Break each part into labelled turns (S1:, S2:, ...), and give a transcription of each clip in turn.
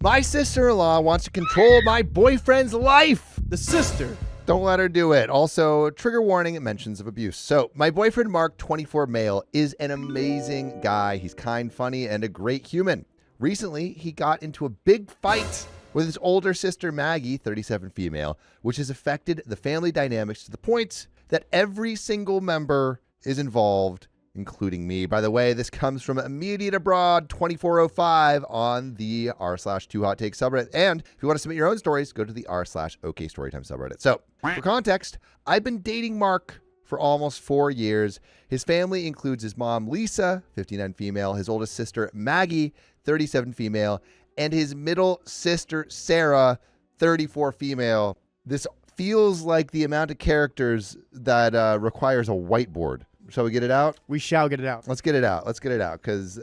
S1: My sister-in-law wants to control my boyfriend's life.
S2: The sister.
S1: Don't let her do it. Also, trigger warning, mentions of abuse. So, my boyfriend, Mark, 24 male, is an amazing guy. He's kind, funny, and a great human. Recently, he got into a big fight with his older sister, Maggie, 37 female, which has affected the family dynamics to the point that every single member is involved, including me. By the way, this comes from Immediate Abroad 2405 on the r/2hot subreddit. And if you want to submit your own stories, go to the r/OK Storytime subreddit. So, for context, I've been dating Mark for almost 4 years. His family includes his mom, Lisa, 59 female, his oldest sister, Maggie, 37 female, and his middle sister, Sarah, 34 female. This feels like the amount of characters that requires a whiteboard. Shall we get it out?
S2: We shall get it out.
S1: Let's get it out. Let's get it out because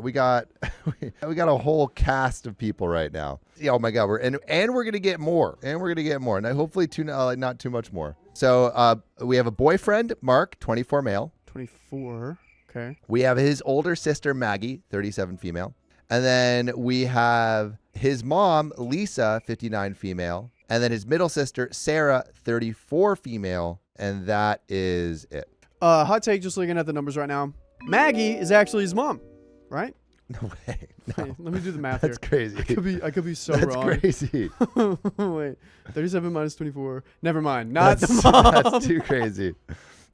S1: we got we got a whole cast of people right now. Yeah, oh my God, we're gonna get more, and hopefully not too much more. So we have a boyfriend, Mark, 24 male.
S2: 24. Okay.
S1: We have his older sister, Maggie, 37 female, and then we have his mom, Lisa, 59 female, and then his middle sister, Sarah, 34 female, and that is it.
S2: Hot take, just looking at the numbers right now. Maggie is actually his mom, right?
S1: No way. No.
S2: Wait, let me do the math
S1: That's
S2: here.
S1: crazy.
S2: I could be so
S1: That's
S2: wrong.
S1: crazy.
S2: Wait, 37 minus 24. Never mind. Not
S1: That's,
S2: the mom.
S1: that's too crazy.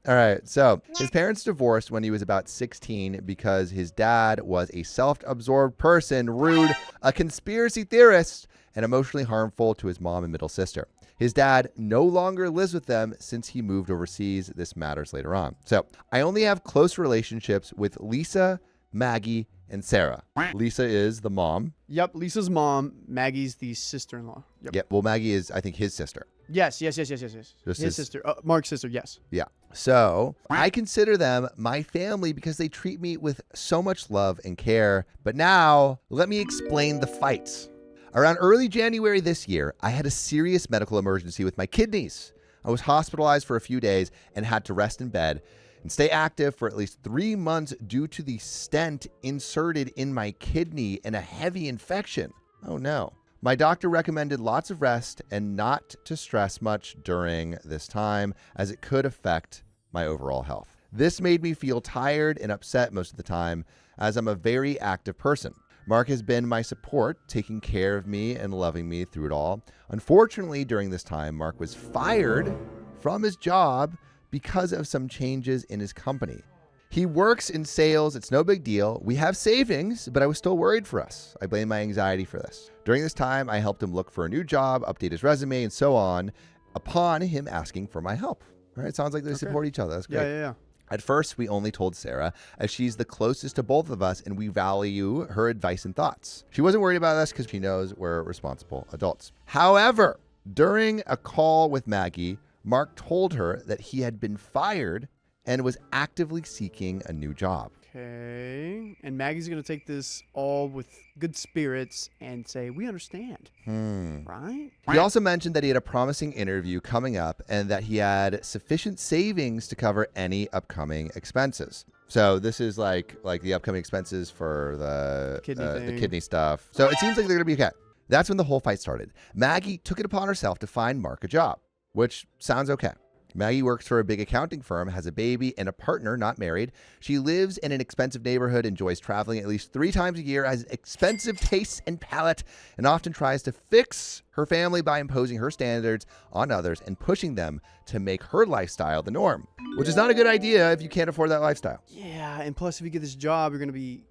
S1: All right. So his parents divorced when he was about 16 because his dad was a self-absorbed person, rude, a conspiracy theorist, and emotionally harmful to his mom and middle sister. His dad no longer lives with them since he moved overseas. This matters later on. So I only have close relationships with Lisa, Maggie, and Sarah. Lisa is the mom.
S2: Yep, Lisa's mom. Maggie's the sister-in-law. Yep.
S1: Yeah. Well, Maggie is, I think, his sister.
S2: Yes.
S1: Just
S2: His sister. Mark's sister, yes.
S1: Yeah. So I consider them my family because they treat me with so much love and care. But now let me explain the fights. Around early January this year, I had a serious medical emergency with my kidneys. I was hospitalized for a few days and had to rest in bed and stay active for at least 3 months due to the stent inserted in my kidney and a heavy infection. Oh no. My doctor recommended lots of rest and not to stress much during this time as it could affect my overall health. This made me feel tired and upset most of the time as I'm a very active person. Mark has been my support, taking care of me and loving me through it all. Unfortunately, during this time, Mark was fired from his job because of some changes in his company. He works in sales. It's no big deal. We have savings, but I was still worried for us. I blame my anxiety for this. During this time, I helped him look for a new job, update his resume, and so on, upon him asking for my help. All right, sounds like they support each other. That's great.
S2: Yeah.
S1: At first, we only told Sarah, as she's the closest to both of us and we value her advice and thoughts. She wasn't worried about us because she knows we're responsible adults. However, during a call with Maggie, Mark told her that he had been fired and was actively seeking a new job.
S2: Okay. And Maggie's going to take this all with good spirits and say, we understand. Right?
S1: He also mentioned that he had a promising interview coming up and that he had sufficient savings to cover any upcoming expenses. So this is like the upcoming expenses for the kidney stuff. So it seems like they're going to be okay. That's when the whole fight started. Maggie took it upon herself to find Mark a job, which sounds okay. Maggie works for a big accounting firm, has a baby and a partner, not married. She lives in an expensive neighborhood, enjoys traveling at least 3 times a year, has expensive tastes and palate, and often tries to fix her family by imposing her standards on others and pushing them to make her lifestyle the norm, which is not a good idea if you can't afford that lifestyle.
S2: Yeah, and plus if you get this job, you're going to be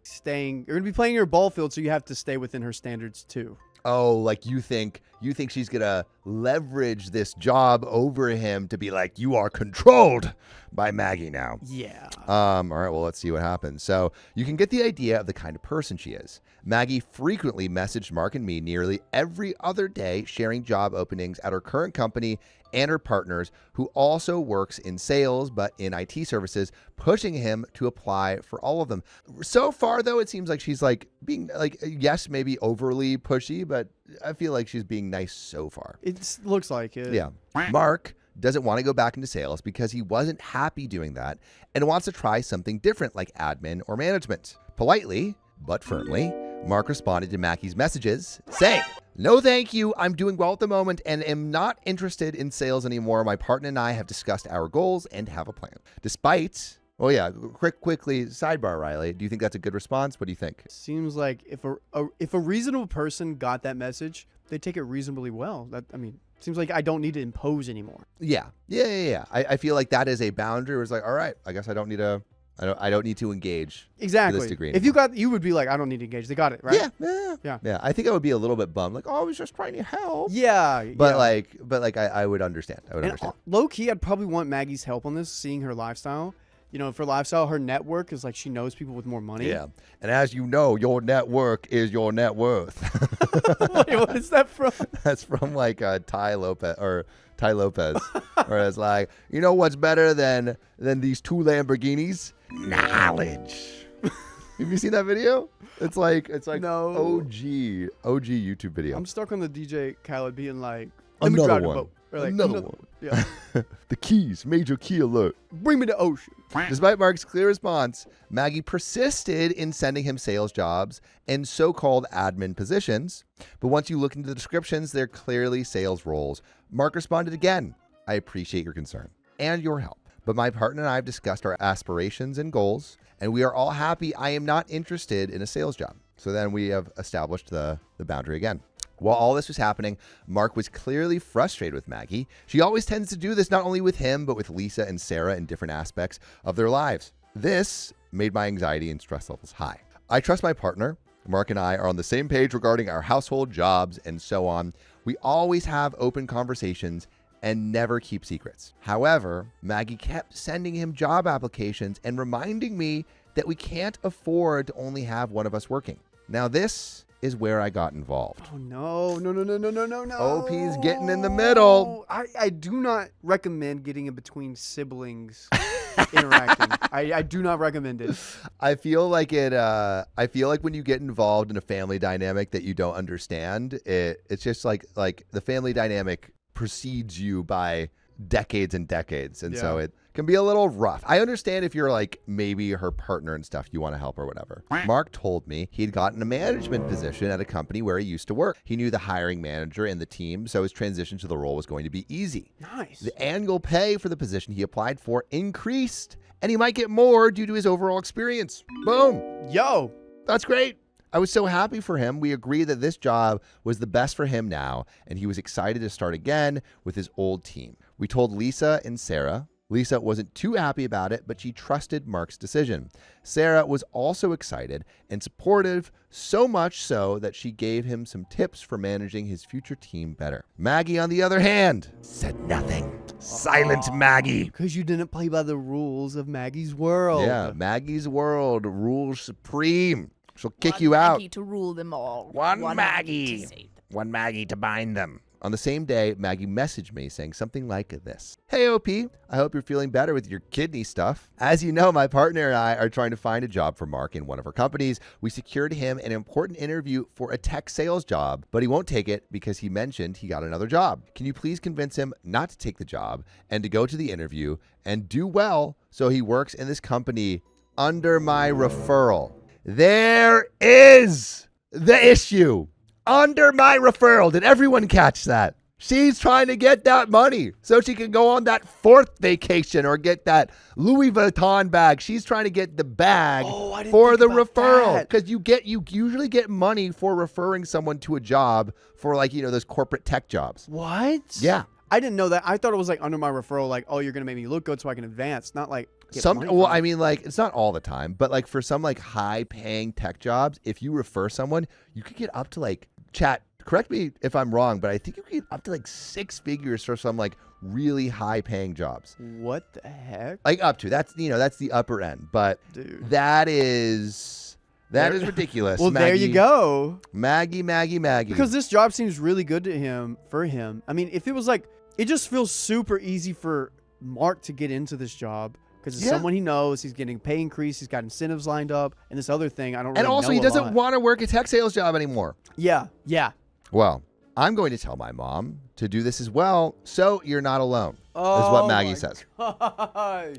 S2: playing your ball field, so you have to stay within her standards too.
S1: Oh, like you think she's going to leverage this job over him to be like, you are controlled by Maggie now.
S2: Yeah.
S1: All right, well, let's see what happens. So you can get the idea of the kind of person she is. Maggie frequently messaged Mark and me nearly every other day, sharing job openings at her current company and her partners, who also works in sales but in IT services, pushing him to apply for all of them. So far, though, it seems like she's being yes, maybe overly pushy, but I feel like she's being nice so far.
S2: It looks like it.
S1: Yeah. Mark doesn't want to go back into sales because he wasn't happy doing that and wants to try something different like admin or management. Politely, but firmly, Mark responded to Maggie's messages saying, "No, thank you. I'm doing well at the moment and am not interested in sales anymore. My partner and I have discussed our goals and have a plan." Despite, well, yeah, quickly, sidebar, Riley. Do you think that's a good response? What do you think?
S2: Seems like if a reasonable person got that message, they take it reasonably well. Seems like I don't need to impose anymore.
S1: Yeah. I feel like that is a boundary where it's like, all right, I guess I don't need to engage
S2: Exactly.
S1: to this degree
S2: If you would be like, I don't need to engage. They got it, right?
S1: Yeah. I think I would be a little bit bummed, like, oh, I was just trying to help.
S2: Yeah.
S1: But I would understand. I would understand.
S2: Low key, I'd probably want Maggie's help on this, seeing her lifestyle. For lifestyle, her network is like she knows people with more money.
S1: Yeah. And as you know, your network is your net worth.
S2: Wait, what is that from?
S1: That's from like Ty Lopez. Where it's like, you know what's better than these 2 Lamborghinis? Knowledge. Have you seen that video? It's like
S2: no.
S1: OG YouTube video.
S2: I'm stuck on the DJ Khaled being like,
S1: Another one.
S2: Like,
S1: Another one.
S2: Yeah.
S1: The keys, major key alert.
S2: Bring me to ocean.
S1: Despite Mark's clear response, Maggie persisted in sending him sales jobs and so-called admin positions. But once you look into the descriptions, they're clearly sales roles. Mark responded again, "I appreciate your concern and your help, but my partner and I have discussed our aspirations and goals, and we are all happy. I am not interested in a sales job." So then we have established the boundary again. While all this was happening, Mark was clearly frustrated with Maggie. She always tends to do this not only with him, but with Lisa and Sarah in different aspects of their lives. This made my anxiety and stress levels high. I trust my partner. Mark and I are on the same page regarding our household, jobs, and so on. We always have open conversations and never keep secrets. However, Maggie kept sending him job applications and reminding me that we can't afford to only have one of us working. Now, this is where I got involved.
S2: Oh, no.
S1: OP's getting in the middle.
S2: I do not recommend getting in between siblings interacting. I do not recommend it.
S1: I feel like when you get involved in a family dynamic that you don't understand, it's just like the family dynamic precedes you by decades and decades. And so it can be a little rough. I understand if you're like maybe her partner and stuff, you want to help or whatever. Mark told me he'd gotten a management position at a company where he used to work. He knew the hiring manager and the team, so his transition to the role was going to be easy.
S2: Nice.
S1: The annual pay for the position he applied for increased, and he might get more due to his overall experience. Boom.
S2: Yo.
S1: That's great. I was so happy for him. We agreed that this job was the best for him now, and he was excited to start again with his old team. We told Lisa and Sarah. Lisa wasn't too happy about it, but she trusted Mark's decision. Sarah was also excited and supportive, so much so that she gave him some tips for managing his future team better. Maggie, on the other hand, said nothing. Silent Maggie.
S2: Because you didn't play by the rules of Maggie's world.
S1: Yeah, Maggie's world rules supreme. She'll kick you out.
S3: One Maggie to rule them all.
S1: One
S3: Maggie
S1: Maggie.
S3: to save them.
S1: One Maggie to bind them. On the same day, Maggie messaged me saying something like this. "Hey, OP, I hope you're feeling better with your kidney stuff. As you know, my partner and I are trying to find a job for Mark in one of our companies. We secured him an important interview for a tech sales job, but he won't take it because he mentioned he got another job. Can you please convince him not to take the job and to go to the interview and do well so he works in this company under my referral?" There is the issue. Under my referral. Did everyone catch that? She's trying to get that money so she can go on that 4th vacation or get that Louis Vuitton bag. She's trying to get the bag for the referral, because you usually get money for referring someone to a job for those corporate tech jobs.
S2: What?
S1: Yeah.
S2: I didn't know that. I thought it was like under my referral, like, oh, you're going to make me look good so I can advance. Not like
S1: It's not all the time, but like for some like high paying tech jobs, if you refer someone, you could get up to chat. Correct me if I'm wrong, but I think you could get up to 6 figures for some really high paying jobs.
S2: What the heck?
S1: Up to that's the upper end, but
S2: dude,
S1: that is ridiculous.
S2: Well, Maggie, there you go,
S1: Maggie.
S2: Because this job seems really good to him. I mean, if it was it just feels super easy for Mark to get into this job. Because it's someone he knows, he's getting pay increase, he's got incentives lined up, and this other thing, I don't really know.
S1: And also, he doesn't want to work a tech sales job anymore.
S2: Yeah.
S1: Well, I'm going to tell my mom to do this as well, so you're not alone, is what Maggie says.
S2: Gosh.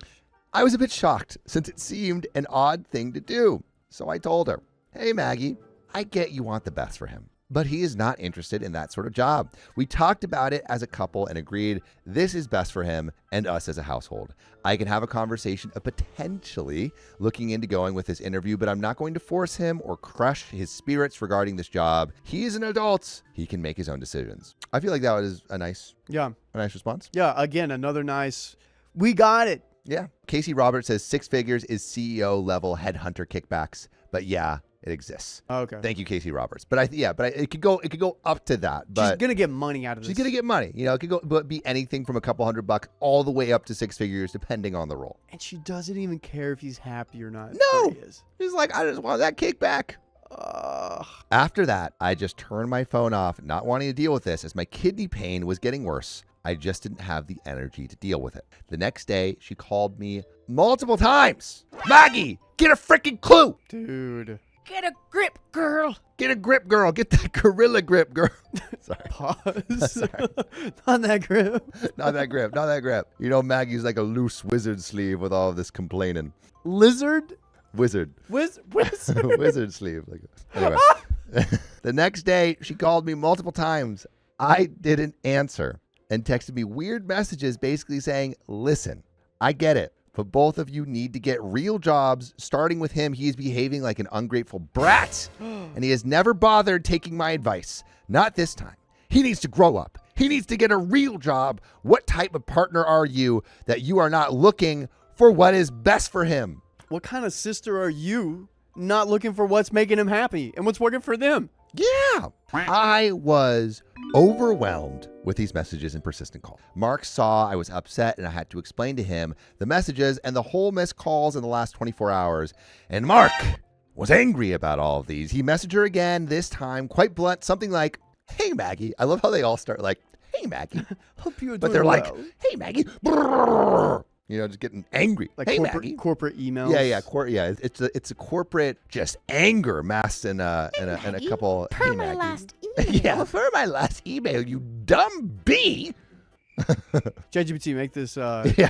S1: I was a bit shocked, since it seemed an odd thing to do. So I told her, "Hey, Maggie, I get you want the best for him, but he is not interested in that sort of job. We talked about it as a couple and agreed this is best for him and us as a household. I can have a conversation of potentially looking into going with this interview, but I'm not going to force him or crush his spirits regarding this job. He is an adult. He can make his own decisions. I feel like that was a nice response.
S2: Yeah. Again, another nice, we got it.
S1: Yeah. Casey Roberts says 6 figures is CEO level headhunter kickbacks, but yeah, it exists.
S2: Okay.
S1: Thank you, Casey Roberts. But it could go up to that. But
S2: she's gonna get money out of this.
S1: She's gonna get money. You know, it could be anything from a couple $100 all the way up to 6 figures, depending on the role.
S2: And she doesn't even care if he's happy or not.
S1: No, she's like, I just want that kickback. After that, I just turned my phone off, not wanting to deal with this as my kidney pain was getting worse. I just didn't have the energy to deal with it. The next day, she called me multiple times. Maggie, get a freaking clue.
S2: Dude.
S3: Get a grip, girl.
S1: Get a grip, girl. Get that gorilla grip, girl. Sorry.
S2: Pause.
S1: Sorry.
S2: Not that grip.
S1: Not that grip. Not that grip. You know, Maggie's like a loose wizard sleeve with all of this complaining.
S2: Lizard?
S1: Wizard.
S2: Wizard?
S1: Wizard sleeve. Anyway. The next day, she called me multiple times. I didn't answer and texted me weird messages basically saying, listen, I get it, but both of you need to get real jobs. Starting with him, he is behaving like an ungrateful brat, and he has never bothered taking my advice. Not this time. He needs to grow up. He needs to get a real job. What type of partner are you that you are not looking for what is best for him?
S2: What kind of sister are you not looking for what's making him happy and what's working for them?
S1: Yeah. I was overwhelmed with these messages and persistent calls. Mark saw I was upset and I had to explain to him the messages and the whole missed calls in the last 24 hours. And Mark was angry about all of these. He messaged her again, this time quite blunt, something like, hey, Maggie. I love how they all start like, hey, Maggie.
S2: Hope you're
S1: but
S2: doing
S1: they're
S2: well.
S1: like, hey, Maggie. Brrr. You know, just getting angry.
S2: Like
S1: hey,
S2: corporate emails.
S1: Yeah. It's a corporate just anger masked in a couple.
S3: Per
S1: hey,
S3: my
S1: Maggie.
S3: last email.
S1: Yeah, for my last email, you dumb bee.
S2: ChatGPT, make this
S1: Yeah,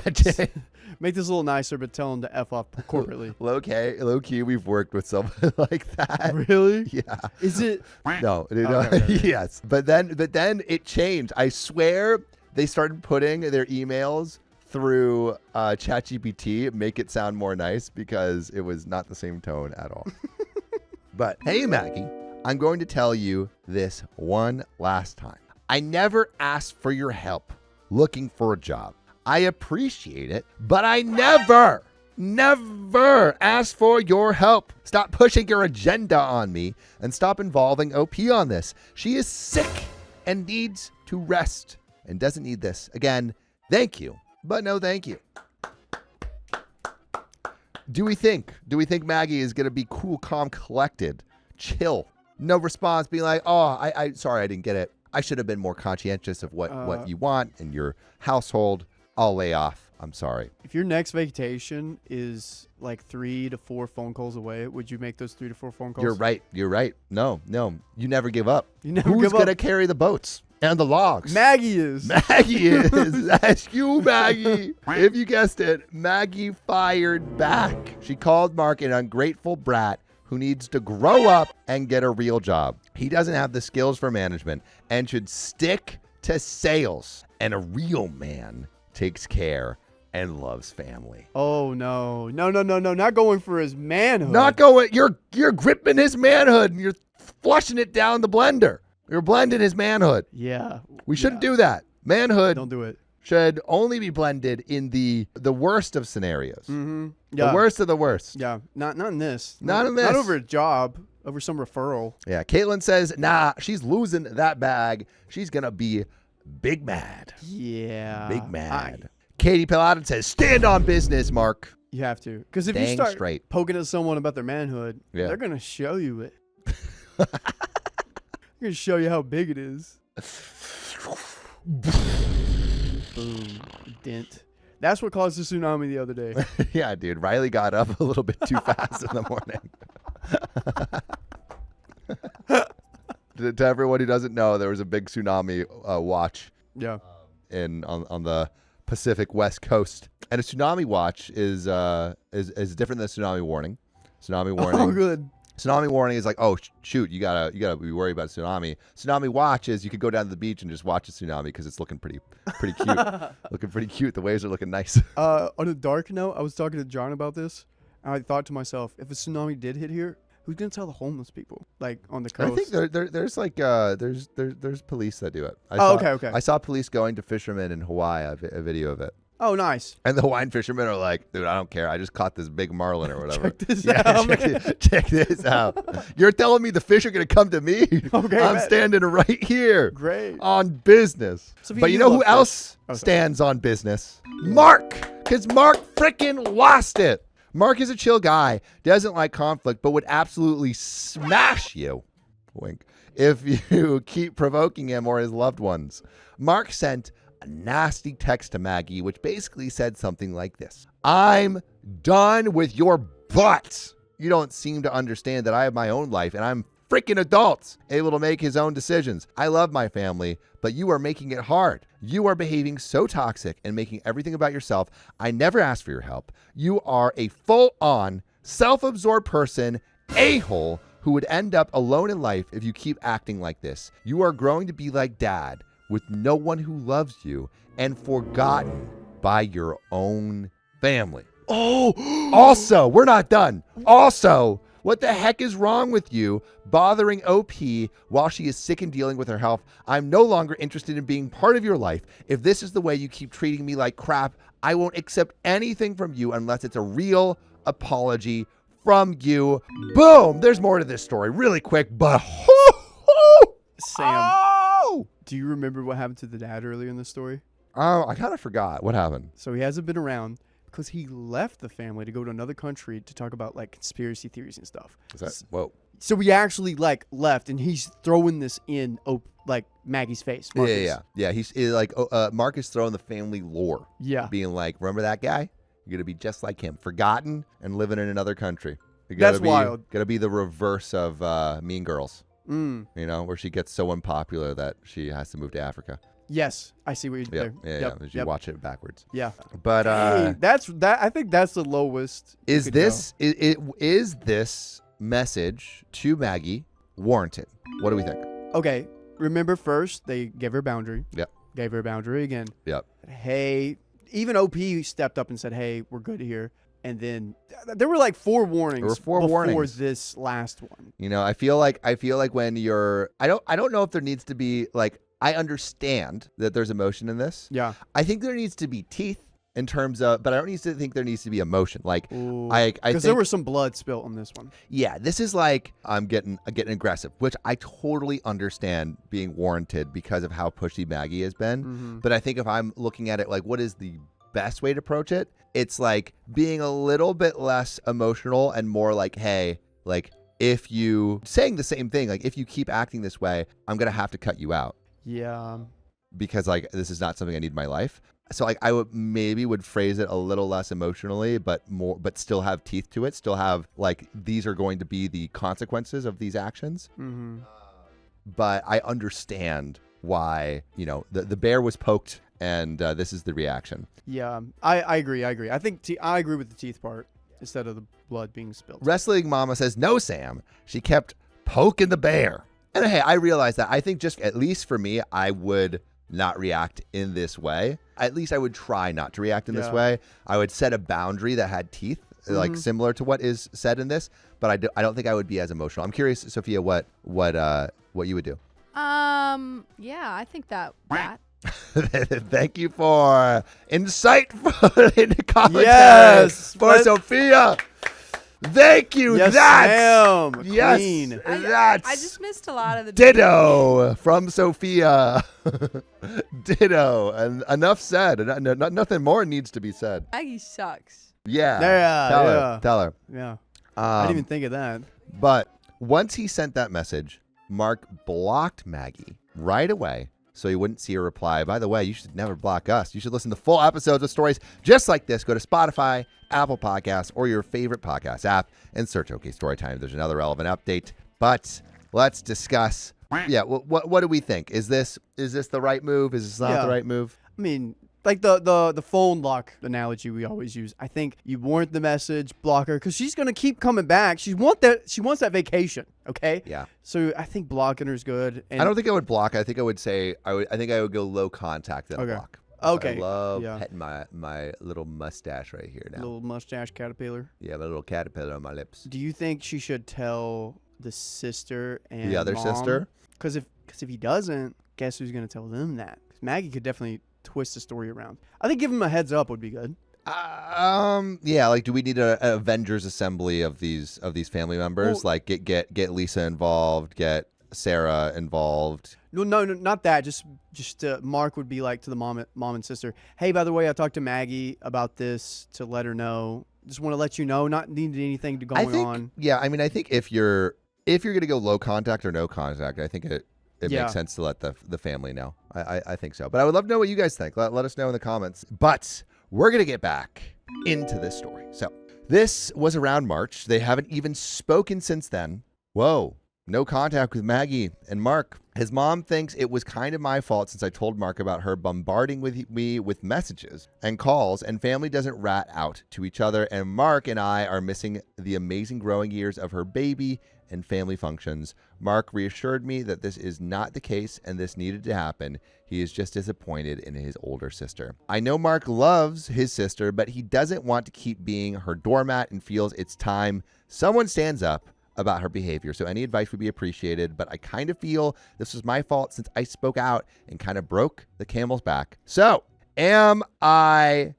S2: make this a little nicer, but tell him to F off corporately.
S1: low key, we've worked with someone like that.
S2: Really?
S1: Yeah.
S2: Is it?
S1: No.
S2: Okay.
S1: Yes, but then it changed. I swear they started putting their emails through ChatGPT, make it sound more nice because it was not the same tone at all. But hey, Maggie, I'm going to tell you this one last time. I never asked for your help looking for a job. I appreciate it, but I never asked for your help. Stop pushing your agenda on me and stop involving OP on this. She is sick and needs to rest and doesn't need this. Again, thank you, but no thank you. Do we think Maggie is going to be cool, calm, collected, chill, no response, being like, oh, I sorry, I didn't get it. I should have been more conscientious of what you want in your household. I'll lay off. I'm sorry.
S2: If your next vacation is like 3 to 4 phone calls away, would you make those 3 to 4 phone calls?
S1: You're right. No. You never give up.
S2: You never
S1: Who's
S2: give up.
S1: going to carry the boats and the logs?
S2: Maggie is.
S1: Maggie is. That's you, Maggie. If you guessed it, Maggie fired back. She called Mark an ungrateful brat who needs to grow up and get a real job. He doesn't have the skills for management and should stick to sales. And a real man takes care and loves family.
S2: Oh no. Not going for his manhood.
S1: Not going. You're gripping his manhood and you're flushing it down the blender. You're blending his manhood.
S2: Yeah.
S1: We shouldn't do that. Manhood
S2: Don't do it.
S1: should only be blended in the worst of scenarios.
S2: Mm-hmm. Yeah.
S1: The worst of the worst.
S2: Yeah. Not in this.
S1: Not in this.
S2: Not over a job. Over some referral.
S1: Yeah. Caitlin says, nah, she's losing that bag. She's going to be big mad.
S2: Yeah.
S1: Big mad. Katie Pilaten says, stand on business, Mark.
S2: You have to. Because if
S1: Dang
S2: you start
S1: straight.
S2: poking at someone about their manhood,
S1: Yeah.
S2: they're going to show you it. They're going to show you how big it is. Boom. Dent. That's what caused the tsunami the other day.
S1: Yeah, dude. Riley got up a little bit too fast in the morning. To everyone who doesn't know, there was a big tsunami watch
S2: Yeah.
S1: on the Pacific West Coast, and a tsunami watch is different than a tsunami warning. Tsunami warning.
S2: Oh, good.
S1: Tsunami warning is like, oh shoot, you gotta be worried about tsunami. Tsunami watch is you could go down to the beach and just watch a tsunami because it's looking pretty cute. Looking pretty cute. The waves are looking nice.
S2: On a dark note, I was talking to John about this, and I thought to myself, if a tsunami did hit here, who's gonna tell the homeless people, like on the coast?
S1: I think there's like there's police that do it.
S2: Okay.
S1: I saw police going to fishermen in Hawaii. A video of it.
S2: Oh, nice.
S1: And the Hawaiian fishermen are like, dude, I don't care. I just caught this big marlin or whatever.
S2: Check this out, man.
S1: Check this out. You're telling me the fish are going to come to me?
S2: Okay,
S1: I'm
S2: man.
S1: standing right here.
S2: Great.
S1: On business.
S2: So if
S1: But
S2: you
S1: you know
S2: love
S1: who
S2: fish-
S1: else
S2: Oh, sorry.
S1: stands on business? Mark. Because Mark freaking lost it. Mark is a chill guy, doesn't like conflict, but would absolutely smash you. Wink. If you keep provoking him or his loved ones. Mark sent a nasty text to Maggie, which basically said something like this. I'm done with your butt. You don't seem to understand that I have my own life and I'm freaking adult, able to make his own decisions. I love my family, but you are making it hard. You are behaving so toxic and making everything about yourself. I never asked for your help. You are a full-on, self-absorbed person, a-hole, who would end up alone in life if you keep acting like this. You are growing to be like dad, with no one who loves you and forgotten by your own family. Oh, also, we're not done. Also, what the heck is wrong with you bothering OP while she is sick and dealing with her health? I'm no longer interested in being part of your life. If this is the way you keep treating me like crap, I won't accept anything from you unless it's a real apology from you. Boom. There's more to this story really quick, but
S2: Sam,
S1: oh,
S2: do you remember what happened to the dad earlier in the story?
S1: I kind of forgot what happened.
S2: So he hasn't been around because he left the family to go to another country to talk about like conspiracy theories and stuff.
S1: Is that, whoa.
S2: So he actually like left, and he's throwing this in like Maggie's face. Marcus.
S1: Yeah. He's like, Mark is throwing the family lore.
S2: Yeah.
S1: Being like, remember that guy? You're gonna be just like him, forgotten and living in another country.
S2: That's wild.
S1: Gonna be the reverse of Mean Girls.
S2: Mm.
S1: You know, where she gets so unpopular that she has to move to Africa.
S2: Yes, I see what you did there.
S1: Yeah. You watch it backwards.
S2: Yeah.
S1: But
S2: Hey, that's that. I think that's the lowest. you
S1: is
S2: could
S1: this is this message to Maggie warranted? What do we think?
S2: go. Okay. Remember, first they gave her a boundary.
S1: Yep.
S2: Gave her a boundary again.
S1: Yep.
S2: Hey, even OP stepped up and said, "Hey, we're good here." And then there were like 4 warnings.
S1: There were 4
S2: before
S1: warnings.
S2: this last one.
S1: You know, I feel like when you're, I don't know if there needs to be like, I understand that there's emotion in this.
S2: Yeah.
S1: I think there needs to be teeth in terms of, but I don't need to think there needs to be emotion. Like,
S2: Ooh.
S1: I
S2: Because there was some blood spilt on this one.
S1: yeah, this is like I'm getting aggressive, which I totally understand being warranted because of how pushy Maggie has been.
S2: Mm-hmm.
S1: But I think if I'm looking at it like, what is the best way to approach it? It's like being a little bit less emotional and more like, hey, like if you saying the same thing, like if you keep acting this way, I'm gonna have to cut you out
S2: Yeah.
S1: because like this is not something I need in my life. So like I would phrase it a little less emotionally, but still have teeth to it. Still have like these are going to be the consequences of these actions.
S2: Mm-hmm.
S1: But I understand why, you know, the bear was poked and this is the reaction.
S2: Yeah. I agree. I think I agree with the teeth part instead of the blood being spilled.
S1: Wrestling Mama says, no, Sam. She kept poking the bear. And hey, I realize that. I think just at least for me, I would not react in this way. At least I would try not to react in this way. I would set a boundary that had teeth, like similar to what is said in this. But I don't think I would be as emotional. I'm curious, Sophia, what you would do.
S3: Yeah, I think that.
S1: Thank you for insightful into commentary
S2: Yes,
S1: for Sophia. Thank you.
S2: Yes,
S1: That's
S2: ma'am.
S1: yes.
S2: Queen.
S1: That's
S3: I just missed a lot of the
S1: ditto from Sophia. Ditto. And enough said. Nothing more needs to be said.
S3: Maggie sucks.
S1: Yeah.
S2: Yeah.
S1: Tell her.
S2: Yeah. I didn't even think of that.
S1: But once he sent that message, Mark blocked Maggie right away so he wouldn't see her reply. By the way, you should never block us. You should listen to full episodes of stories just like this. Go to Spotify, Apple Podcasts, or your favorite podcast app and search OK Storytime. There's another relevant update. But let's discuss. Yeah, what do we think? Is this the right move? Is this not the right move?
S2: I mean, Like the phone lock analogy we always use. I think you warrant the message, block her, because she's gonna keep coming back. She wants that vacation. Okay.
S1: Yeah.
S2: So I think blocking her is good. And
S1: I don't think I would block. I think I would say I think I would go low contact then
S2: Okay.
S1: block.
S2: Okay.
S1: I love
S2: Yeah.
S1: petting my little mustache right here now.
S2: Little mustache caterpillar.
S1: Yeah, my little caterpillar on my lips.
S2: Do you think she should tell the sister and
S1: The other
S2: mom?
S1: sister?
S2: Because if he doesn't, guess who's gonna tell them that? 'Cause Maggie could definitely twist the story around. I think give him a heads up would be good.
S1: Yeah, like do we need an Avengers assembly of these family members?
S2: Well-
S1: Like get Lisa involved, get Sarah involved.
S2: No, not that. Just Mark would be like to the mom and sister. Hey, by the way, I talked to Maggie about this to let her know. Just want to let you know, not needing anything to
S1: I
S2: going
S1: think,
S2: on.
S1: yeah, I mean, I think if you're gonna go low contact or no contact, I think it
S2: Yeah.
S1: makes sense to let the family know. I think so. But I would love to know what you guys think. Let us know in the comments. But we're gonna get back into this story. So this was around March. They haven't even spoken since then. Whoa. No contact with Maggie and Mark. His mom thinks it was kind of my fault since I told Mark about her bombarding me with messages and calls, and family doesn't rat out to each other, and Mark and I are missing the amazing growing years of her baby and family functions. Mark reassured me that this is not the case and this needed to happen. He is just disappointed in his older sister. I know Mark loves his sister, but he doesn't want to keep being her doormat and feels it's time someone stands up about her behavior. So any advice would be appreciated, but I kind of feel this was my fault since I spoke out and kind of broke the camel's back. So am I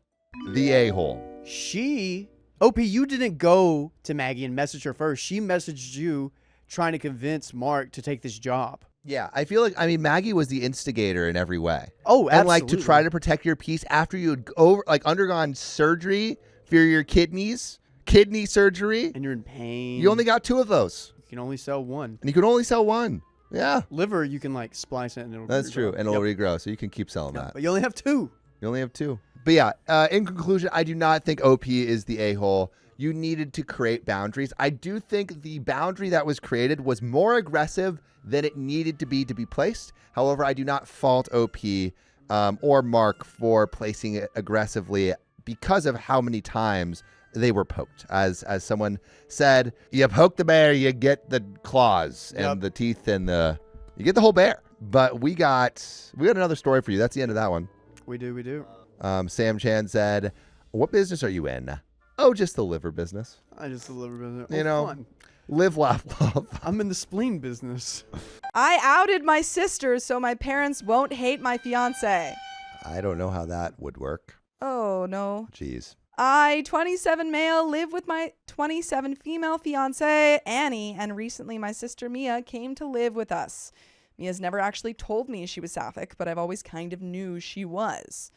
S1: the a-hole?
S2: OP, you didn't go to Maggie and message her first. She messaged you trying to convince Mark to take this job.
S1: Yeah, I feel like, I mean, Maggie was the instigator in every way.
S2: Oh, absolutely.
S1: And like to try to protect your peace after you had undergone surgery for your kidney surgery.
S2: And you're in pain.
S1: You only got 2 of those.
S2: You can only sell one.
S1: And you can only sell one. Yeah.
S2: Liver, you can like splice it and it'll
S1: That's
S2: regrow.
S1: true. And it'll
S2: Yep.
S1: regrow. So you can keep selling
S2: Yep.
S1: that.
S2: But you only have 2.
S1: You only have 2. But yeah, in conclusion, I do not think OP is the a-hole. You needed to create boundaries. I do think the boundary that was created was more aggressive than it needed to be placed. However, I do not fault OP or Mark for placing it aggressively because of how many times they were poked. As someone said, you poke the bear, you get the claws and
S2: Yep.
S1: the teeth and you get the whole bear. But we got another story for you. That's the end of that one.
S2: We do.
S1: Sam Chan said, what business are you in? Oh, just the liver business.
S2: I just delivered it.
S1: You know,
S2: Fun.
S1: Live, laugh, love.
S2: I'm in the spleen business.
S3: I outed my sister so my parents won't hate my fiance.
S1: I don't know how that would work.
S3: Oh, no.
S1: Jeez.
S3: I, 27 male, live with my 27 female fiance, Annie, and recently my sister Mia came to live with us. Mia's never actually told me she was sapphic, but I've always kind of knew she was.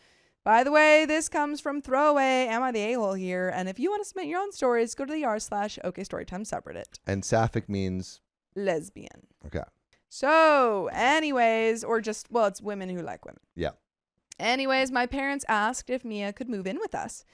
S3: By the way, this comes from Throwaway, Am I the A-hole here? And if you want to submit your own stories, go to the r/OKStorytime subreddit.
S1: And sapphic means?
S3: Lesbian.
S1: Okay.
S3: So, anyways, or just, well, it's women who like women.
S1: Yeah.
S3: Anyways, my parents asked if Mia could move in with us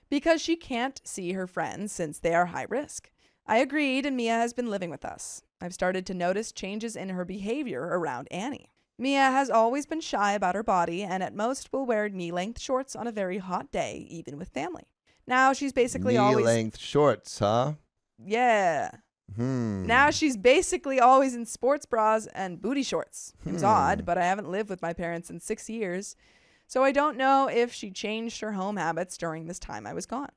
S3: because she can't see her friends since they are high risk. I agreed, and Mia has been living with us. I've started to notice changes in her behavior around Annie. Mia has always been shy about her body and at most will wear knee-length shorts on a very hot day, even with family. Now she's basically always...
S1: Knee-length shorts, huh?
S3: Yeah. Now she's basically always in sports bras and booty shorts. Seems odd, but I haven't lived with my parents in 6 years, so I don't know if she changed her home habits during this time I was gone.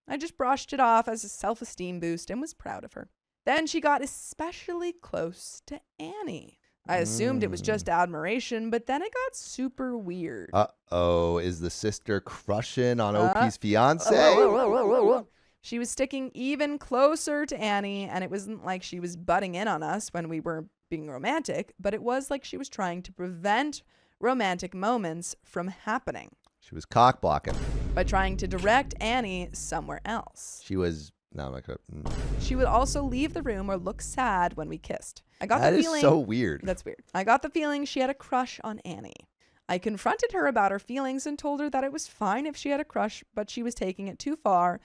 S3: I just brushed it off as a self-esteem boost and was proud of her. Then she got especially close to Annie. I assumed it was just admiration, but then it got super weird.
S1: Uh-oh, is the sister crushing on OP's fiancé?
S3: She was sticking even closer to Annie, and it wasn't like she was butting in on us when we were being romantic, but it was like she was trying to prevent romantic moments from happening
S1: She was cock blocking.
S3: by trying to direct Annie somewhere else.
S1: She was... No, I'm not gonna...
S3: She would also leave the room or look sad when we kissed. I got
S1: That
S3: the
S1: is
S3: feeling
S1: so weird.
S3: That's weird. I got the feeling she had a crush on Annie. I confronted her about her feelings and told her that it was fine if she had a crush, but she was taking it too far,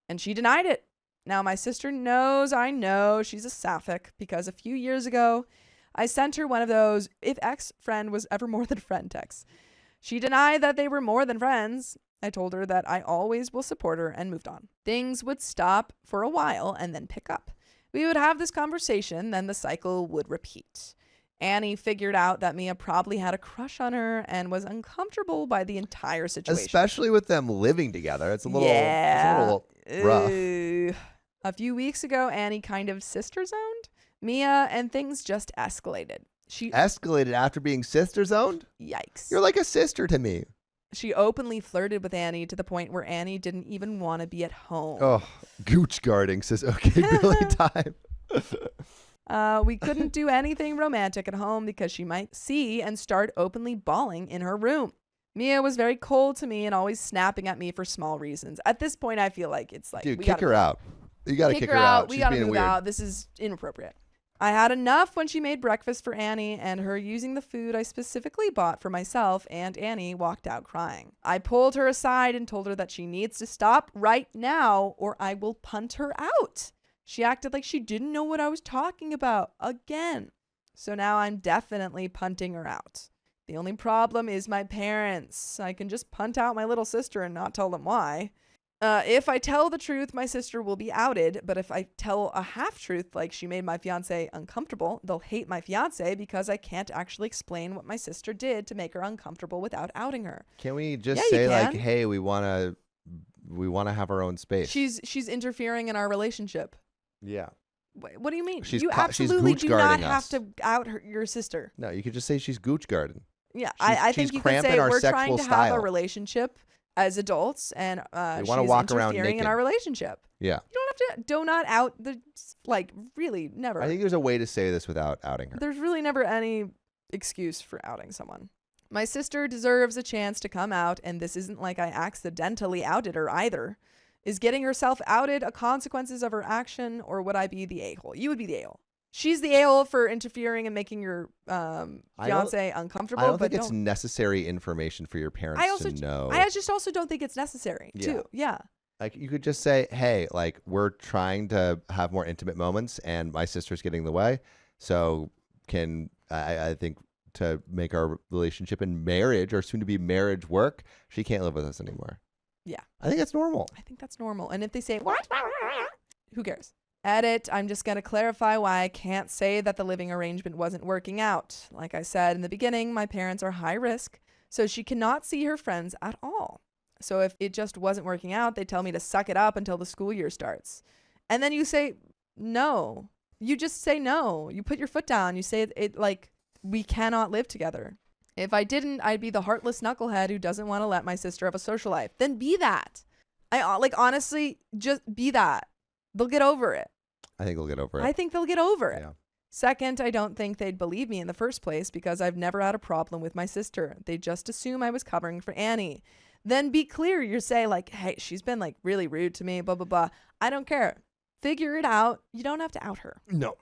S3: and she denied it. Now my sister knows I know she's a sapphic because a few years ago I sent her one of those if ex-friend was ever more than friend texts. She denied that they were more than friends. I told her that I always will support her and moved on. Things would stop for a while and then pick up. We would have this conversation, then the cycle would repeat. Annie figured out that Mia probably had a crush on her and was uncomfortable by the entire situation.
S1: Especially with them living together. It's a little rough.
S3: A few weeks ago, Annie kind of sister-zoned Mia, and things just escalated. She
S1: escalated after being sister-zoned?
S3: Yikes.
S1: You're like a sister to me.
S3: She openly flirted with Annie to the point where Annie didn't even want to be at home.
S1: Oh, gooch guarding, sis. Okay, Billy time.
S3: We couldn't do anything romantic at home because she might see and start openly bawling in her room. Mia was very cold to me and always snapping at me for small reasons. At this point, I feel like it's like,
S1: dude, kick her out. You got to kick her out.
S3: We
S1: She's
S3: got to
S1: being
S3: move
S1: weird.
S3: out. This is inappropriate. I had enough when she made breakfast for Annie and her using the food I specifically bought for myself, and Annie walked out crying. I pulled her aside and told her that she needs to stop right now or I will punt her out. She acted like she didn't know what I was talking about again. So now I'm definitely punting her out. The only problem is my parents. I can just punt out my little sister and not tell them why. If I tell the truth, my sister will be outed. But if I tell a half-truth, like she made my fiancé uncomfortable, they'll hate my fiancé because I can't actually explain what my sister did to make her uncomfortable without outing her.
S1: Can we just say like, hey, we want to have our own space?
S3: She's interfering in our relationship.
S1: Yeah.
S3: What do you mean?
S1: She's
S3: You absolutely
S1: gooch
S3: do not
S1: guarding
S3: have
S1: us.
S3: to out your sister.
S1: No, you could just say she's gooch guarding.
S3: Yeah, I think
S1: she's
S3: you could
S1: cramping
S3: say
S1: our
S3: we're trying
S1: sexual
S3: to have a
S1: style.
S3: relationship as adults, and
S1: We wanna
S3: she's
S1: walk around
S3: interfering in
S1: naked.
S3: our relationship.
S1: Yeah.
S3: You don't have to. Do not out the really never.
S1: I think there's a way to say this without outing her.
S3: There's really never any excuse for outing someone. My sister deserves a chance to come out, and this isn't like I accidentally outed her either. Is getting herself outed a consequences of her action, or would I be the a-hole? You would be the a-hole. She's the a-hole for interfering and making your fiance uncomfortable.
S1: I don't think it's necessary information for your parents to know.
S3: I just also don't think it's necessary, too. Yeah.
S1: Like, you could just say, hey, like, we're trying to have more intimate moments, and my sister's getting in the way. So I think to make our relationship and marriage, or soon-to-be marriage, work, she can't live with us anymore.
S3: Yeah.
S1: I think that's normal.
S3: I think that's normal. And if they say, what? Who cares? Edit, I'm just going to clarify why I can't say that the living arrangement wasn't working out. Like I said in the beginning, my parents are high risk, so she cannot see her friends at all. So if it just wasn't working out, they tell me to suck it up until the school year starts. And then you say, no. You just say no. You put your foot down. You say it like, we cannot live together. If I didn't, I'd be the heartless knucklehead who doesn't want to let my sister have a social life. Then be that. Honestly, just be that. They'll get over it.
S1: I think they'll get over it.
S3: I think they'll get over it.
S1: Yeah.
S3: Second, I don't think they'd believe me in the first place because I've never had a problem with my sister. They just assume I was covering for Annie. Then be clear. You say like, hey, she's been like really rude to me, blah, blah, blah. I don't care. Figure it out. You don't have to out her.
S1: No.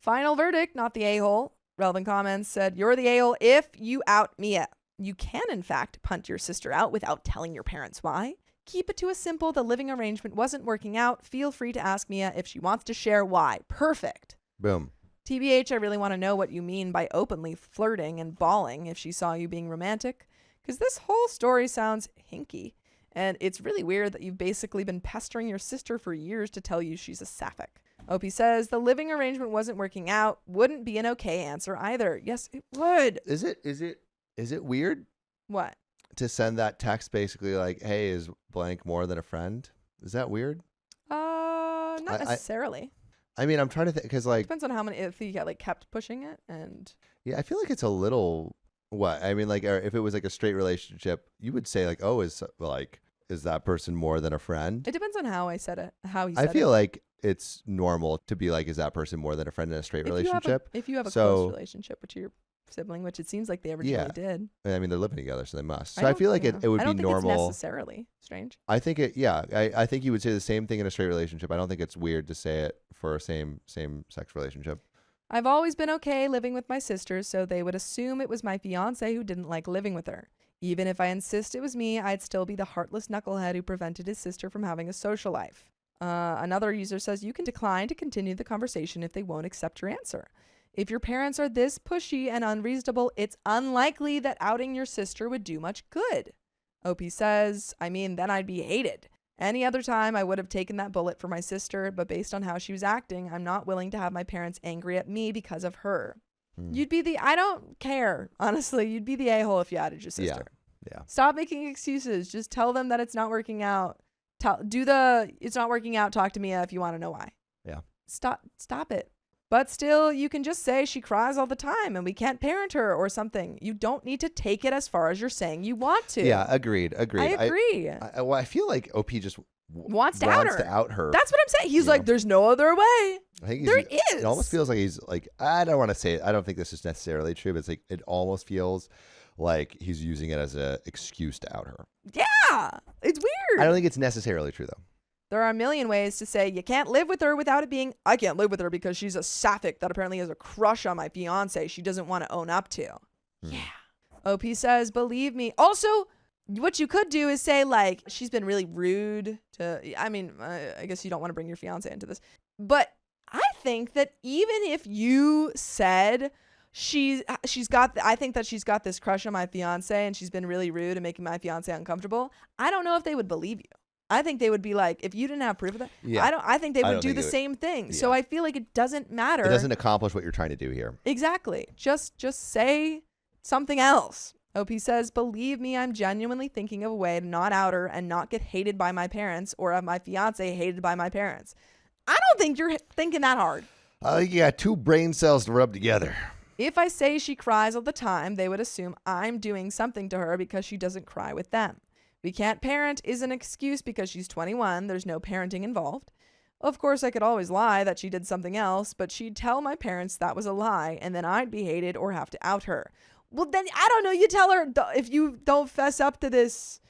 S3: Final verdict, not the a-hole. Relevant comments said, you're the a-hole if you out Mia. You can, in fact, punt your sister out without telling your parents why. Keep it to a simple, the living arrangement wasn't working out. Feel free to ask Mia if she wants to share why. Perfect.
S1: Boom.
S3: TBH, I really want to know what you mean by openly flirting and bawling if she saw you being romantic. Because this whole story sounds hinky. And it's really weird that you've basically been pestering your sister for years to tell you she's a sapphic. Opie says, the living arrangement wasn't working out. Wouldn't be an okay answer either. Yes, it would.
S1: Is it weird
S3: What?
S1: to send that text basically like, hey, is blank more than a friend? Is that weird?
S3: Not necessarily.
S1: I mean, I'm trying to think because like
S3: Depends on how many, if you kept pushing it and.
S1: yeah, I feel like it's a little what? I mean, like if it was like a straight relationship, you would say like, oh, is that person more than a friend?
S3: It depends on how I said it, how he said it.
S1: I feel like it's normal to be like, is that person more than a friend in a straight relationship?
S3: If you have a close relationship with your sibling, which it seems like they originally did.
S1: I mean, they're living together, so they must. So I feel like it would be normal.
S3: I don't think it's necessarily strange.
S1: I think I think you would say the same thing in a straight relationship. I don't think it's weird to say it for a same sex relationship.
S3: I've always been okay living with my sisters, so they would assume it was my fiance who didn't like living with her. Even if I insist it was me, I'd still be the heartless knucklehead who prevented his sister from having a social life. Another user says you can decline to continue the conversation if they won't accept your answer. If your parents are this pushy and unreasonable, it's unlikely that outing your sister would do much good. OP says, I mean, then I'd be hated. Any other time, I would have taken that bullet for my sister, but based on how she was acting, I'm not willing to have my parents angry at me because of her. You'd be I don't care, honestly. You'd be the a-hole if you outed your sister.
S1: Yeah.
S3: Stop making excuses. Just tell them that it's not working out. It's not working out, talk to Mia if you want to know why.
S1: Yeah.
S3: Stop it. But still, you can just say she cries all the time and we can't parent her or something. You don't need to take it as far as you're saying you want to.
S1: Yeah, agreed.
S3: I agree.
S1: I feel like OP just
S3: wants to out her. That's what I'm saying. He's like, there's no other way.
S1: I think
S3: there is.
S1: It almost feels like he's like, I don't want to say it. I don't think this is necessarily true, but it's like, it almost feels like he's using it as an excuse to out her.
S3: Yeah, it's weird.
S1: I don't think it's necessarily true, though.
S3: There are a million ways to say you can't live with her without it being, I can't live with her because she's a sapphic that apparently has a crush on my fiance she doesn't want to own up to. Yeah. OP says, believe me. Also, what you could do is say, like, she's been really rude to, I mean, I guess you don't want to bring your fiance into this. But I think that even if you said I think that she's got this crush on my fiance and she's been really rude and making my fiance uncomfortable, I don't know if they would believe you. I think they would be like, if you didn't have proof of that, I think they would do the same thing. Yeah. So I feel like it doesn't matter.
S1: It doesn't accomplish what you're trying to do here.
S3: Exactly. Just say something else. OP says, believe me, I'm genuinely thinking of a way to not out her and not get hated by my parents or have my fiance hated by my parents. I don't think you're thinking that hard.
S1: I think you got two brain cells to rub together.
S3: If I say she cries all the time, they would assume I'm doing something to her because she doesn't cry with them. We can't parent is an excuse because she's 21. There's no parenting involved. Of course, I could always lie that she did something else, but she'd tell my parents that was a lie, and then I'd be hated or have to out her. Well, then, I don't know. You tell her if you don't fess up to this.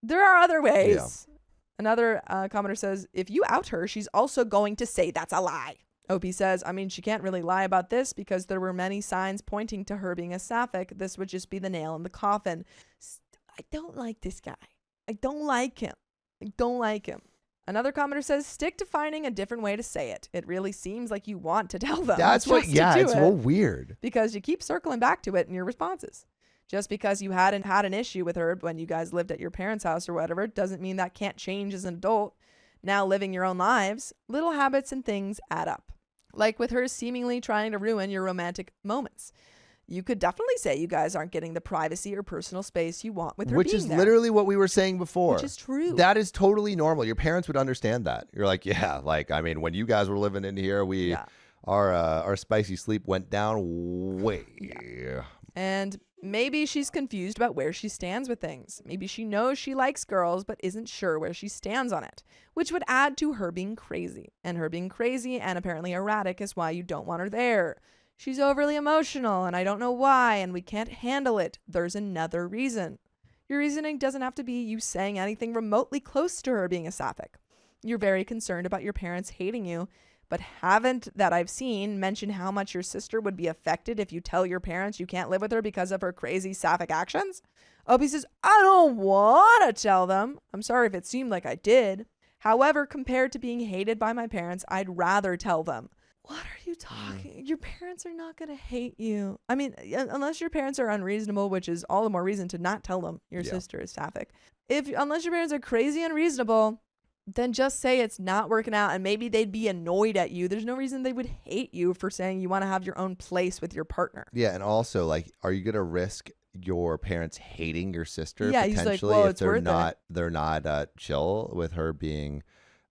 S3: There are other ways. Yeah. Another commenter says, if you out her, she's also going to say that's a lie. OP says, I mean, she can't really lie about this because there were many signs pointing to her being a sapphic. This would just be the nail in the coffin. I don't like this guy. I don't like him. Another commenter says, stick to finding a different way to say it. It really seems like you want to tell them.
S1: That's it's real weird.
S3: Because you keep circling back to it in your responses. Just because you hadn't had an issue with her when you guys lived at your parents' house or whatever doesn't mean that can't change as an adult. Now living your own lives, little habits and things add up. Like with her seemingly trying to ruin your romantic moments. You could definitely say you guys aren't getting the privacy or personal space you want with her
S1: Which is
S3: there.
S1: Literally what we were saying before.
S3: Which is true.
S1: That is totally normal. Your parents would understand that. You're like, yeah, like, I mean, when you guys were living in here, our spicy sleep went down way.
S3: Yeah. And maybe she's confused about where she stands with things. Maybe she knows she likes girls, but isn't sure where she stands on it, which would add to her being crazy. And her being crazy and apparently erratic is why you don't want her there. She's overly emotional, and I don't know why, and we can't handle it. There's another reason. Your reasoning doesn't have to be you saying anything remotely close to her being a sapphic. You're very concerned about your parents hating you, but haven't, that I've seen, mentioned how much your sister would be affected if you tell your parents you can't live with her because of her crazy sapphic actions? Opie says, I don't want to tell them. I'm sorry if it seemed like I did. However, compared to being hated by my parents, I'd rather tell them. What are you talking? Your parents are not going to hate you. I mean, unless your parents are unreasonable, which is all the more reason to not tell them your sister is sapphic. Unless your parents are crazy unreasonable, then just say it's not working out and maybe they'd be annoyed at you. There's no reason they would hate you for saying you want to have your own place with your partner.
S1: Yeah, and also, like, are you going to risk your parents hating your sister potentially
S3: he's like, well,
S1: if they're not chill with her being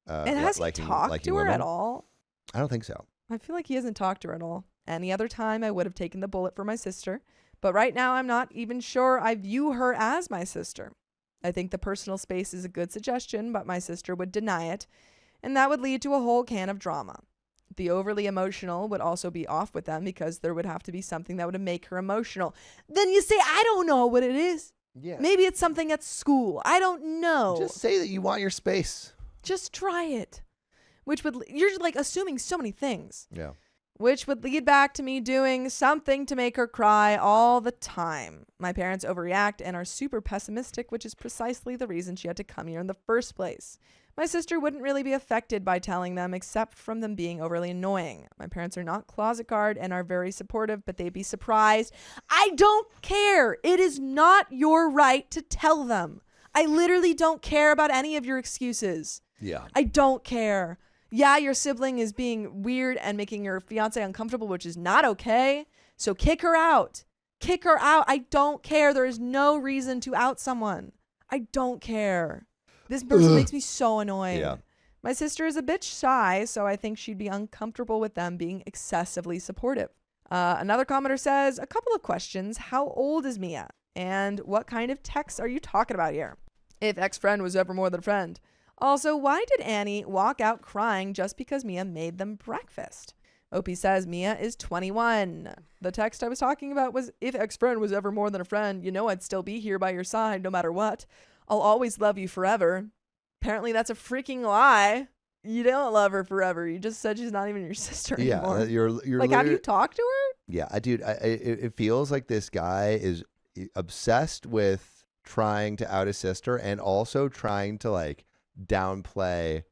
S3: and has he talked to her at all?
S1: I don't think so.
S3: I feel like he hasn't talked to her at all. Any other time I would have taken the bullet for my sister, but right now I'm not even sure I view her as my sister. I think the personal space is a good suggestion, but my sister would deny it, and that would lead to a whole can of drama. The overly emotional would also be off with them because there would have to be something that would make her emotional. Then you say, I don't know what it is.
S1: Yeah.
S3: Maybe it's something at school. I don't know.
S1: Just say that you want your space.
S3: Just try it. You're like assuming so many things.
S1: Yeah.
S3: Which would lead back to me doing something to make her cry all the time. My parents overreact and are super pessimistic, which is precisely the reason she had to come here in the first place. My sister wouldn't really be affected by telling them except from them being overly annoying. My parents are not closet guard and are very supportive, but they'd be surprised. I don't care. It is not your right to tell them. I literally don't care about any of your excuses.
S1: Yeah.
S3: I don't care. Yeah, your sibling is being weird and making your fiance uncomfortable, which is not okay. So kick her out. Kick her out. I don't care. There is no reason to out someone. I don't care. This person makes me so annoyed.
S1: Yeah.
S3: My sister is a bit shy, so I think she'd be uncomfortable with them being excessively supportive. Another commenter says, a couple of questions. How old is Mia? And what kind of texts are you talking about here? If ex-friend was ever more than a friend. Also, why did Annie walk out crying just because Mia made them breakfast? OP says Mia is 21. The text I was talking about was, if ex-friend was ever more than a friend, you know I'd still be here by your side no matter what. I'll always love you forever. Apparently that's a freaking lie. You don't love her forever. You just said she's not even your sister anymore.
S1: Yeah, you're
S3: like, how do you talk to her?
S1: Yeah, dude, it feels like this guy is obsessed with trying to out his sister and also trying to like downplay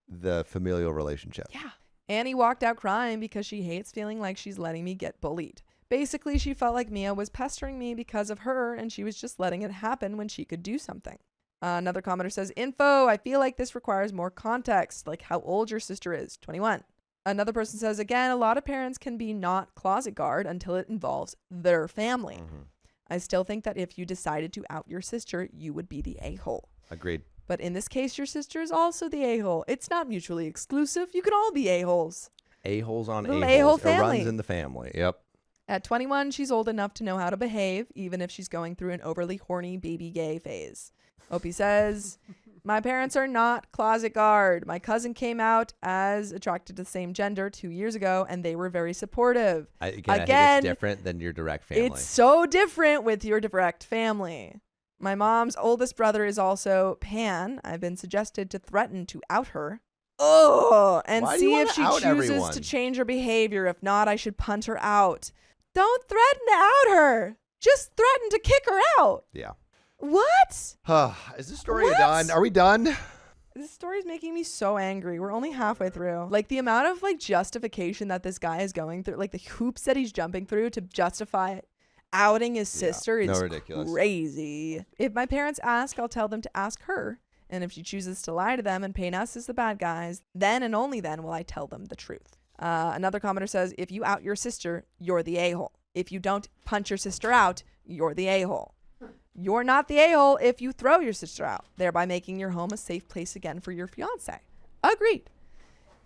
S1: the familial relationship.
S3: Yeah. Annie walked out crying because she hates feeling like she's letting me get bullied. Basically, she felt like Mia was pestering me because of her, and she was just letting it happen when she could do something. Another commenter says, info, I feel like this requires more context, like how old your sister is, 21. Another person says, again, a lot of parents can be not closet guard until it involves their family.
S1: Mm-hmm.
S3: I still think that if you decided to out your sister, you would be the a-hole.
S1: Agreed.
S3: But in this case, your sister is also the a-hole. It's not mutually exclusive. You can all be a-holes.
S1: A-holes on
S3: Little
S1: A-holes.
S3: a-hole
S1: It
S3: family.
S1: runs in the family. Yep.
S3: At 21, she's old enough to know how to behave, even if she's going through an overly horny baby gay phase. Opie says, my parents are not closet guard. My cousin came out as attracted to the same gender 2 years ago, and they were very supportive.
S1: I think it's different than your direct family.
S3: It's so different with your direct family. My mom's oldest brother is also pan. I've been suggested to threaten to out her. Oh, and
S1: Why do you
S3: see
S1: wanna
S3: if she
S1: out
S3: chooses
S1: everyone?
S3: to change her behavior. If not, I should punt her out. Don't threaten to out her. Just threaten to kick her out.
S1: Yeah.
S3: What?
S1: Is this story
S3: What?
S1: done? Are we done?
S3: This story's making me so angry. We're only halfway through. Like the amount of like justification that this guy is going through, like the hoops that he's jumping through to justify outing his sister is
S1: ridiculous.
S3: crazy. If my parents ask, I'll tell them to ask her. And if she chooses to lie to them and paint us as the bad guys, then and only then will I tell them the truth. Another commenter says, if you out your sister, you're the a-hole. If you don't punch your sister out, you're the a-hole. You're not the a-hole if you throw your sister out, thereby making your home a safe place again for your fiancé. Agreed.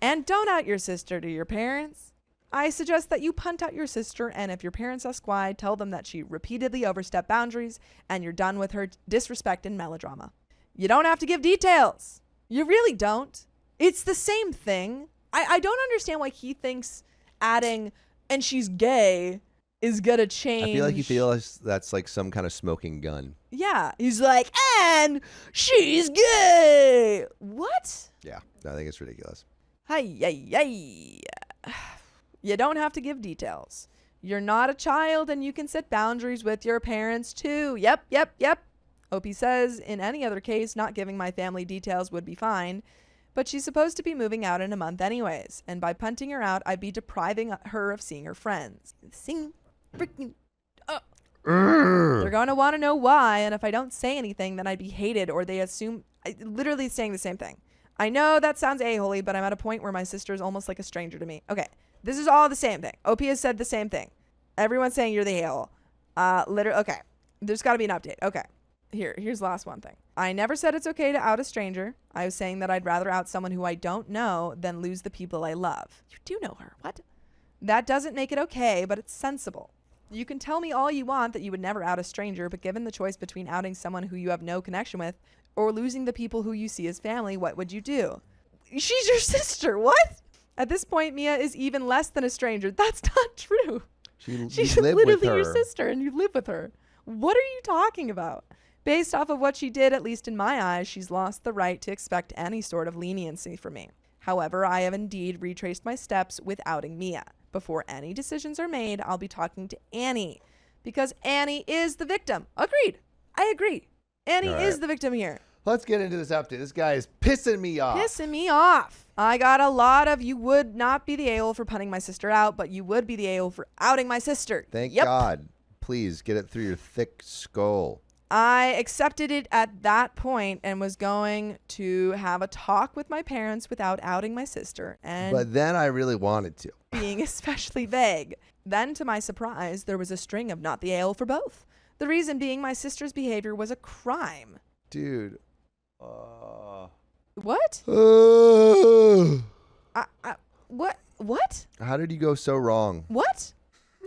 S3: And don't out your sister to your parents. I suggest that you punt out your sister, and if your parents ask why, tell them that she repeatedly overstepped boundaries and you're done with her disrespect and melodrama. You don't have to give details. You really don't. It's the same thing. I don't understand why he thinks adding and she's gay is gonna change.
S1: I feel like he feels that's like some kind of smoking gun.
S3: Yeah. He's like, and she's gay. What?
S1: Yeah. I think it's ridiculous.
S3: Hey. You don't have to give details. You're not a child and you can set boundaries with your parents too. Yep. Opie says, in any other case, not giving my family details would be fine. But she's supposed to be moving out in a month anyways. And by punting her out, I'd be depriving her of seeing her friends. They're going to want to know why. And if I don't say anything, then I'd be hated or they assume literally saying the same thing. I know that sounds a-holy, but I'm at a point where my sister is almost like a stranger to me. Okay. This is all the same thing. OP has said the same thing. Everyone's saying you're the a-hole. Okay. There's got to be an update. Okay. Here's the last one thing. I never said it's okay to out a stranger. I was saying that I'd rather out someone who I don't know than lose the people I love. You do know her. What? That doesn't make it okay, but it's sensible. You can tell me all you want that you would never out a stranger, but given the choice between outing someone who you have no connection with or losing the people who you see as family, what would you do? She's your sister. What? At this point, Mia is even less than a stranger. That's not true. She's literally your sister and you live with her. What are you talking about? Based off of what she did, at least in my eyes, she's lost the right to expect any sort of leniency from me. However, I have indeed retraced my steps with outing Mia. Before any decisions are made, I'll be talking to Annie because Annie is the victim. Agreed. I agree. Annie is the victim here.
S1: let's get into this update. This guy is pissing me off.
S3: Pissing me off. I got a lot of, you would not be the a-hole for punning my sister out, but you would be the a-hole for outing my sister.
S1: Thank God. Please get it through your thick skull.
S3: I accepted it at that point and was going to have a talk with my parents without outing my sister.
S1: But then I really wanted to.
S3: Being especially vague. Then, to my surprise, there was a string of not the a-hole for both. The reason being my sister's behavior was a crime.
S1: Dude.
S3: What? What?
S1: How did you go so wrong?
S3: What?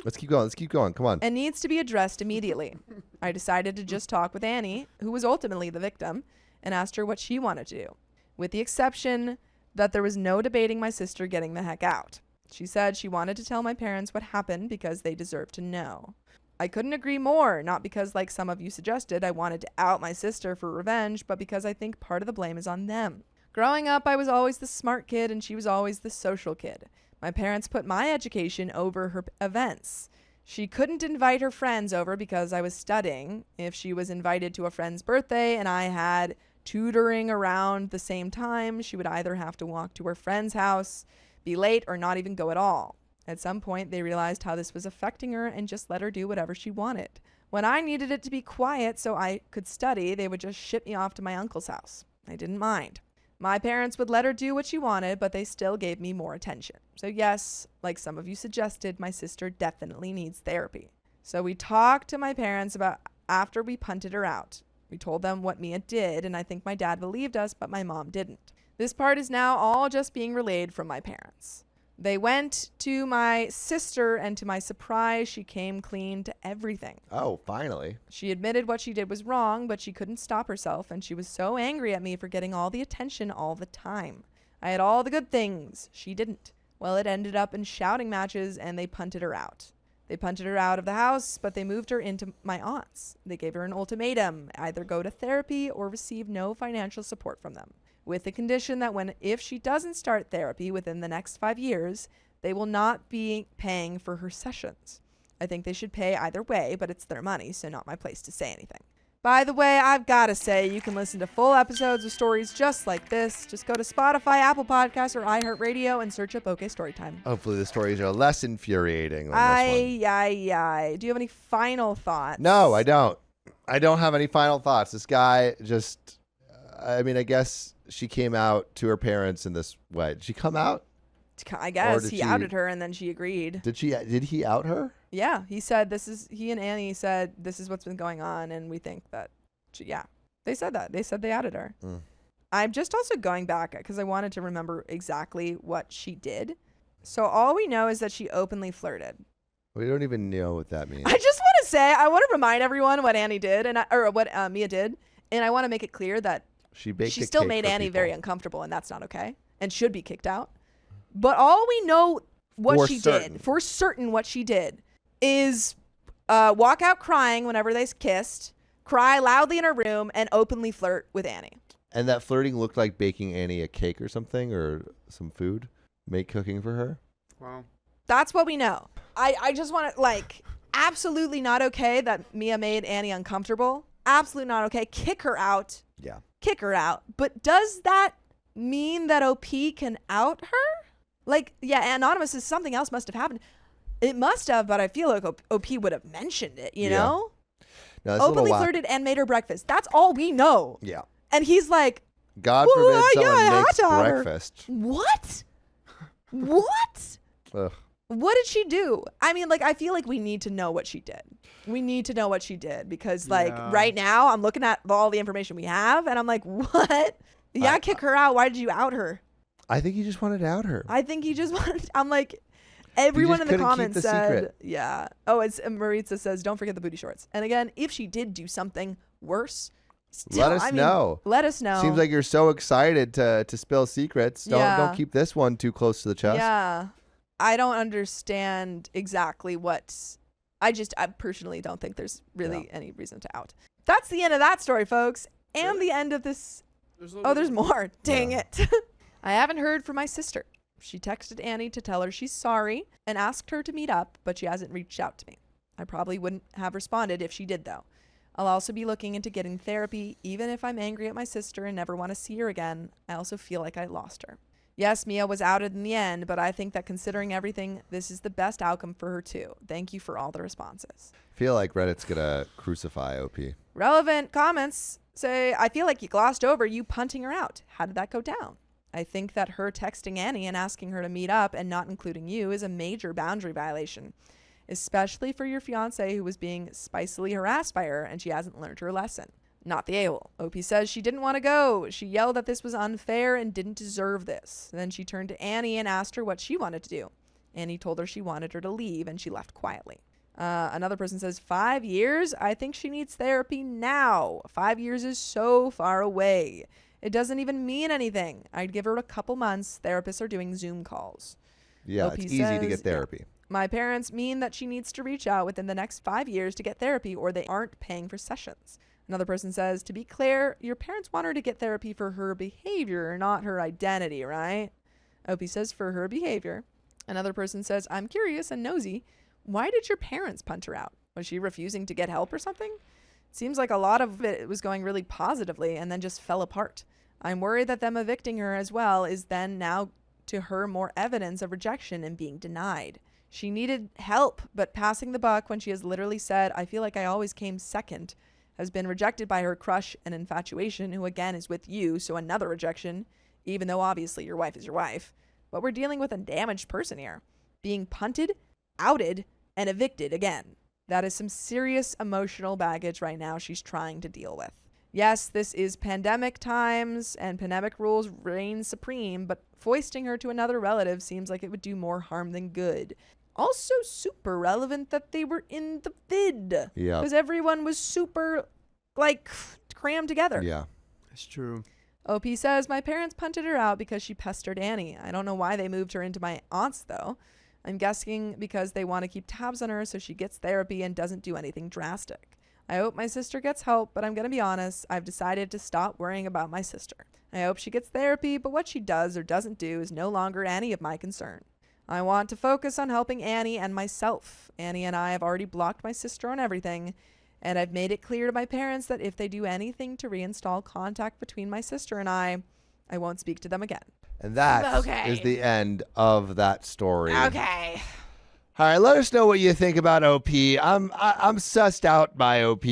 S1: Let's keep going. Come on.
S3: And needs to be addressed immediately. I decided to just talk with Annie, who was ultimately the victim, and asked her what she wanted to do, with the exception that there was no debating my sister getting the heck out. She said she wanted to tell my parents what happened because they deserved to know. I couldn't agree more, not because, like some of you suggested, I wanted to out my sister for revenge, but because I think part of the blame is on them. Growing up, I was always the smart kid and she was always the social kid. My parents put my education over her events. She couldn't invite her friends over because I was studying. If she was invited to a friend's birthday and I had tutoring around the same time, she would either have to walk to her friend's house, be late, or not even go at all. At some point, they realized how this was affecting her and just let her do whatever she wanted. When I needed it to be quiet so I could study, they would just ship me off to my uncle's house. I didn't mind. My parents would let her do what she wanted, but they still gave me more attention. So yes, like some of you suggested, my sister definitely needs therapy. So we talked to my parents about after we punted her out. We told them what Mia did, and I think my dad believed us, but my mom didn't. This part is now all just being relayed from my parents. They went to my sister, and to my surprise, she came clean to everything.
S1: Oh, finally.
S3: She admitted what she did was wrong, but she couldn't stop herself, and she was so angry at me for getting all the attention all the time. I had all the good things. She didn't. Well, it ended up in shouting matches, and they punted her out. They punted her out of the house, but they moved her into my aunt's. They gave her an ultimatum, either go to therapy or receive no financial support from them, with the condition that if she doesn't start therapy within the next 5 years, they will not be paying for her sessions. I think they should pay either way, but it's their money, so not my place to say anything. By the way, I've got to say, you can listen to full episodes of stories just like this. Just go to Spotify, Apple Podcasts, or iHeartRadio and search up OK Storytime.
S1: Hopefully the stories are less infuriating on this one.
S3: Do you have any final thoughts?
S1: No, I don't. I don't have any final thoughts. This guy just, I guess she came out to her parents in this way. Did she come out?
S3: I guess he outed her and then she agreed.
S1: Did he out her?
S3: Yeah, he said he and Annie said this is what's been going on, and we think that they said that. They said they outed her. I'm just also going back because I wanted to remember exactly what she did. So all we know is that she openly flirted.
S1: We don't even know what that means.
S3: I just want to say, I want to remind everyone what Annie did or what Mia did, and I want to make it clear that she still made Annie very uncomfortable, and that's not okay, and should be kicked out. But all we know did, for certain what she did, is walk out crying whenever they kissed, cry loudly in her room, and openly flirt with Annie.
S1: And that flirting looked like baking Annie a cake or something, or some food, cooking for her.
S2: Wow.
S3: That's what we know. I just want to, absolutely not okay that Mia made Annie uncomfortable. Absolutely not okay. Kick her out.
S1: Yeah. Kick
S3: her out. But does that mean that OP can out her? Anonymous is something else must have happened. It must have, but I feel like OP would have mentioned it, you know?
S1: No,
S3: openly flirted and made her breakfast. That's all we know.
S1: Yeah.
S3: And he's like,
S1: God forbid someone makes breakfast.
S3: What? What?
S1: Ugh.
S3: What did she do? I feel like we need to know what she did. We need to know what she did because, right now, I'm looking at all the information we have, and I'm like, what? Yeah, kick her out. Why did you out her?
S1: I think he just wanted to out her.
S3: I'm like, everyone in the comments said,
S1: secret.
S3: Yeah. Oh, it's Maritza says, don't forget the booty shorts. And again, if she did do something worse,
S1: let us know.
S3: Let us know.
S1: Seems like you're so excited to spill secrets. Don't keep this one too close to the chest.
S3: Yeah. I don't understand exactly I personally don't think there's really any reason to out. That's the end of that story, folks. And the end of this. There's more. Dang it. I haven't heard from my sister. She texted Annie to tell her she's sorry and asked her to meet up, but she hasn't reached out to me. I probably wouldn't have responded if she did, though. I'll also be looking into getting therapy, even if I'm angry at my sister and never want to see her again. I also feel like I lost her. Yes, Mia was outed in the end, but I think that considering everything, this is the best outcome for her too. Thank you for all the responses.
S1: Feel like Reddit's gonna crucify OP.
S3: Relevant comments say, I feel like you glossed over you punting her out. How did that go down? I think that her texting Annie and asking her to meet up and not including you is a major boundary violation, especially for your fiance who was being spicily harassed by her and she hasn't learned her lesson. Not the a-hole. OP says she didn't want to go. She yelled that this was unfair and didn't deserve this. Then she turned to Annie and asked her what she wanted to do. Annie told her she wanted her to leave and she left quietly. Another person says, 5 years? I think she needs therapy now. 5 years is so far away. It doesn't even mean anything. I'd give her a couple months. Therapists are doing Zoom calls.
S1: Yeah,
S3: OP
S1: it's easy to
S3: says,
S1: get therapy.
S3: My parents mean that she needs to reach out within the next 5 years to get therapy or they aren't paying for sessions. Another person says, to be clear, your parents want her to get therapy for her behavior, not her identity, right? OP says for her behavior. Another person says, I'm curious and nosy. Why did your parents punt her out? Was she refusing to get help or something? Seems like a lot of it was going really positively and then just fell apart. I'm worried that them evicting her as well is then now to her more evidence of rejection and being denied. She needed help, but passing the buck when she has literally said, I feel like I always came second, has been rejected by her crush and infatuation, who again is with you, so another rejection, even though obviously your wife is your wife. But we're dealing with a damaged person here. Being punted, outed, and evicted again. That is some serious emotional baggage right now she's trying to deal with. Yes, this is pandemic times and pandemic rules reign supreme, but foisting her to another relative seems like it would do more harm than good. Also super relevant that they were in the vid.
S1: Yeah.
S3: Because everyone was super, crammed together.
S1: Yeah.
S2: That's true.
S3: OP says, my parents punted her out because she pestered Annie. I don't know why they moved her into my aunt's, though. I'm guessing because they want to keep tabs on her so she gets therapy and doesn't do anything drastic. I hope my sister gets help, but I'm going to be honest, I've decided to stop worrying about my sister. I hope she gets therapy, but what she does or doesn't do is no longer any of my concern. I want to focus on helping Annie and myself. Annie and I have already blocked my sister on everything, and I've made it clear to my parents that if they do anything to reinstall contact between my sister and I won't speak to them again.
S1: And that is
S3: Okay.
S1: the end of that story.
S3: Okay.
S1: All right, let us know what you think about OP. I'm sussed out by OP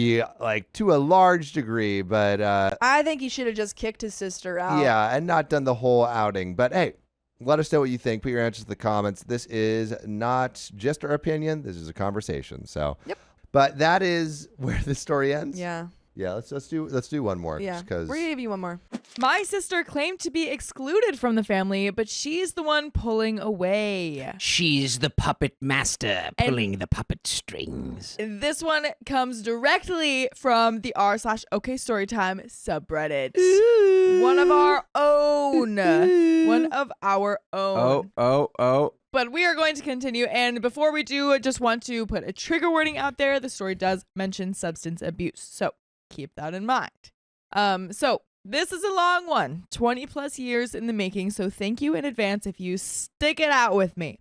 S1: to a large degree, but
S3: I think he should have just kicked his sister out.
S1: yeah, and not done the whole outing. But hey, let us know what you think. Put your answers in the comments. This is not just our opinion. This is a conversation. So,
S3: Yep.
S1: But that is where the story ends.
S3: Yeah.
S1: Yeah. Let's do one more.
S3: Yeah.
S1: Just 'cause-
S3: We're going to give you one more.
S4: My sister claimed to be excluded from the family, but she's the one pulling away.
S5: She's the puppet master pulling the puppet strings.
S4: This one comes directly from the r/OK Storytime subreddit. One of our own. One of our own.
S2: Oh.
S4: But we are going to continue. And before we do, I just want to put a trigger warning out there. The story does mention substance abuse. So keep that in mind. So this is a long one, 20 plus years in the making. So thank you in advance if you stick it out with me.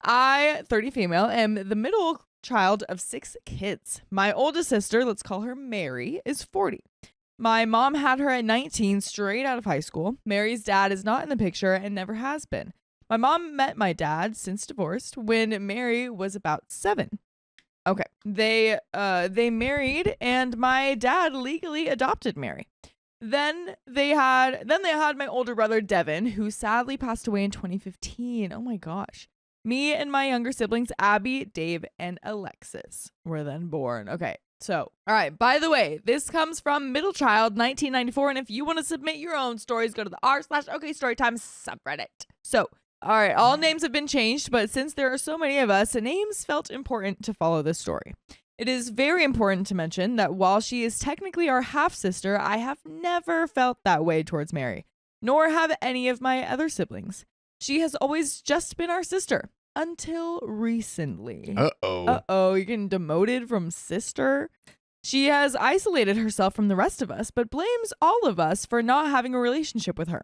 S4: I, 30 female, am the middle child of 6 kids. My oldest sister, let's call her Mary, is 40. My mom had her at 19 straight out of high school. Mary's dad is not in the picture and never has been. My mom met my dad, since divorced, when Mary was about 7. Okay, they married, and my dad legally adopted Mary. Then they had my older brother Devin, who sadly passed away in 2015. Oh my gosh. Me and my younger siblings, Abby, Dave, and Alexis, were then born. Okay, so, all right, by the way, this comes from Middle Child 1994, and if you want to submit your own stories, go to the r/OK Storytime subreddit. So, all right, all names have been changed, but since there are so many of us, names felt important to follow this story. It is very important to mention that while she is technically our half-sister, I have never felt that way towards Mary, nor have any of my other siblings. She has always just been our sister, until recently. Uh-oh, you're getting demoted from sister? She has isolated herself from the rest of us, but blames all of us for not having a relationship with her.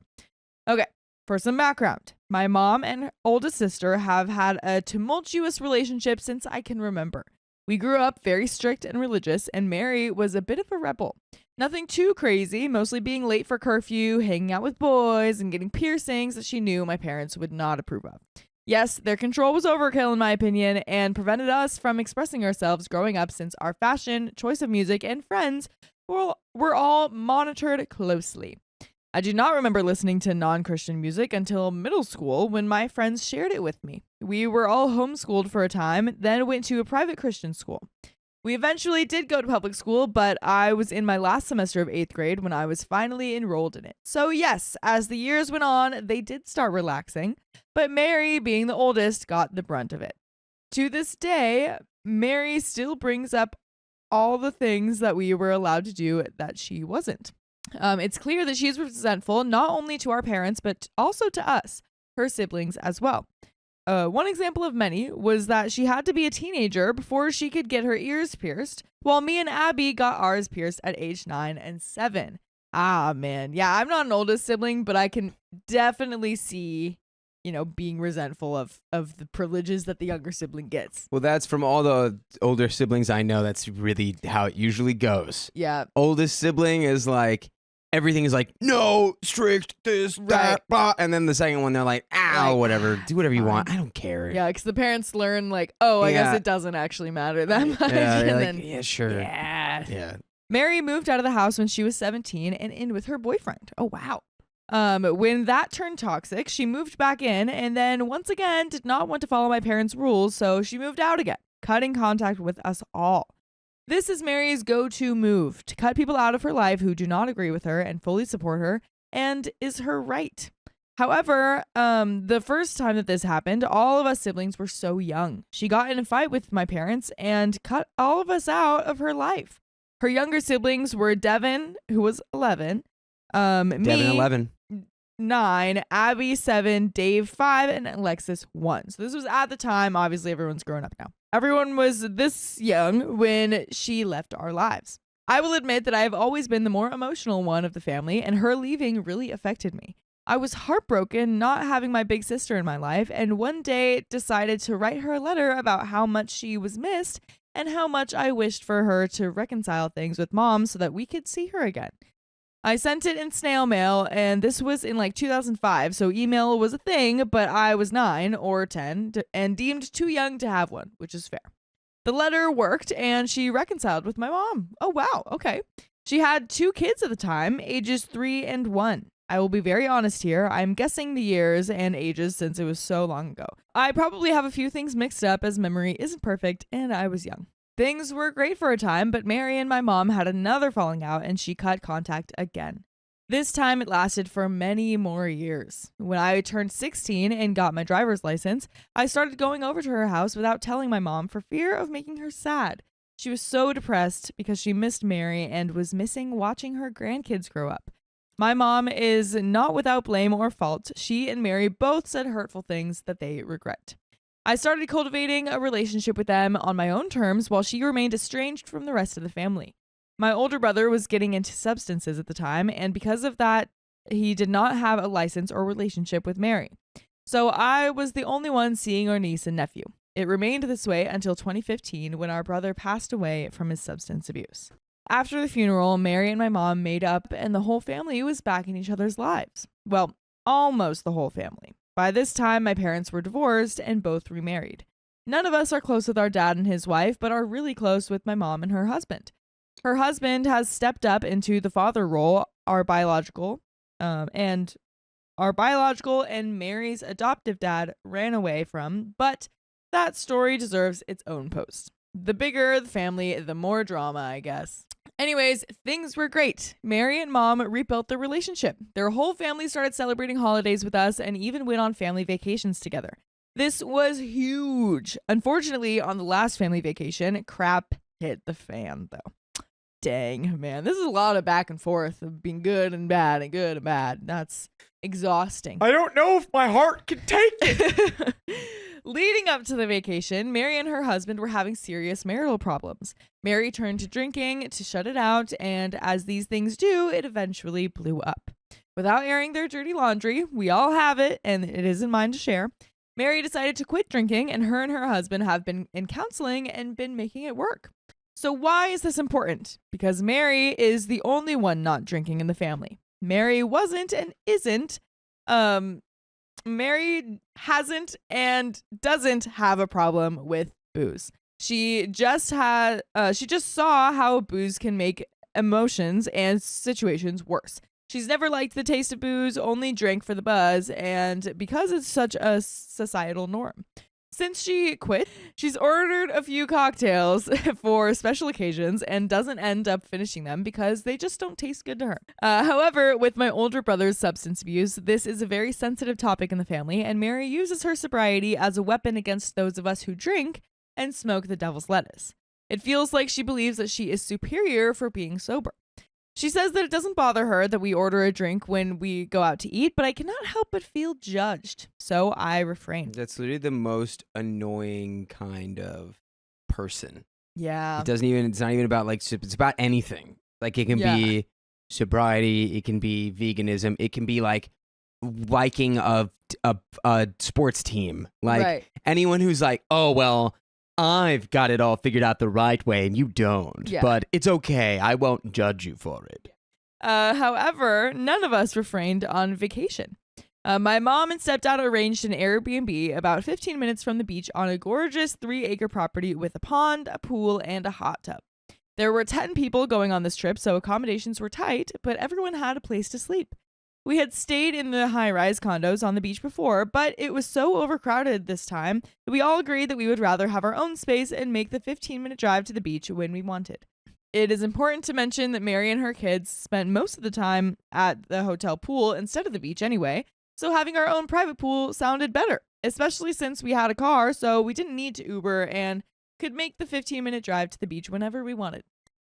S4: Okay. For some background, my mom and oldest sister have had a tumultuous relationship since I can remember. We grew up very strict and religious, and Mary was a bit of a rebel. Nothing too crazy, mostly being late for curfew, hanging out with boys, and getting piercings that she knew my parents would not approve of. Yes, their control was overkill in my opinion, and prevented us from expressing ourselves growing up, since our fashion, choice of music, and friends were all monitored closely. I do not remember listening to non-Christian music until middle school, when my friends shared it with me. We were all homeschooled for a time, then went to a private Christian school. We eventually did go to public school, but I was in my last semester of 8th grade when I was finally enrolled in it. So yes, as the years went on, they did start relaxing, but Mary, being the oldest, got the brunt of it. To this day, Mary still brings up all the things that we were allowed to do that she wasn't. It's clear that she's resentful not only to our parents, but also to us, her siblings as well. One example of many was that she had to be a teenager before she could get her ears pierced, while me and Abby got ours pierced at age 9 and 7. Ah, man. Yeah, I'm not an oldest sibling, but I can definitely see, being resentful of the privileges that the younger sibling gets.
S6: Well, that's from all the older siblings I know. That's really how it usually goes.
S4: Yeah.
S6: Oldest sibling is like, everything is like, no, strict, this, that, blah. And then the second one, they're like, whatever, do whatever you want. I don't care.
S4: Yeah, because the parents learn like, I guess it doesn't actually matter that much.
S6: Yeah,
S4: and
S6: like,
S4: then,
S6: yeah, sure.
S4: Yeah. Mary moved out of the house when she was 17 and in with her boyfriend. Oh, wow. When that turned toxic, she moved back in and then once again did not want to follow my parents' rules, so she moved out again, cutting contact with us all. This is Mary's go-to move, to cut people out of her life who do not agree with her and fully support her, and is her right. However, the first time that this happened, all of us siblings were so young. She got in a fight with my parents and cut all of us out of her life. Her younger siblings were Devin, who was 11,
S6: Devin,
S4: me,
S6: 11.
S4: 9, Abby 7, Dave 5, and Alexis 1. So this was at the time. Obviously, everyone's grown up now. Everyone was this young when she left our lives. I will admit that I have always been the more emotional one of the family, and her leaving really affected me. I was heartbroken not having my big sister in my life, and one day decided to write her a letter about how much she was missed and how much I wished for her to reconcile things with Mom so that we could see her again. I sent it in snail mail, and this was in 2005, so email was a thing, but I was 9 or 10 and deemed too young to have one, which is fair. The letter worked, and she reconciled with my mom. Oh, wow. Okay. She had 2 kids at the time, ages 3 and 1. I will be very honest here. I'm guessing the years and ages since it was so long ago. I probably have a few things mixed up as memory isn't perfect, and I was young. Things were great for a time, but Mary and my mom had another falling out and she cut contact again. This time it lasted for many more years. When I turned 16 and got my driver's license, I started going over to her house without telling my mom for fear of making her sad. She was so depressed because she missed Mary and was missing watching her grandkids grow up. My mom is not without blame or fault. She and Mary both said hurtful things that they regret. I started cultivating a relationship with them on my own terms while she remained estranged from the rest of the family. My older brother was getting into substances at the time, and because of that, he did not have a license or relationship with Mary. So I was the only one seeing our niece and nephew. It remained this way until 2015 when our brother passed away from his substance abuse. After the funeral, Mary and my mom made up and the whole family was back in each other's lives. Well, almost the whole family. By this time, my parents were divorced and both remarried. None of us are close with our dad and his wife, but are really close with my mom and her husband. Her husband has stepped up into the father role, our biological and Mary's adoptive dad ran away from, but that story deserves its own post. The bigger the family, the more drama, I guess. Anyways, things were great. Mary and Mom rebuilt their relationship. Their whole family started celebrating holidays with us and even went on family vacations together. This was huge. Unfortunately, on the last family vacation, crap hit the fan, though. Dang, man. This is a lot of back and forth of being good and bad and good and bad. That's exhausting.
S2: I don't know if my heart can take it.
S4: Leading up to the vacation, Mary and her husband were having serious marital problems. Mary turned to drinking to shut it out, and as these things do, it eventually blew up. Without airing their dirty laundry, we all have it, and it isn't mine to share. Mary decided to quit drinking, and her husband have been in counseling and been making it work. So why is this important? Because Mary is the only one not drinking in the family. Mary wasn't and isn't. Mary hasn't and doesn't have a problem with booze. She just saw how booze can make emotions and situations worse. She's never liked the taste of booze, only drank for the buzz, and because it's such a societal norm. Since she quit, she's ordered a few cocktails for special occasions and doesn't end up finishing them because they just don't taste good to her. However, with my older brother's substance abuse, this is a very sensitive topic in the family, and Mary uses her sobriety as a weapon against those of us who drink and smoke the devil's lettuce. It feels like she believes that she is superior for being sober. She says that it doesn't bother her that we order a drink when we go out to eat, but I cannot help but feel judged, so I refrain.
S6: That's literally the most annoying kind of person.
S4: Yeah.
S6: It's not even about like, it's about anything. Like it can be sobriety, it can be veganism, it can be like liking of a sports team. Like anyone who's like, oh, well, I've got it all figured out the right way and you don't.
S4: Yeah.
S6: But it's okay. I won't judge you for it.
S4: However, none of us refrained on vacation. My mom and stepdad arranged an Airbnb about 15 minutes from the beach on a gorgeous 3-acre property with a pond, a pool, and a hot tub. There were 10 people going on this trip, so accommodations were tight, but everyone had a place to sleep. We had stayed in the high-rise condos on the beach before, but it was so overcrowded this time that we all agreed that we would rather have our own space and make the 15-minute drive to the beach when we wanted. It is important to mention that Mary and her kids spent most of the time at the hotel pool instead of the beach anyway, so having our own private pool sounded better, especially since we had a car, so we didn't need to Uber and could make the 15-minute drive to the beach whenever we wanted.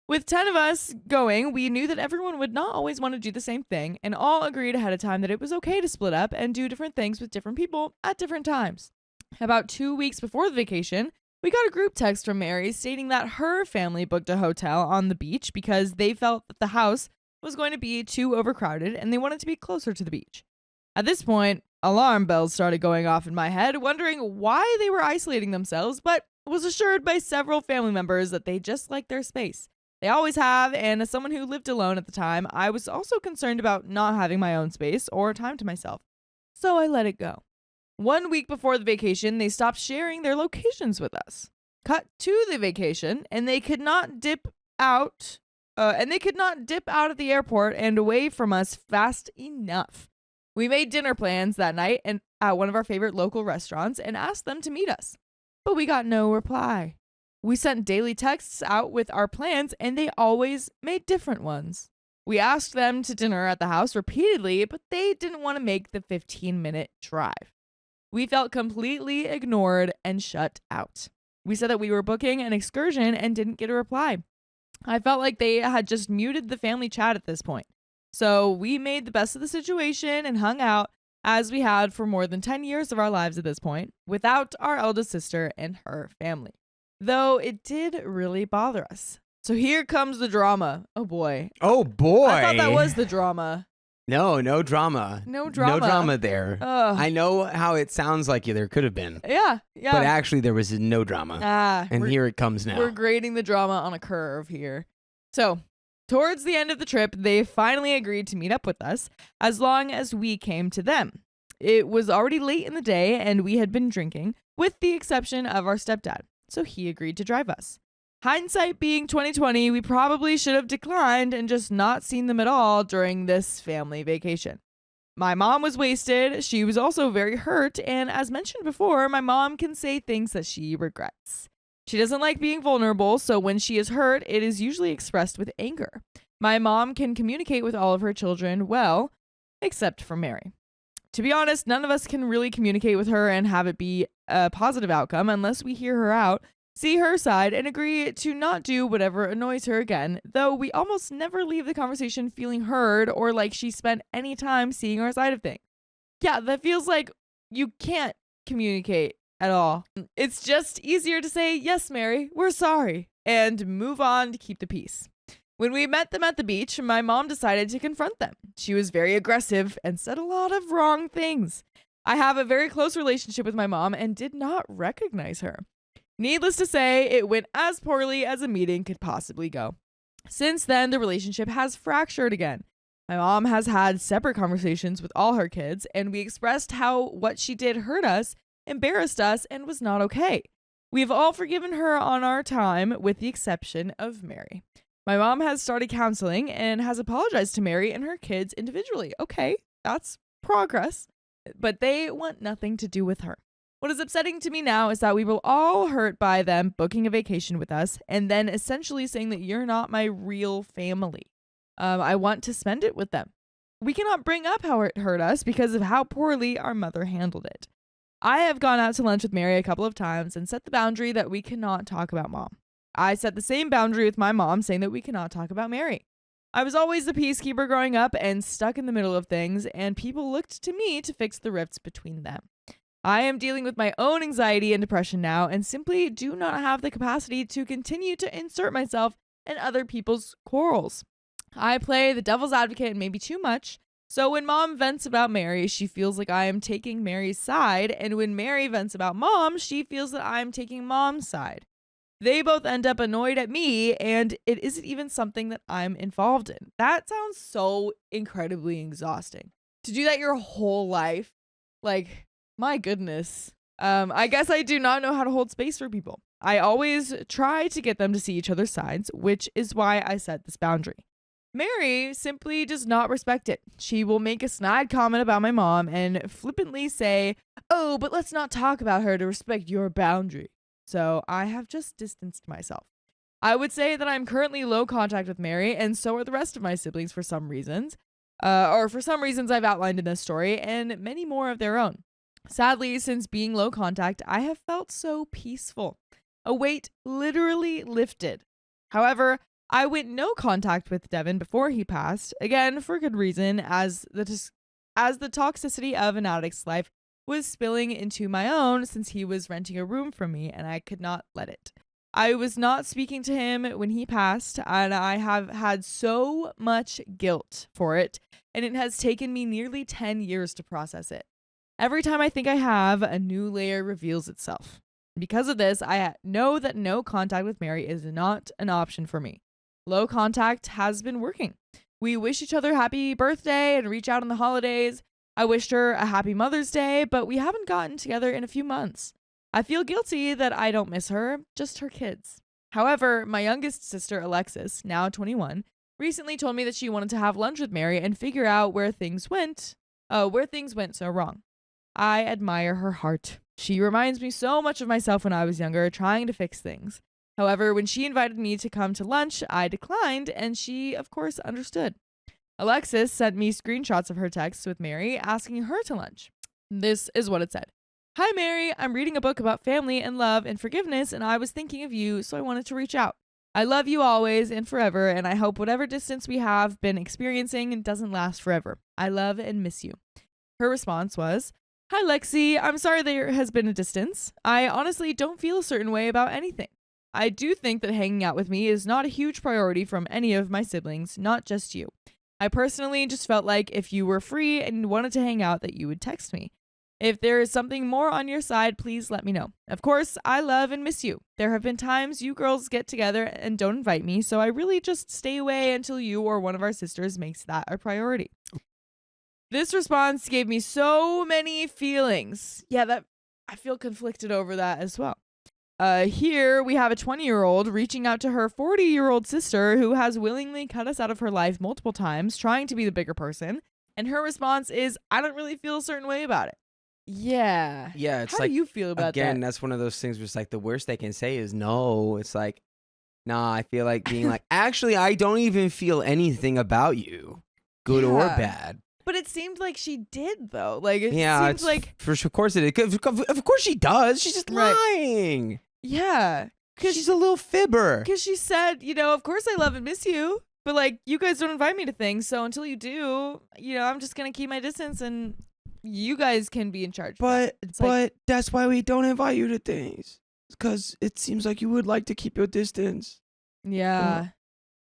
S4: With 10 of us going, we knew that everyone would not always want to do the same thing, and all agreed ahead of time that it was okay to split up and do different things with different people at different times. About 2 weeks before the vacation, we got a group text from Mary stating that her family booked a hotel on the beach because they felt that the house was going to be too overcrowded and they wanted to be closer to the beach. At this point, alarm bells started going off in my head, wondering why they were isolating themselves, but was assured by several family members that they just liked their space. They always have, and as someone who lived alone at the time, I was also concerned about not having my own space or time to myself. So I let it go. 1 week before the vacation, they stopped sharing their locations with us. Cut to the vacation, and they could not dip out of the airport and away from us fast enough. We made dinner plans that night and at one of our favorite local restaurants and asked them to meet us, but we got no reply. We sent daily texts out with our plans, and they always made different ones. We asked them to dinner at the house repeatedly, but they didn't want to make the 15-minute drive. We felt completely ignored and shut out. We said that we were booking an excursion and didn't get a reply. I felt like they had just muted the family chat at this point. So we made the best of the situation and hung out as we had for more than 10 years of our lives at this point, without our eldest sister and her family. Though it did really bother us. So here comes the drama. Oh boy.
S6: Oh boy.
S4: I thought that was the drama.
S6: No drama.
S4: No drama.
S6: No drama there.
S4: Ugh.
S6: I know how it sounds like there could have been.
S4: Yeah.
S6: But actually there was no drama. And here it comes now.
S4: We're grading the drama on a curve here. So, towards the end of the trip, they finally agreed to meet up with us as long as we came to them. It was already late in the day and we had been drinking, with the exception of our stepdad. So he agreed to drive us. Hindsight being 2020, we probably should have declined and just not seen them at all during this family vacation. My mom was wasted, she was also very hurt, and as mentioned before, my mom can say things that she regrets. She doesn't like being vulnerable, so when she is hurt, it is usually expressed with anger. My mom can communicate with all of her children well, except for Mary. To be honest, none of us can really communicate with her and have it be a positive outcome unless we hear her out, see her side, and agree to not do whatever annoys her again, though we almost never leave the conversation feeling heard or like she spent any time seeing our side of things. Yeah, that feels like you can't communicate at all. It's just easier to say, yes, Mary, we're sorry, and move on to keep the peace. When we met them at the beach, my mom decided to confront them. She was very aggressive and said a lot of wrong things. I have a very close relationship with my mom and did not recognize her. Needless to say, it went as poorly as a meeting could possibly go. Since then, the relationship has fractured again. My mom has had separate conversations with all her kids, and we expressed how what she did hurt us, embarrassed us, and was not okay. We've all forgiven her on our time, with the exception of Mary. My mom has started counseling and has apologized to Mary and her kids individually. Okay, that's progress. But they want nothing to do with her. What is upsetting to me now is that we were all hurt by them booking a vacation with us and then essentially saying that you're not my real family. I want to spend it with them. We cannot bring up how it hurt us because of how poorly our mother handled it. I have gone out to lunch with Mary a couple of times and set the boundary that we cannot talk about mom. I set the same boundary with my mom, saying that we cannot talk about Mary. I was always the peacekeeper growing up and stuck in the middle of things, and people looked to me to fix the rifts between them. I am dealing with my own anxiety and depression now and simply do not have the capacity to continue to insert myself in other people's quarrels. I play the devil's advocate maybe too much, so when mom vents about Mary, she feels like I am taking Mary's side, and when Mary vents about mom, she feels that I am taking mom's side. They both end up annoyed at me, and it isn't even something that I'm involved in. That sounds so incredibly exhausting. To do that your whole life, like, my goodness. I guess I do not know how to hold space for people. I always try to get them to see each other's sides, which is why I set this boundary. Mary simply does not respect it. She will make a snide comment about my mom and flippantly say, "Oh, but let's not talk about her to respect your boundary." So I have just distanced myself. I would say that I'm currently low contact with Mary, and so are the rest of my siblings for some reasons. Or for some reasons I've outlined in this story, and many more of their own. Sadly, since being low contact, I have felt so peaceful. A weight literally lifted. However, I went no contact with Devin before he passed, again for good reason, as the toxicity of an addict's life was spilling into my own since he was renting a room from me and I could not let it. I was not speaking to him when he passed, and I have had so much guilt for it, and it has taken me nearly 10 years to process it. Every time I think I have, a new layer reveals itself. Because of this, I know that no contact with Mary is not an option for me. Low contact has been working. We wish each other happy birthday and reach out on the holidays. I wished her a happy Mother's Day, but we haven't gotten together in a few months. I feel guilty that I don't miss her, just her kids. However, my youngest sister, Alexis, now 21, recently told me that she wanted to have lunch with Mary and figure out where things went so wrong. I admire her heart. She reminds me so much of myself when I was younger, trying to fix things. However, when she invited me to come to lunch, I declined, and she, of course, understood. Alexis sent me screenshots of her texts with Mary, asking her to lunch. This is what it said. "Hi, Mary. I'm reading a book about family and love and forgiveness, and I was thinking of you, so I wanted to reach out. I love you always and forever, and I hope whatever distance we have been experiencing doesn't last forever. I love and miss you." Her response was, "Hi, Lexi. I'm sorry there has been a distance. I honestly don't feel a certain way about anything. I do think that hanging out with me is not a huge priority from any of my siblings, not just you. I personally just felt like if you were free and wanted to hang out, that you would text me. If there is something more on your side, please let me know. Of course, I love and miss you. There have been times you girls get together and don't invite me, so I really just stay away until you or one of our sisters makes that a priority." This response gave me so many feelings. Yeah, I feel conflicted over that as well. Here we have a 20-year-old reaching out to her 40-year-old sister who has willingly cut us out of her life multiple times, trying to be the bigger person. And her response is, "I don't really feel a certain way about it." Yeah.
S6: Yeah, it's
S4: How
S6: like,
S4: do you feel about
S6: again,
S4: that?
S6: that's one of those things where it's like the worst they can say is no. It's like, nah, I feel like being like, actually, I don't even feel anything about you, good or
S4: Yeah.
S6: bad.
S4: But it seemed like she did, though. Like, it
S6: Yeah,
S4: seems like,
S6: of course it is. Of course she does. She's just
S4: Right.
S6: lying.
S4: yeah.
S6: She's a little fibber.
S4: Because she said, of course I love and miss you, but like, you guys don't invite me to things. So until you do, I'm just going to keep my distance and you guys can be in charge.
S6: But
S4: It's like-
S6: that's why we don't invite you to things. Because it seems like you would like to keep your distance.
S4: Yeah.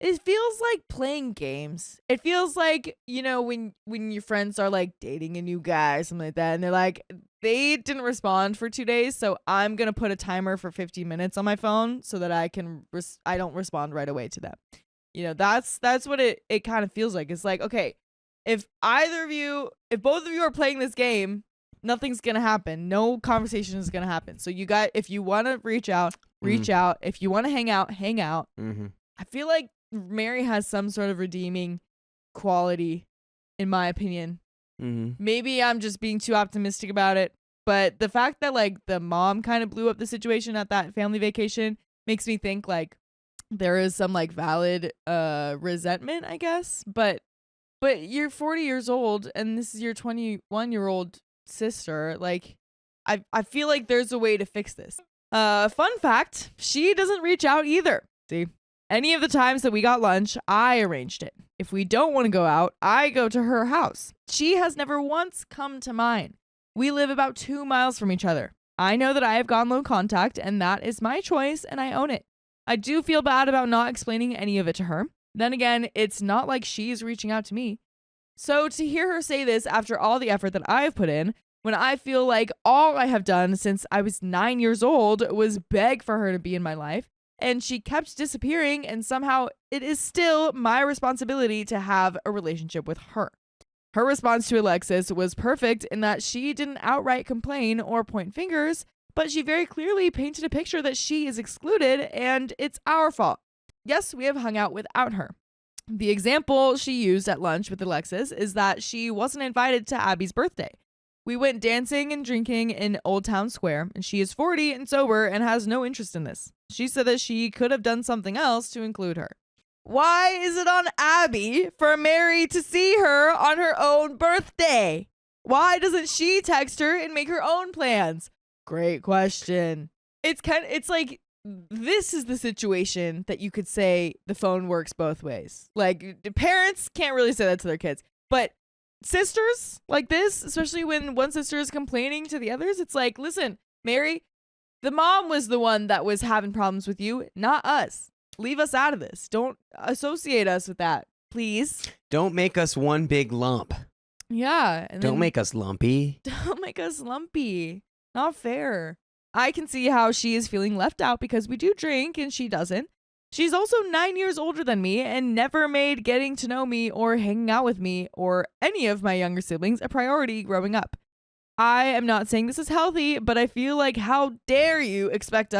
S4: it feels like playing games. It feels like, when your friends are like dating a new guy or something like that, and they're like, they didn't respond for 2 days, so I'm gonna put a timer for 15 minutes on my phone so that I don't respond right away to them. That's what it kind of feels like. It's like, okay, if both of you are playing this game, nothing's gonna happen. No conversation is gonna happen. So if you want to reach out, reach out. If you want to hang out, hang out.
S6: Mm-hmm.
S4: I feel like Mary has some sort of redeeming quality, in my opinion.
S6: Mm-hmm.
S4: Maybe I'm just being too optimistic about it, but the fact that like the mom kind of blew up the situation at that family vacation makes me think like there is some like valid resentment, I guess. But you're 40 years old and this is your 21-year-old sister. Like, I feel like there's a way to fix this. Fun fact, she doesn't reach out either. See? Any of the times that we got lunch, I arranged it. If we don't want to go out, I go to her house. She has never once come to mine. We live about 2 miles from each other. I know that I have gone low contact, and that is my choice, and I own it. I do feel bad about not explaining any of it to her. Then again, it's not like she's reaching out to me. So to hear her say this after all the effort that I have put in, when I feel like all I have done since I was 9 years old was beg for her to be in my life, and she kept disappearing, and somehow it is still my responsibility to have a relationship with her. Her response to Alexis was perfect in that she didn't outright complain or point fingers, but she very clearly painted a picture that she is excluded and it's our fault. Yes, we have hung out without her. The example she used at lunch with Alexis is that she wasn't invited to Abby's birthday. We went dancing and drinking in Old Town Square, and she is 40 and sober and has no interest in this. She said that she could have done something else to include her. Why is it on Abby for Mary to see her on her own birthday? Why doesn't she text her and make her own plans? Great question. It's like, this is the situation that you could say the phone works both ways. Like, parents can't really say that to their kids, but sisters like this, especially when one sister is complaining to the others, it's like, listen, Mary, the mom was the one that was having problems with you, not us. Leave us out of this. Don't associate us with that, please.
S6: Don't make us one big lump.
S4: Yeah. And
S6: Don't make us lumpy.
S4: Don't make us lumpy. Not fair. I can see how she is feeling left out because we do drink and she doesn't. She's also 9 years older than me and never made getting to know me or hanging out with me or any of my younger siblings a priority growing up. I am not saying this is healthy, but I feel like how dare you expect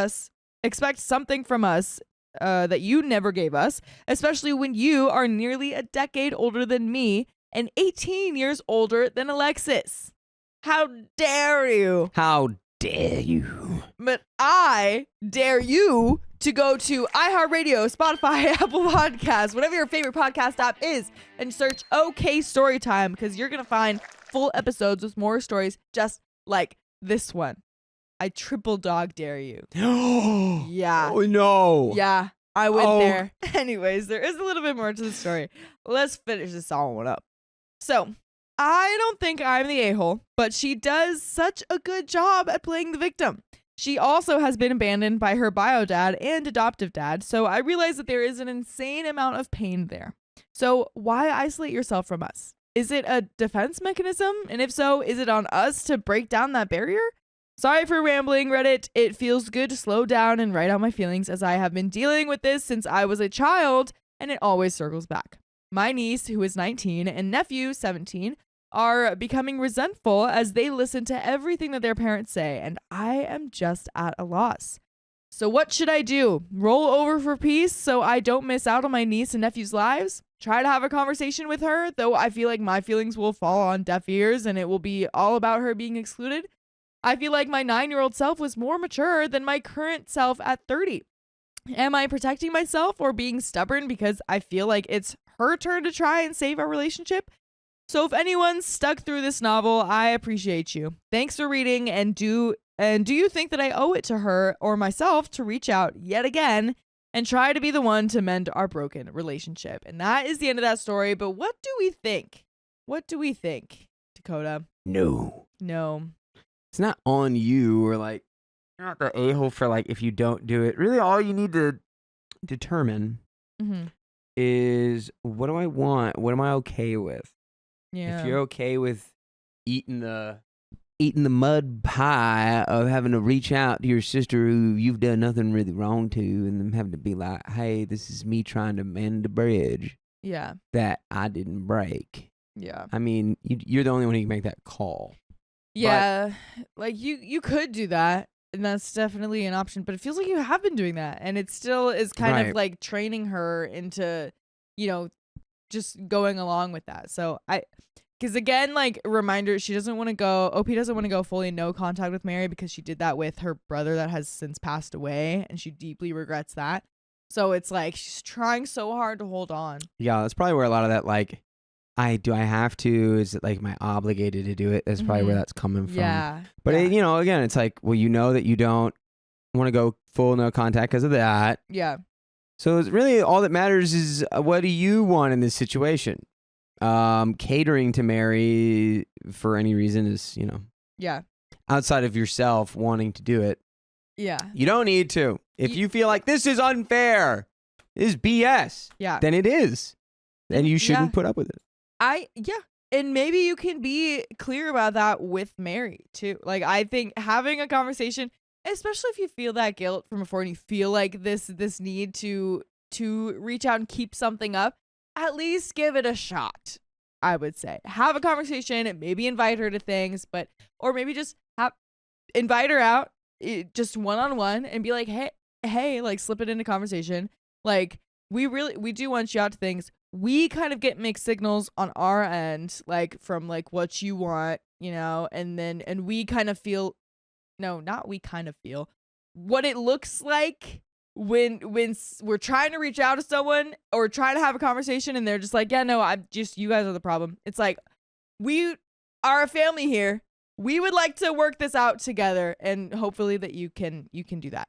S4: something from us that you never gave us, especially when you are nearly a decade older than me and 18 years older than Alexis. How dare you?
S6: How dare you?
S4: But I dare you to go to iHeartRadio, Spotify, Apple Podcasts, whatever your favorite podcast app is, and search OK Storytime, because you're going to find full episodes with more stories just like this one. I triple dog dare you. Yeah.
S6: Oh, no.
S4: Yeah, I went there. Anyways, there is a little bit more to the story. Let's finish this all one up. So, I don't think I'm the a-hole, but she does such a good job at playing the victim. She also has been abandoned by her bio dad and adoptive dad, so I realize that there is an insane amount of pain there. So why isolate yourself from us? Is it a defense mechanism? And if so, is it on us to break down that barrier? Sorry for rambling, Reddit. It feels good to slow down and write out my feelings as I have been dealing with this since I was a child, and it always circles back. My niece, who is 19, and nephew, 17, are becoming resentful as they listen to everything that their parents say, and I am just at a loss. So what should I do? Roll over for peace so I don't miss out on my niece and nephew's lives? Try to have a conversation with her, though I feel like my feelings will fall on deaf ears and it will be all about her being excluded? I feel like my 9-year-old self was more mature than my current self at 30. Am I protecting myself or being stubborn because I feel like it's her turn to try and save our relationship? So if anyone's stuck through this novel, I appreciate you. Thanks for reading, and do you think that I owe it to her or myself to reach out yet again and try to be the one to mend our broken relationship? And that is the end of that story, but what do we think? What do we think, Dakota?
S6: No. It's not on you, or like, you're not the a-hole for like if you don't do it. Really, all you need to determine is what do I want? What am I okay with?
S4: Yeah.
S6: If you're okay with eating the mud pie of having to reach out to your sister who you've done nothing really wrong to, and them having to be like, hey, this is me trying to mend a bridge
S4: Yeah.
S6: that I didn't break.
S4: Yeah.
S6: I mean, you're the only one who can make that call.
S4: Yeah. Like you could do that. And that's definitely an option, but it feels like you have been doing that, and it still is kind of like training her into, just going along with that. So because again, like reminder, she doesn't want to go. OP doesn't want to go fully no contact with Mary because she did that with her brother that has since passed away, and she deeply regrets that. So it's like she's trying so hard to hold on.
S6: Yeah, that's probably where a lot of that like, I have to? Is it like am I obligated to do it? That's probably where that's coming from.
S4: Yeah.
S6: But again, it's like, well, that you don't want to go full no contact because of that.
S4: Yeah.
S6: So it's really all that matters is what do you want in this situation? Catering to Mary for any reason is,
S4: Yeah.
S6: outside of yourself wanting to do it.
S4: Yeah.
S6: You don't need to. If you feel like this is unfair, this is BS,
S4: Yeah.
S6: then it is. Then you shouldn't put up with it.
S4: And maybe you can be clear about that with Mary too. Like I think having a conversation, especially if you feel that guilt from before and you feel like this need to reach out and keep something up, at least give it a shot. I would say have a conversation, maybe invite her to things, or maybe just invite her out just one-on-one and be like, hey, like slip it into conversation. Like we do want you out to things. We kind of get mixed signals on our end, like from like what you want, and we kind of feel, what it looks like when we're trying to reach out to someone or trying to have a conversation and they're just like, yeah, no, you guys are the problem. It's like, we are a family here. We would like to work this out together, and hopefully that you can do that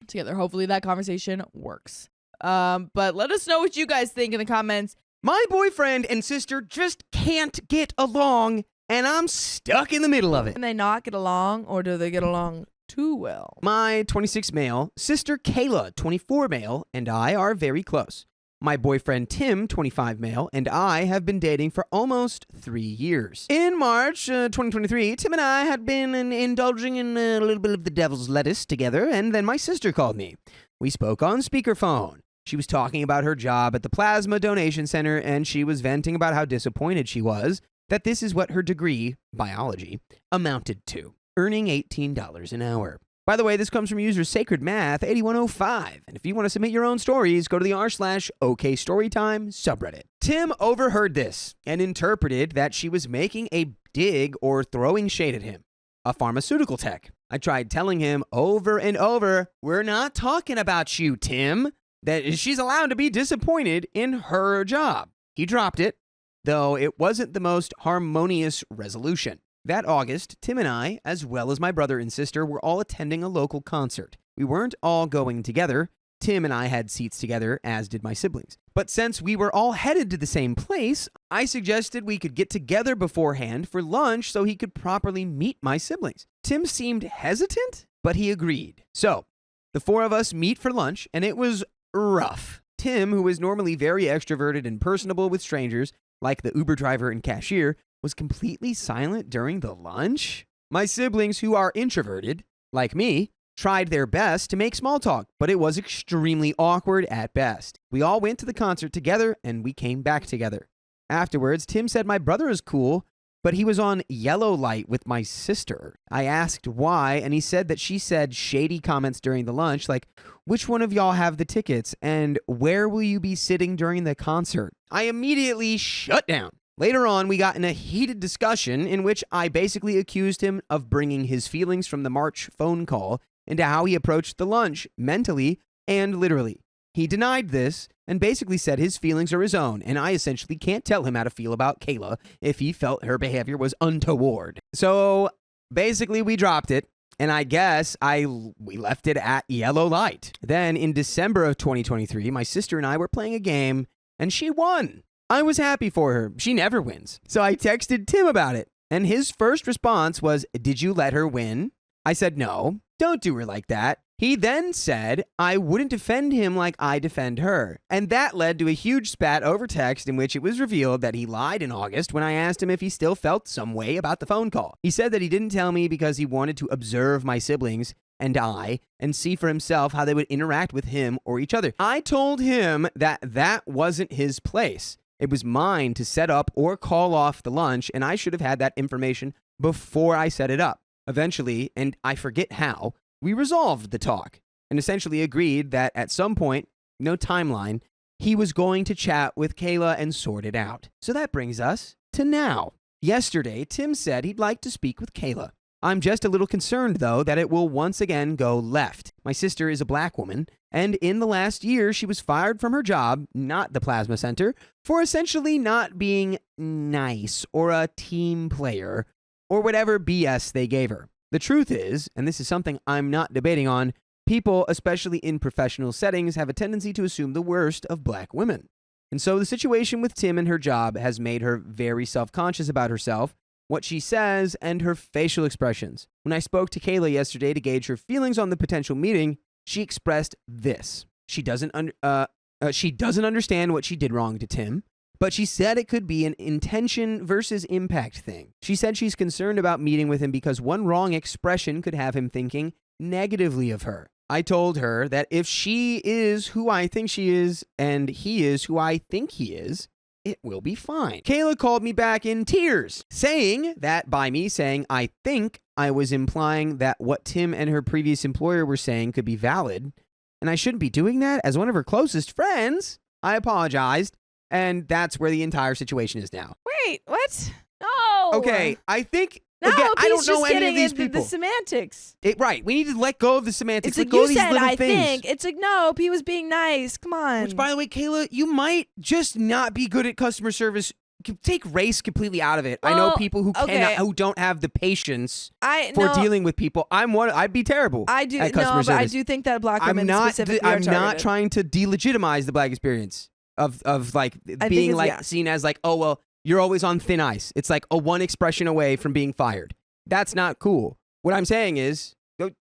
S4: together. Hopefully that conversation works. But let us know what you guys think in the comments.
S6: My boyfriend and sister just can't get along, and I'm stuck in the middle of it.
S3: Can they not get along, or do they get along too well?
S6: My 26 male, sister Kayla, 24 male, and I are very close. My boyfriend Tim, 25 male, and I have been dating for almost 3 years. In March 2023, Tim and I had been indulging in a little bit of the devil's lettuce together, and then my sister called me. We spoke on speakerphone. She was talking about her job at the Plasma Donation Center, and she was venting about how disappointed she was that this is what her degree, biology, amounted to, earning $18 an hour. By the way, this comes from user Sacred Math 8105, and if you want to submit your own stories, go to the r/OKStorytime subreddit. Tim overheard this and interpreted that she was making a dig or throwing shade at him, a pharmaceutical tech. I tried telling him over and over, we're not talking about you, Tim, that she's allowed to be disappointed in her job. He dropped it, though it wasn't the most harmonious resolution. That August, Tim and I, as well as my brother and sister, were all attending a local concert. We weren't all going together. Tim and I had seats together, as did my siblings. But since we were all headed to the same place, I suggested we could get together beforehand for lunch so he could properly meet my siblings. Tim seemed hesitant, but he agreed. So, the four of us meet for lunch, and it was rough. Tim, who is normally very extroverted and personable with strangers, like the Uber driver and cashier, was completely silent during the lunch. My siblings, who are introverted, like me, tried their best to make small talk, but it was extremely awkward at best. We all went to the concert together, and we came back together. Afterwards, Tim said my brother is cool, but he was on yellow light with my sister. I asked why, and he said that she said shady comments during the lunch, like, which one of y'all have the tickets, and where will you be sitting during the concert? I immediately shut down. Later on, we got in a heated discussion in which I basically accused him of bringing his feelings from the March phone call into how he approached the lunch, mentally and literally. He denied this and basically said his feelings are his own, and I essentially can't tell him how to feel about Kayla if he felt her behavior was untoward. So basically, we dropped it, and I guess we left it at yellow light. Then in December of 2023, my sister and I were playing a game, and she won. I was happy for her. She never wins. So I texted Tim about it, and his first response was, "Did you let her win?" I said, "No, don't do her like that. He then said I wouldn't defend him like I defend her. And that led to a huge spat over text in which it was revealed that he lied in August when I asked him if he still felt some way about the phone call. He said that he didn't tell me because he wanted to observe my siblings and I and see for himself how they would interact with him or each other. I told him that that wasn't his place. It was mine to set up or call off the lunch, and I should have had that information before I set it up. Eventually, and I forget how, we resolved the talk and essentially agreed that at some point, no timeline, he was going to chat with Kayla and sort it out. So that brings us to now. Yesterday, Tim said he'd like to speak with Kayla. I'm just a little concerned, though, that it will once again go left. My sister is a black woman, and in the last year, she was fired from her job, not the plasma center, for essentially not being nice or a team player or whatever BS they gave her. The truth is, and this is something I'm not debating on, people, especially in professional settings, have a tendency to assume the worst of black women. And so the situation with Tim and her job has made her very self-conscious about herself, what she says, and her facial expressions. When I spoke to Kayla yesterday to gauge her feelings on the potential meeting, she expressed this. She doesn't understand what she did wrong to Tim, but she said it could be an intention versus impact thing. She said she's concerned about meeting with him because one wrong expression could have him thinking negatively of her. I told her that if she is who I think she is and he is who I think he is, it will be fine. Kayla called me back in tears, saying that by me saying I think, I was implying that what Tim and her previous employer were saying could be valid, and I shouldn't be doing that as one of her closest friends. I apologized, and that's where the entire situation is now.
S3: Wait, what? No.
S6: Okay, I think...
S3: No,
S6: again, I don't
S3: he's
S6: know
S3: just
S6: any of
S3: getting
S6: these
S3: into
S6: people.
S3: the semantics.
S6: Right, we need to let go of the semantics.
S3: It's
S6: Let
S3: like
S6: go
S3: you
S6: of these
S3: said,
S6: little
S3: I
S6: things.
S3: think. It's like, no, he was being nice. Come on.
S6: Which, by the way, Kayla, you might just not be good at customer service. Take race completely out of it. I know
S3: Well,
S6: people who
S3: okay.
S6: who don't have the patience
S3: I
S6: for
S3: no,
S6: dealing with people. I'd be terrible.
S3: I do
S6: at customer
S3: no, but I
S6: service.
S3: do think that black
S6: I'm
S3: women
S6: not.
S3: specifically
S6: I'm
S3: are
S6: not
S3: targeted.
S6: trying to delegitimize the black experience of like
S3: think
S6: being
S3: it's-
S6: like
S3: yeah.
S6: seen as like, oh well, you're always on thin ice. It's like a one expression away from being fired. That's not cool. What I'm saying is,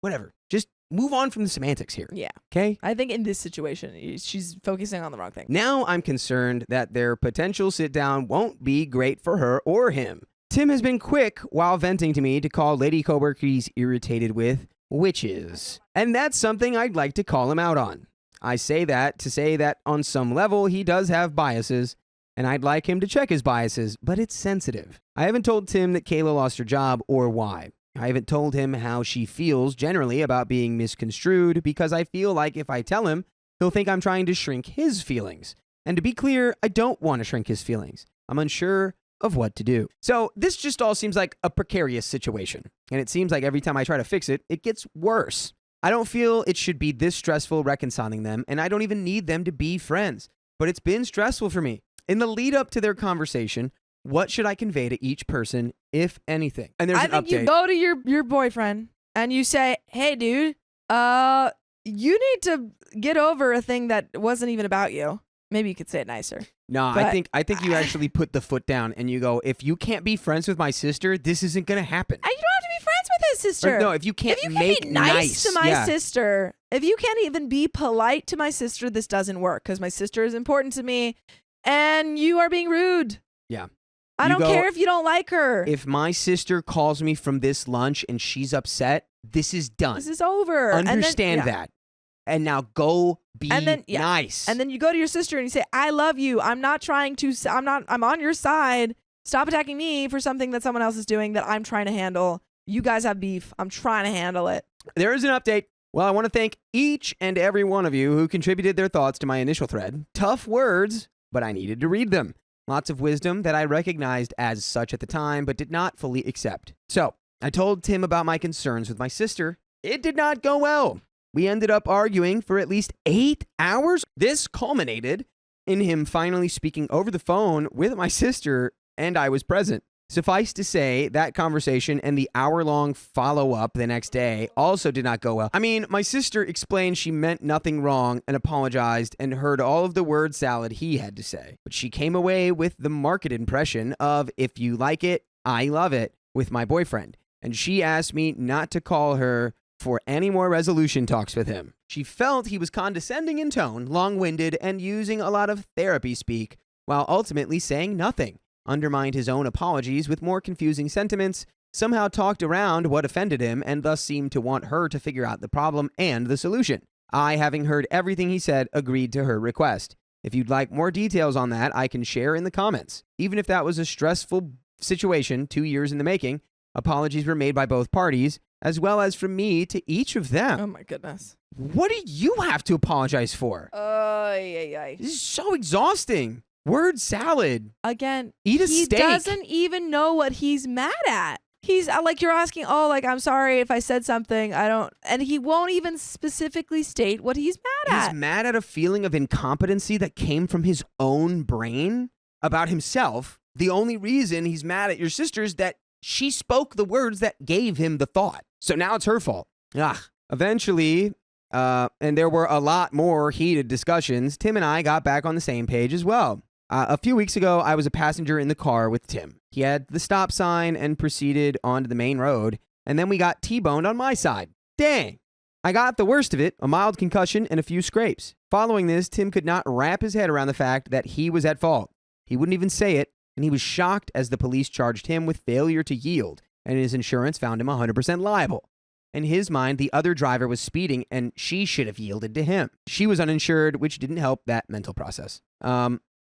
S6: whatever. Just move on from the semantics here.
S3: Yeah.
S6: Okay.
S3: I think in this situation, she's focusing on the wrong thing.
S6: Now I'm concerned that their potential sit down won't be great for her or him. Tim has been quick while venting to me to call lady coworker he's irritated with witches. And that's something I'd like to call him out on. I say that to say that on some level he does have biases, and I'd like him to check his biases, but it's sensitive. I haven't told Tim that Kayla lost her job or why. I haven't told him how she feels generally about being misconstrued because I feel like if I tell him, he'll think I'm trying to shrink his feelings. And to be clear, I don't want to shrink his feelings. I'm unsure of what to do. So this just all seems like a precarious situation. And it seems like every time I try to fix it, it gets worse. I don't feel it should be this stressful reconciling them, and I don't even need them to be friends. But it's been stressful for me. In the lead up to their conversation, what should I convey to each person, if anything? And there's
S3: I
S6: an
S3: think
S6: update.
S3: you go to your boyfriend and you say, "Hey, dude, you need to get over a thing that wasn't even about you." Maybe you could say it nicer.
S6: No,
S3: But
S6: I think you actually put the foot down and you go, if you can't be friends with my sister, this isn't going to happen.
S3: And you don't have to be friends with his sister.
S6: Or, no, if you can't make
S3: be nice to my sister, if you can't even be polite to my sister, this doesn't work because my sister is important to me, and you are being rude.
S6: Yeah.
S3: I
S6: You
S3: don't
S6: go,
S3: care if you don't like her.
S6: If my sister calls me from this lunch and she's upset, this is done.
S3: This is over.
S6: Understand that. And now go be nice.
S3: And then you go to your sister and you say, "I love you. I'm on your side. Stop attacking me for something that someone else is doing that I'm trying to handle. You guys have beef. I'm trying to handle it."
S6: There is an update. Well, I want to thank each and every one of you who contributed their thoughts to my initial thread. Tough words, but I needed to read them. Lots of wisdom that I recognized as such at the time, but did not fully accept. So, I told Tim about my concerns with my sister. It did not go well. We ended up arguing for at least 8 hours. This culminated in him finally speaking over the phone with my sister, and I was present. Suffice to say, that conversation and the hour-long follow-up the next day also did not go well. I mean, my sister explained she meant nothing wrong and apologized and heard all of the word salad he had to say. But she came away with the market impression of, if you like it, I love it, with my boyfriend. And she asked me not to call her for any more resolution talks with him. She felt he was condescending in tone, long-winded, and using a lot of therapy speak, while ultimately saying nothing, undermined his own apologies with more confusing sentiments, somehow talked around what offended him, and thus seemed to want her to figure out the problem and the solution. I, having heard everything he said, agreed to her request. If you'd like more details on that, I can share in the comments. Even if that was a stressful situation 2 years in the making, apologies were made by both parties, as well as from me to each of them.
S4: Oh my goodness.
S6: What do you have to apologize for?
S3: Ay.
S6: This is so exhausting. Word salad.
S4: Again,
S6: Eat a
S3: He
S6: steak.
S3: doesn't even know what he's mad at. He's like, you're asking, oh, like, I'm sorry if I said something. And he won't even specifically state what he's mad
S6: He's
S3: at.
S6: mad at a feeling of incompetency that came from his own brain about himself. The only reason he's mad at your sister is that she spoke the words that gave him the thought. So now it's her fault. Eventually, and there were a lot more heated discussions, Tim and I got back on the same page as well. A few weeks ago, I was a passenger in the car with Tim. He had the stop sign and proceeded onto the main road, and then we got T-boned on my side. Dang. I got the worst of it, a mild concussion and a few scrapes. Following this, Tim could not wrap his head around the fact that he was at fault. He wouldn't even say it, and he was shocked as the police charged him with failure to yield, and his insurance found him 100% liable. In his mind, the other driver was speeding, and she should have yielded to him. She was uninsured, which didn't help that mental process.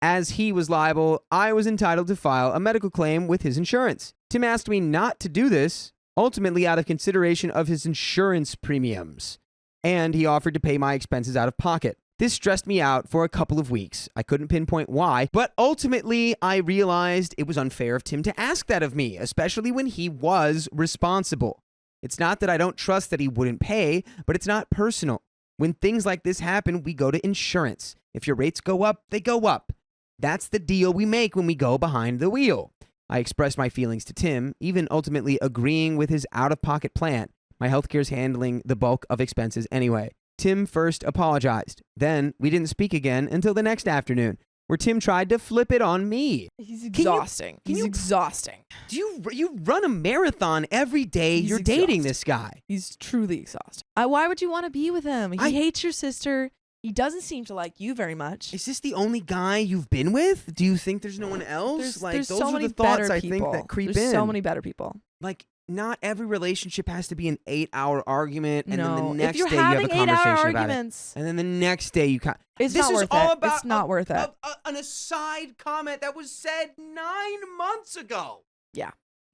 S6: As he was liable, I was entitled to file a medical claim with his insurance. Tim asked me not to do this, ultimately out of consideration of his insurance premiums, and he offered to pay my expenses out of pocket. This stressed me out for a couple of weeks. I couldn't pinpoint why, but ultimately I realized it was unfair of Tim to ask that of me, especially when he was responsible. It's not that I don't trust that he wouldn't pay, but it's not personal. When things like this happen, we go to insurance. If your rates go up, they go up. That's the deal we make when we go behind the wheel. I expressed my feelings to Tim, even ultimately agreeing with his out-of-pocket plan. My healthcare's handling the bulk of expenses anyway. Tim first apologized. Then we didn't speak again until the next afternoon, where Tim tried to flip it on me.
S4: He's exhausting. He's exhausting.
S6: Do you run a marathon every day?
S4: He's
S6: You're dating
S4: exhausting.
S6: this guy.
S4: He's truly exhausting.
S3: Why would you want to be with him? He
S6: I-
S3: hates your sister. He doesn't seem to like you very much.
S6: Is this the only guy you've been with? Do you think there's no one else?
S3: There's
S6: those
S3: so
S6: are
S3: many
S6: the thoughts
S3: better
S6: I
S3: people.
S6: think that creep
S3: There's
S6: in.
S3: so many better people.
S6: Like, not every relationship has to be an 8-hour argument, and then the
S3: No,
S6: next
S3: if you're
S6: day you have a
S3: having
S6: conversation
S3: 8-hour
S6: about it.
S3: arguments,
S6: And then the next day you
S3: it's
S6: this
S3: not
S6: is
S3: worth
S6: all
S3: it.
S6: about
S3: It's not worth it.
S6: an aside comment that was said 9 months ago.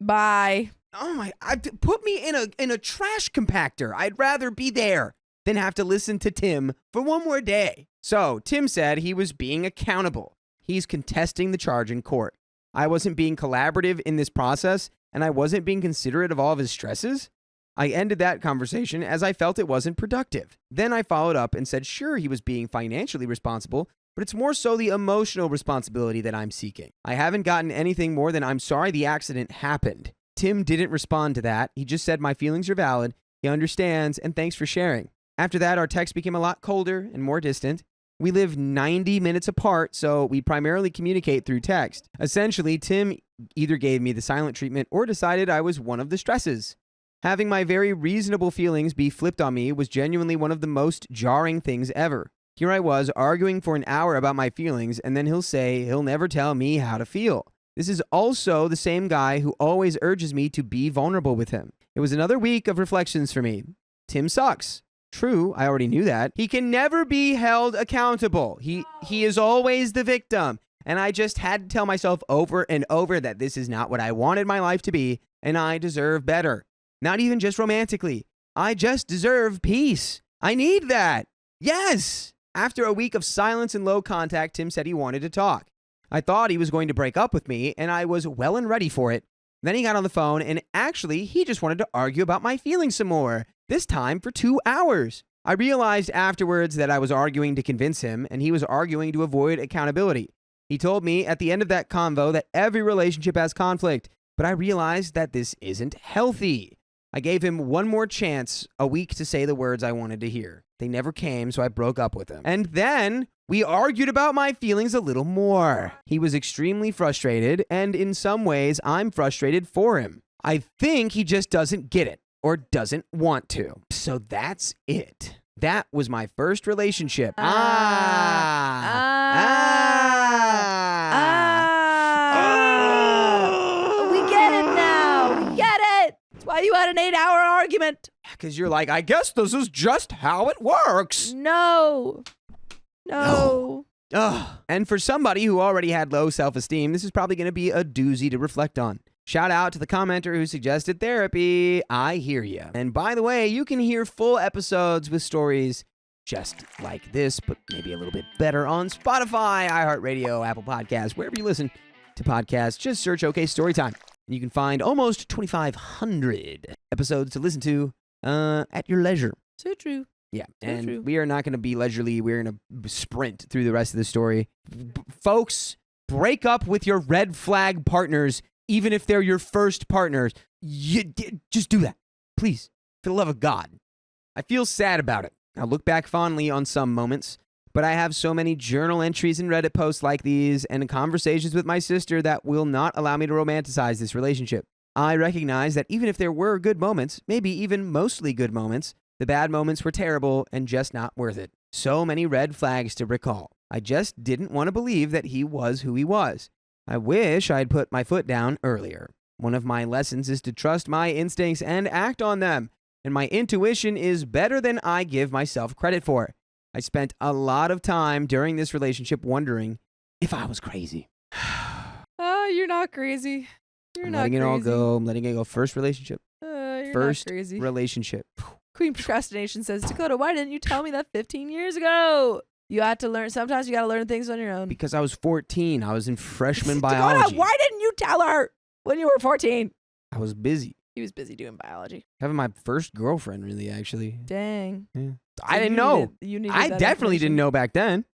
S3: Bye.
S6: Oh my! Put me in a trash compactor. I'd rather be there than have to listen to Tim for one more day. So Tim said he was being accountable. He's contesting the charge in court. I wasn't being collaborative in this process, and I wasn't being considerate of all of his stresses. I ended that conversation as I felt it wasn't productive. Then I followed up and said, sure, he was being financially responsible, but it's more so the emotional responsibility that I'm seeking. I haven't gotten anything more than I'm sorry the accident happened. Tim didn't respond to that. He just said my feelings are valid. He understands, and thanks for sharing. After that, our text became a lot colder and more distant. We live 90 minutes apart, so we primarily communicate through text. Essentially, Tim either gave me the silent treatment or decided I was one of the stresses. Having my very reasonable feelings be flipped on me was genuinely one of the most jarring things ever. Here I was arguing for an hour about my feelings, and then he'll say he'll never tell me how to feel. This is also the same guy who always urges me to be vulnerable with him. It was another week of reflections for me. Tim sucks. True, I already knew that. He can never be held accountable. He is always the victim. And I just had to tell myself over and over that this is not what I wanted my life to be, and I deserve better. Not even just romantically. I just deserve peace. I need that. Yes! After a week of silence and low contact, Tim said he wanted to talk. I thought he was going to break up with me, and I was well and ready for it. Then he got on the phone, and actually, he just wanted to argue about my feelings some more, this time for 2 hours. I realized afterwards that I was arguing to convince him, and he was arguing to avoid accountability. He told me at the end of that convo that every relationship has conflict, but I realized that this isn't healthy. I gave him one more chance, a week, to say the words I wanted to hear. They never came, so I broke up with him. And then we argued about my feelings a little more. He was extremely frustrated, and in some ways, I'm frustrated for him. I think he just doesn't get it. or doesn't want to. So that's it. That was my first relationship.
S3: We get it now. We get it. That's why you had an 8-hour argument.
S6: Because you're like, I guess this is just how it works.
S3: No.
S6: Ugh. And for somebody who already had low self-esteem, this is probably going to be a doozy to reflect on. Shout out to the commenter who suggested therapy. I hear you. And by the way, you can hear full episodes with stories just like this, but maybe a little bit better on Spotify, iHeartRadio, Apple Podcasts, wherever you listen to podcasts. Just search OK Storytime. And you can find almost 2,500 episodes to listen to at your leisure.
S3: So true.
S6: Yeah,
S3: So
S6: and
S3: true.
S6: we are not going to be leisurely. We're going to sprint through the rest of the story. Folks, break up with your red flag partners, even if they're your first partners. Just do that, please, for the love of God. I feel sad about it. I look back fondly on some moments, but I have so many journal entries and Reddit posts like these and conversations with my sister that will not allow me to romanticize this relationship. I recognize that even if there were good moments, maybe even mostly good moments, the bad moments were terrible and just not worth it. So many red flags to recall. I just didn't want to believe that he was who he was. I wish I'd put my foot down earlier. One of my lessons is to trust my instincts and act on them. And my intuition is better than I give myself credit for. I spent a lot of time during this relationship wondering if I was crazy.
S3: Oh, you're not crazy. You're
S6: I'm
S3: not
S6: letting
S3: crazy.
S6: it all go. I'm letting it go. First relationship.
S3: You're
S6: First
S3: not crazy.
S6: relationship.
S3: Queen Procrastination says, Dakota, why didn't you tell me that 15 years ago? You had to learn. Sometimes you got to learn things on your own.
S6: Because I was 14. I was in freshman biology.
S3: Dakota, why didn't you tell her when you were 14?
S6: I was busy.
S3: He was busy doing biology.
S6: Having my first girlfriend, really, actually.
S3: Dang.
S6: Yeah.
S3: So
S6: I didn't
S3: you
S6: know.
S3: needed
S6: I
S3: that
S6: definitely didn't
S3: information.
S6: know back then.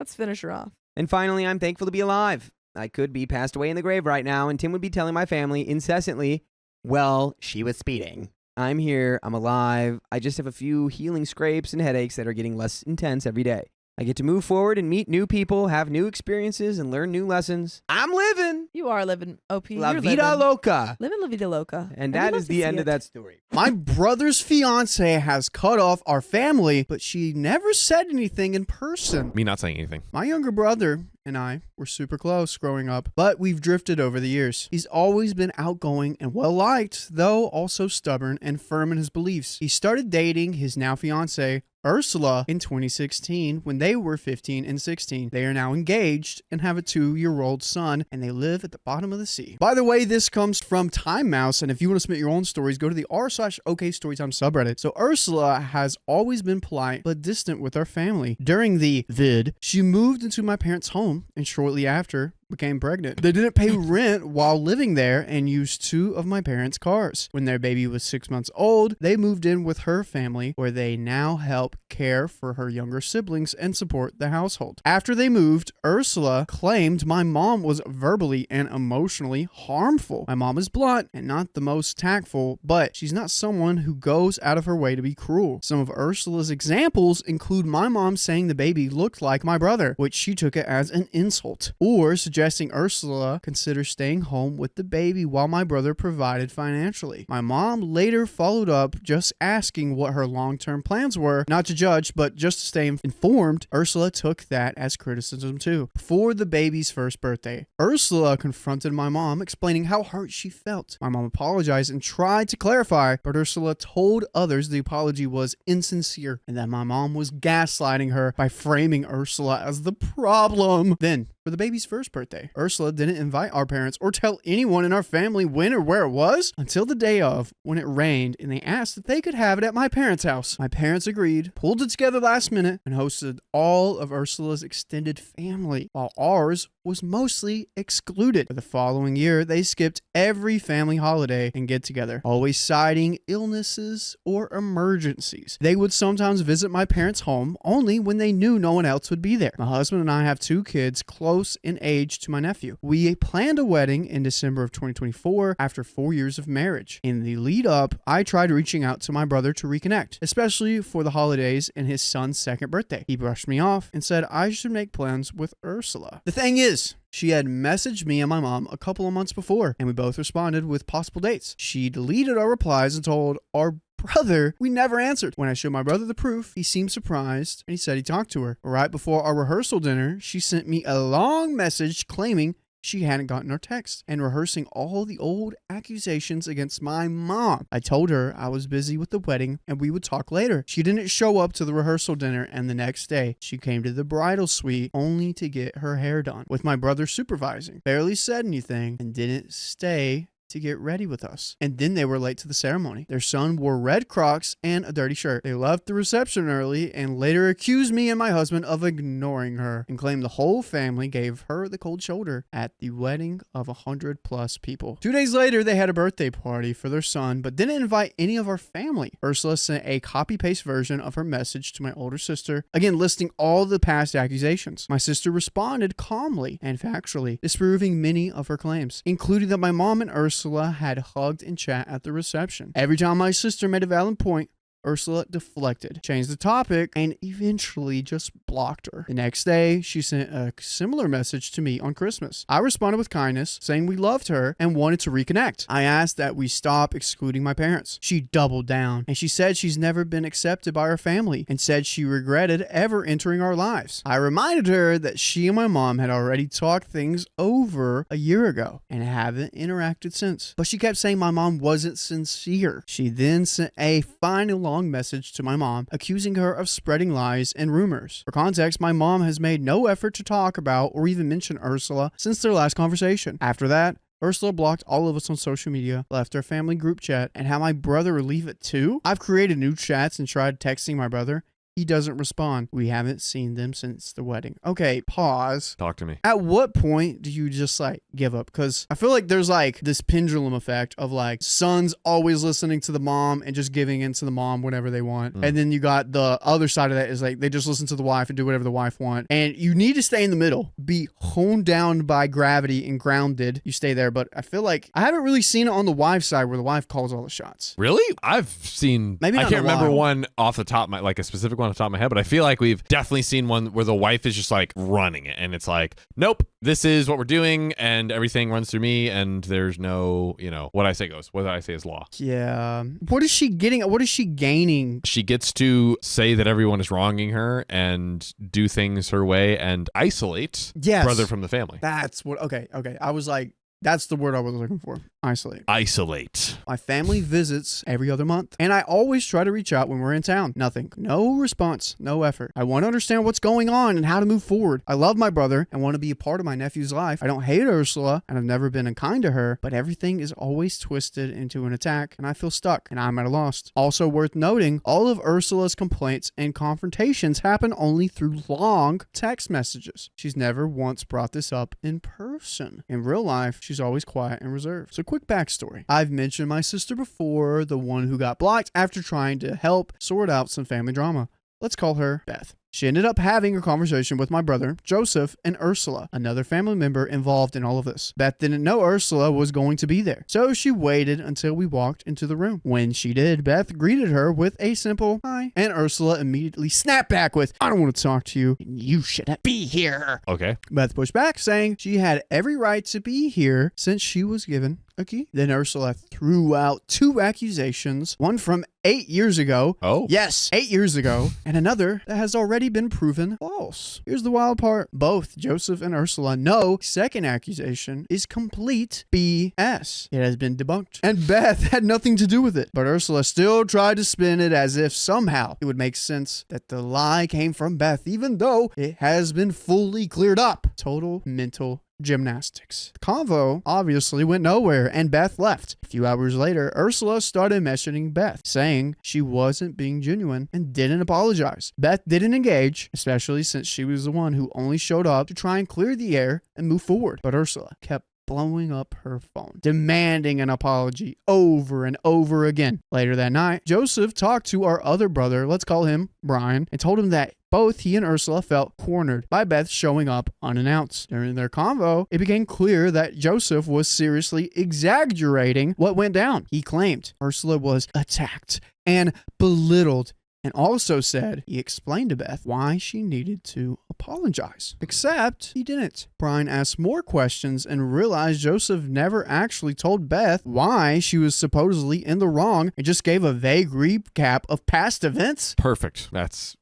S3: Let's finish her off.
S6: And finally, I'm thankful to be alive. I could be passed away in the grave right now, and Tim would be telling my family incessantly, well, she was speeding. I'm here. I'm alive. I just have a few healing scrapes and headaches that are getting less intense every day. I get to move forward and meet new people, have new experiences, and learn new lessons. I'm living.
S3: You are living, OP.
S6: La
S3: You're
S6: vida
S3: living.
S6: loca.
S3: Living La Vida Loca.
S6: And
S3: we
S6: that
S3: love
S6: is
S3: to
S6: the
S3: see
S6: end of
S3: it.
S6: that story.
S2: My brother's fiance has cut off our family, but she never said anything in person.
S7: Me not saying anything.
S2: My younger brother and I were super close growing up, but we've drifted over the years. He's always been outgoing and well-liked, though also stubborn and firm in his beliefs. He started dating his now fiance, Ursula, in 2016 when they were 15 and 16. They are now engaged and have a 2-year-old son, and they live at the bottom of the sea. By the way, this comes from Time Mouse, and if you want to submit your own stories, go to the r/OK Storytime subreddit. So Ursula has always been polite but distant with our family. During the vid, she moved into my parents' home and shortly after became pregnant. They didn't pay rent while living there and used 2 of my parents' cars. When their baby was 6 months old, they moved in with her family, where they now help care for her younger siblings and support the household. After they moved, Ursula claimed my mom was verbally and emotionally harmful. My mom is blunt and not the most tactful, but she's not someone who goes out of her way to be cruel. Some of Ursula's examples include my mom saying the baby looked like my brother, which she took it as an insult, or suggesting Ursula consider staying home with the baby while my brother provided financially. My mom later followed up just asking what her long-term plans were, not to judge, but just to stay informed. Ursula took that as criticism too. Before the baby's first birthday, Ursula confronted my mom, explaining how hurt she felt. My mom apologized and tried to clarify, but Ursula told others the apology was insincere and that my mom was gaslighting her by framing Ursula as the problem. Then, for the baby's first birthday, Ursula didn't invite our parents or tell anyone in our family when or where it was until the day of, when it rained and they asked if they could have it at my parents' house. My parents agreed, pulled it together last minute, and hosted all of Ursula's extended family, while ours was mostly excluded. For the following year, they skipped every family holiday and get together, always citing illnesses or emergencies. They would sometimes visit my parents' home only when they knew no one else would be there. My husband and I have 2 kids close close in age to my nephew. We planned a wedding in December of 2024 after 4 years of marriage. In the lead up, I tried reaching out to my brother to reconnect, especially for the holidays and his son's second birthday. He brushed me off and said I should make plans with Ursula. The thing is, she had messaged me and my mom a couple of months before, and we both responded with possible dates. She deleted our replies and told our brother we never answered. When I showed my brother the proof, he seemed surprised and he said he talked to her. Right before our rehearsal dinner, she sent me a long message claiming she hadn't gotten our text and rehearsing all the old accusations against my mom. I told her I was busy with the wedding and we would talk later. She didn't show up to the rehearsal dinner, and the next day she came to the bridal suite only to get her hair done, with my brother supervising. Barely said anything and didn't stay to get ready with us. And then they were late to the ceremony. Their son wore red Crocs and a dirty shirt. They left the reception early and later accused me and my husband of ignoring her and claimed the whole family gave her the cold shoulder at the wedding of 100+ people. 2 days later, they had a birthday party for their son, but didn't invite any of our family. Ursula sent a copy-paste version of her message to my older sister, again listing all the past accusations. My sister responded calmly and factually, disproving many of her claims, including that my mom and Ursula had hugged and chat at the reception. Every time my sister made a valid point, Ursula deflected, changed the topic, and eventually just blocked her. The next day, she sent a similar message to me on Christmas. I responded with kindness, saying we loved her and wanted to reconnect. I asked that we stop excluding my parents. She doubled down, and she said she's never been accepted by her family and said she regretted ever entering our lives. I reminded her that she and my mom had already talked things over a year ago and haven't interacted since. But she kept saying my mom wasn't sincere. She then sent a final long message to my mom, accusing her of spreading lies and rumors. For context, my mom has made no effort to talk about or even mention Ursula since their last conversation. After that, Ursula blocked all of us on social media, left our family group chat, and had my brother leave it too. I've created new chats and tried texting my brother. He doesn't respond. We haven't seen them since the wedding. Okay, pause.
S7: Talk to me.
S2: At what point do you just like give up? Because I feel like there's like this pendulum effect of like sons always listening to the mom and just giving in to the mom whenever they want. And then you got the other side of that is like they just listen to the wife and do whatever the wife want. And you need to stay in the middle. Be honed down by gravity and grounded. You stay there. But I feel like I haven't really seen it on the wife's side where the wife calls all the shots.
S7: Really? I've seen,
S2: Maybe
S7: I
S2: not
S7: can't
S2: in a
S7: remember
S2: while.
S7: one off the top of my, like a specific one off the top of my head, but I feel like we've definitely seen one where the wife is just like running it and it's like, nope, this is what we're doing and everything runs through me and there's no, what I say goes. What I say is law.
S2: Yeah. What is she getting? What is she gaining?
S7: She gets to say that everyone is wronging her and do things her way and isolate
S2: Yes.
S7: brother from the family.
S2: That's what, okay. I was like, that's the word I was looking for. Isolate.
S7: Isolate.
S2: My family visits every other month, and I always try to reach out when we're in town. Nothing. No response. No effort. I want to understand what's going on and how to move forward. I love my brother and want to be a part of my nephew's life. I don't hate Ursula, and I've never been unkind to her, but everything is always twisted into an attack, and I feel stuck, and I'm at a loss. Also worth noting, all of Ursula's complaints and confrontations happen only through long text messages. She's never once brought this up in person. In real life, she's always quiet and reserved. So quick backstory. I've mentioned my sister before, the one who got blocked after trying to help sort out some family drama. Let's call her Beth. She ended up having a conversation with my brother, Joseph, and Ursula, another family member involved in all of this. Beth didn't know Ursula was going to be there, so she waited until we walked into the room. When she did, Beth greeted her with a simple hi, and Ursula immediately snapped back with, I don't want to talk to you, and you shouldn't be here.
S7: Okay.
S2: Beth pushed back, saying she had every right to be here since she was given a key. Then Ursula threw out 2 accusations, one from 8 years ago.
S7: Oh.
S2: Yes, 8 years ago, and another that has already been proven false. Here's the wild part. Both Joseph and Ursula know second accusation is complete BS. It has been debunked. And Beth had nothing to do with it. But Ursula still tried to spin it as if somehow it would make sense that the lie came from Beth, even though it has been fully cleared up. Total mental gymnastics. The convo obviously went nowhere and Beth left. A few hours later, Ursula started messaging Beth, saying she wasn't being genuine and didn't apologize. Beth didn't engage, especially since she was the one who only showed up to try and clear the air and move forward. But Ursula kept blowing up her phone, demanding an apology over and over again. Later that night, Joseph talked to our other brother, let's call him Brian, and told him that both he and Ursula felt cornered by Beth showing up unannounced. During their convo, it became clear that Joseph was seriously exaggerating what went down. He claimed Ursula was attacked and belittled, and also said he explained to Beth why she needed to apologize. Except he didn't. Brian asked more questions and realized Joseph never actually told Beth why she was supposedly in the wrong and just gave a vague recap of past events.
S7: Perfect.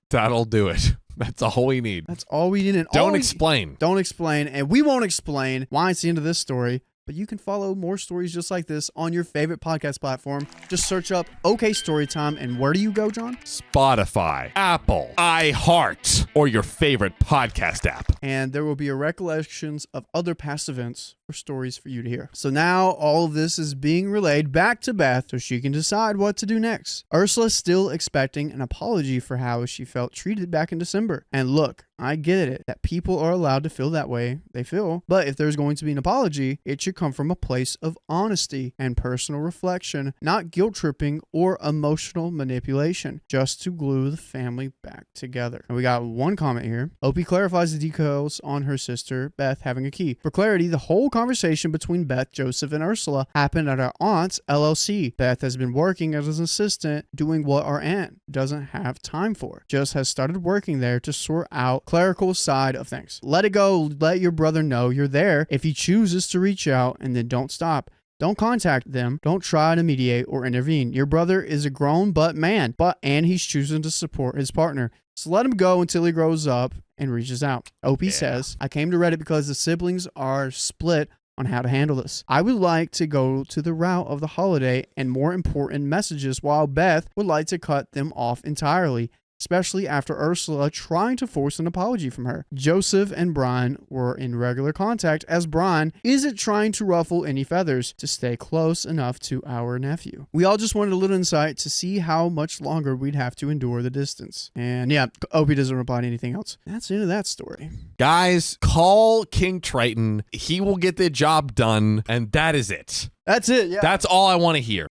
S7: That'll do it. That's all we need.
S2: That's all we need. And
S7: Don't explain.
S2: Don't explain. And we won't explain why it's the end of this story. But you can follow more stories just like this on your favorite podcast platform. Just search up OK Storytime. And where do you go, John?
S7: Spotify, Apple, iHeart, or your favorite podcast app.
S2: And there will be a recollections of other past events for stories for you to hear. So now all of this is being relayed back to Beth so she can decide what to do next. Ursula's still expecting an apology for how she felt treated back in December. And look, I get it that people are allowed to feel that way they feel, but if there's going to be an apology, it should come from a place of honesty and personal reflection, not guilt tripping or emotional manipulation, just to glue the family back together. And we got one comment here. Opie clarifies the details on her sister Beth having a key. For clarity, the whole conversation between Beth, Joseph, and Ursula happened at our aunt's LLC. Beth has been working as an assistant doing what our aunt doesn't have time for. Just has started working there to sort out clerical side of things. Let it go. Let your brother know you're there if he chooses to reach out, and then don't stop. Don't contact them. Don't try to mediate or intervene. Your brother is a grown man, and he's choosing to support his partner. So let him go until he grows up and reaches out. Opie says, I came to Reddit because the siblings are split on how to handle this. I would like to go to the route of the holiday and more important messages, while Beth would like to cut them off entirely, especially after Ursula trying to force an apology from her. Joseph and Brian were in regular contact, as Brian isn't trying to ruffle any feathers to stay close enough to our nephew. We all just wanted a little insight to see how much longer we'd have to endure the distance. And yeah, Opie doesn't reply to anything else. That's the end of that story.
S7: Guys, call King Triton. He will get the job done, and that is it.
S2: That's it, yeah.
S7: That's all I want to hear.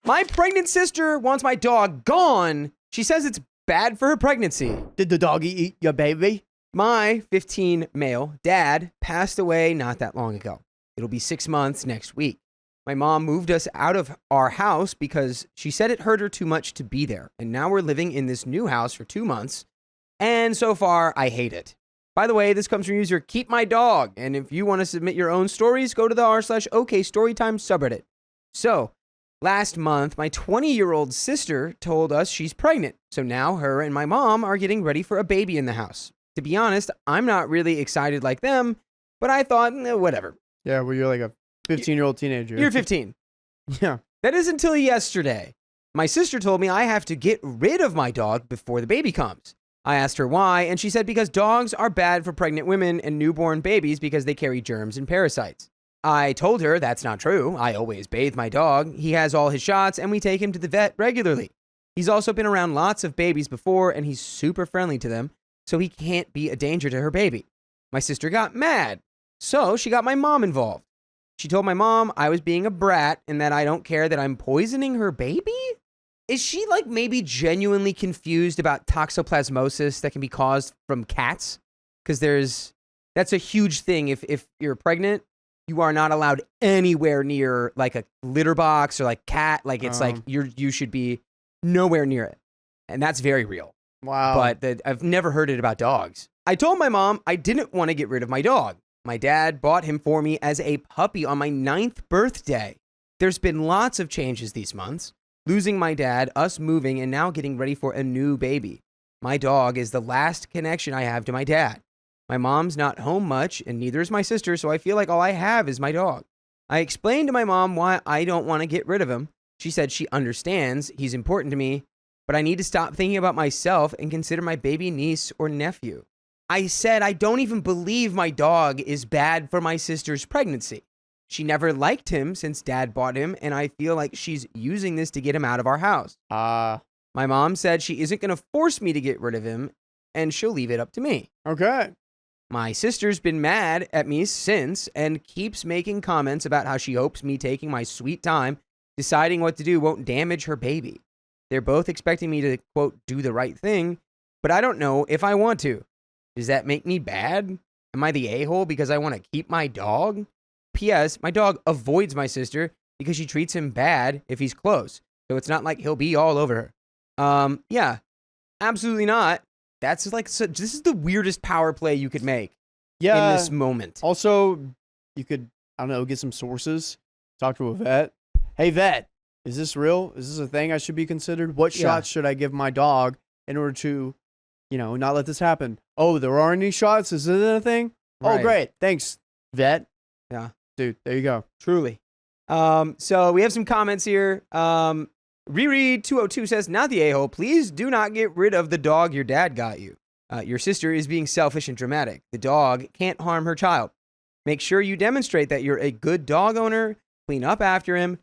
S6: My pregnant sister wants my dog gone. She says it's bad for her pregnancy.
S2: Did the doggy eat your baby?
S6: My 15 male dad passed away not that long ago. It'll be 6 months next week. My mom moved us out of our house because she said it hurt her too much to be there. And now we're living in this new house for 2 months. And so far, I hate it. By the way, this comes from user Keep My Dog. And if you want to submit your own stories, go to the r/OK Storytime subreddit. So, last month, my 20-year-old sister told us she's pregnant. So now her and my mom are getting ready for a baby in the house. To be honest, I'm not really excited like them, but I thought, whatever.
S2: Yeah, well, you're like a 15-year-old teenager.
S6: You're 15.
S2: Yeah.
S6: That is until yesterday. My sister told me I have to get rid of my dog before the baby comes. I asked her why, and she said because dogs are bad for pregnant women and newborn babies because they carry germs and parasites. I told her that's not true. I always bathe my dog. He has all his shots, and we take him to the vet regularly. He's also been around lots of babies before, and he's super friendly to them, so he can't be a danger to her baby. My sister got mad, so she got my mom involved. She told my mom I was being a brat and that I don't care that I'm poisoning her baby? Is she like maybe genuinely confused about toxoplasmosis that can be caused from cats? Because that's a huge thing. If you're pregnant, you are not allowed anywhere near like a litter box or like cat. Like it's like you should be nowhere near it. And that's very real.
S2: Wow.
S6: But I've never heard it about dogs. I told my mom I didn't want to get rid of my dog. My dad bought him for me as a puppy on my 9th birthday. There's been lots of changes these months. Losing my dad, us moving, and now getting ready for a new baby. My dog is the last connection I have to my dad. My mom's not home much, and neither is my sister, so I feel like all I have is my dog. I explained to my mom why I don't want to get rid of him. She said she understands, he's important to me, but I need to stop thinking about myself and consider my baby niece or nephew. I said I don't even believe my dog is bad for my sister's pregnancy. She never liked him since dad bought him, and I feel like she's using this to get him out of our house. My mom said she isn't going to force me to get rid of him, and she'll leave it up to me.
S2: Okay.
S6: My sister's been mad at me since and keeps making comments about how she hopes me taking my sweet time deciding what to do won't damage her baby. They're both expecting me to, quote, do the right thing, but I don't know if I want to. Does that make me bad? Am I the a-hole because I want to keep my dog? P.S. My dog avoids my sister because she treats him bad if he's close, so it's not like he'll be all over her. Yeah, absolutely not. That's like, this is the weirdest power play you could make in this moment.
S2: Also, you could, I don't know, get some sources, talk to a vet. Hey, vet, is this real? Is this a thing I should be considered? What shots should I give my dog in order to, not let this happen? Oh, there aren't any shots? Is it a thing?
S6: Right.
S2: Oh, great. Thanks, vet.
S6: Yeah.
S2: Dude, there you go.
S6: Truly. So we have some comments here. Riri202 says, not the a-hole. Please do not get rid of the dog your dad got you. Your sister is being selfish and dramatic. The dog can't harm her child. Make sure you demonstrate that you're a good dog owner. Clean up after him.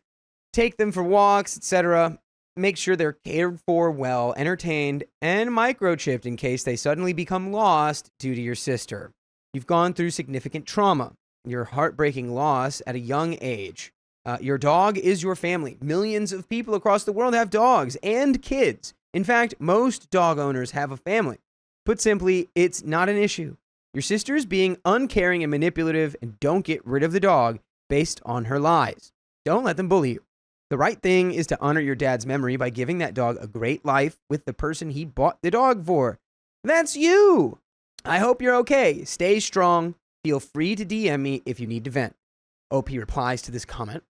S6: Take them for walks, etc. Make sure they're cared for well, entertained, and microchipped in case they suddenly become lost due to your sister. You've gone through significant trauma. Your heartbreaking loss at a young age. Your dog is your family. Millions of people across the world have dogs and kids. In fact, most dog owners have a family. Put simply, it's not an issue. Your sister is being uncaring and manipulative, and don't get rid of the dog based on her lies. Don't let them bully you. The right thing is to honor your dad's memory by giving that dog a great life with the person he bought the dog for. That's you. I hope you're okay. Stay strong. Feel free to DM me if you need to vent. OP replies to this comment.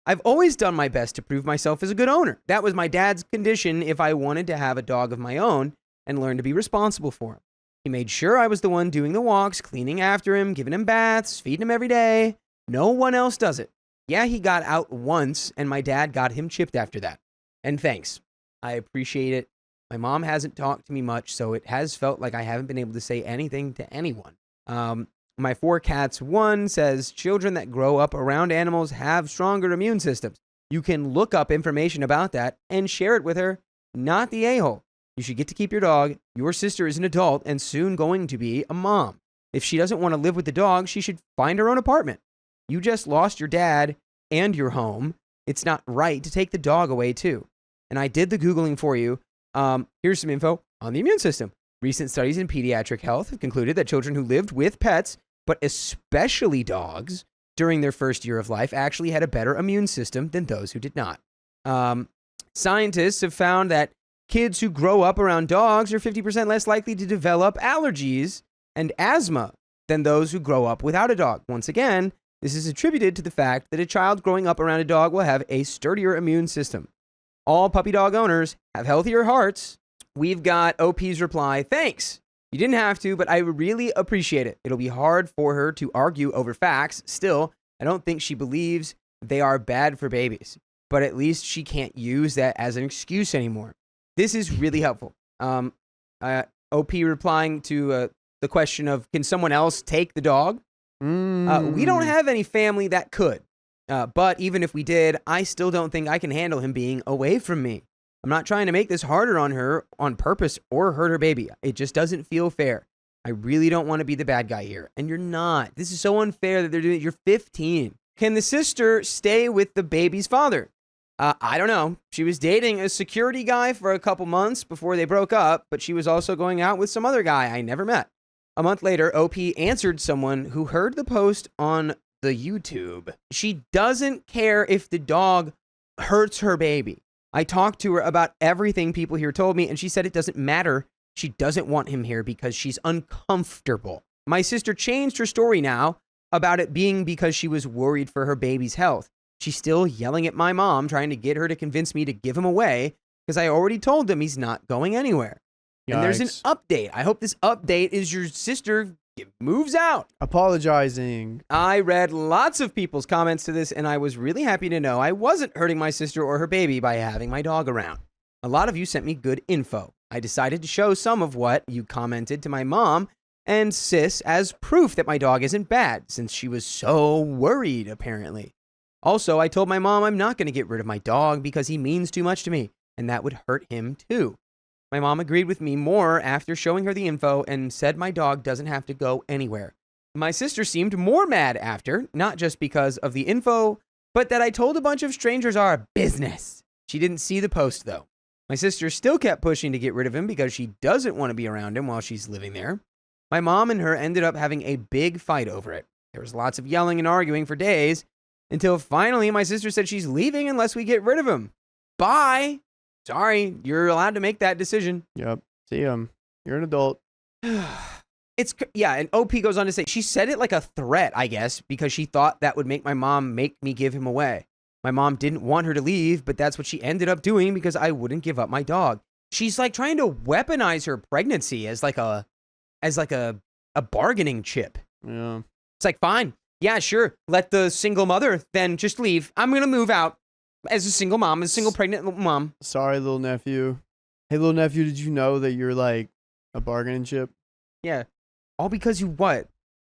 S6: I've always done my best to prove myself as a good owner. That was my dad's condition if I wanted to have a dog of my own and learn to be responsible for him. He made sure I was the one doing the walks, cleaning after him, giving him baths, feeding him every day. No one else does it. Yeah, he got out once, and my dad got him chipped after that. And thanks. I appreciate it. My mom hasn't talked to me much, so it has felt like I haven't been able to say anything to anyone. My 4cats1 says, children that grow up around animals have stronger immune systems. You can look up information about that and share it with her, not the a-hole. You should get to keep your dog. Your sister is an adult and soon going to be a mom. If she doesn't want to live with the dog, she should find her own apartment. You just lost your dad and your home. It's not right to take the dog away too. And I did the Googling for you. Here's some info on the immune system. Recent studies in pediatric health have concluded that children who lived with pets, but especially dogs, during their first year of life actually had a better immune system than those who did not. Scientists have found that kids who grow up around dogs are 50% less likely to develop allergies and asthma than those who grow up without a dog. Once again, this is attributed to the fact that a child growing up around a dog will have a sturdier immune system. All puppy dog owners have healthier hearts. We've got OP's reply, thanks. You didn't have to, but I really appreciate it. It'll be hard for her to argue over facts. Still, I don't think she believes they are bad for babies, but at least she can't use that as an excuse anymore. This is really helpful. OP replying to the question of, can someone else take the dog? We don't have any family that could. But even if we did, I still don't think I can handle him being away from me. I'm not trying to make this harder on her on purpose or hurt her baby. It just doesn't feel fair. I really don't want to be the bad guy here. And you're not. This is so unfair that they're doing it. You're 15. Can the sister stay with the baby's father? I don't know. She was dating a security guy for a couple months before they broke up, but she was also going out with some other guy I never met. A month later, OP answered someone who heard the post on the YouTube. She doesn't care if the dog hurts her baby. I talked to her about everything people here told me, and she said it doesn't matter. She doesn't want him here because she's uncomfortable. My sister changed her story now about it being because she was worried for her baby's health. She's still yelling at my mom, trying to get her to convince me to give him away because I already told him he's not going anywhere. Yikes. And there's an update. I hope this update is your sister moves out.
S2: Apologizing.
S6: I read lots of people's comments to this, and I was really happy to know I wasn't hurting my sister or her baby by having my dog around. A lot of you sent me good info. I decided to show some of what you commented to my mom and sis as proof that my dog isn't bad, since she was so worried, apparently. Also, I told my mom I'm not going to get rid of my dog because he means too much to me, and that would hurt him too. My mom agreed with me more after showing her the info and said my dog doesn't have to go anywhere. My sister seemed more mad after, not just because of the info, but that I told a bunch of strangers our business. She didn't see the post, though. My sister still kept pushing to get rid of him because she doesn't want to be around him while she's living there. My mom and her ended up having a big fight over it. There was lots of yelling and arguing for days until finally my sister said she's leaving unless we get rid of him. Bye. Sorry, you're allowed to make that decision.
S2: Yep. See him. You're an adult.
S6: And OP goes on to say, she said it like a threat, I guess, because she thought that would make my mom make me give him away. My mom didn't want her to leave, but that's what she ended up doing because I wouldn't give up my dog. She's like trying to weaponize her pregnancy as like a bargaining chip.
S2: Yeah.
S6: It's like, fine. Yeah, sure. Let the single mother then just leave. I'm going to move out as a single mom, as a single pregnant mom.
S2: Sorry, little nephew. Hey, little nephew, did you know that you're like a bargaining chip?
S6: Yeah. All because you what?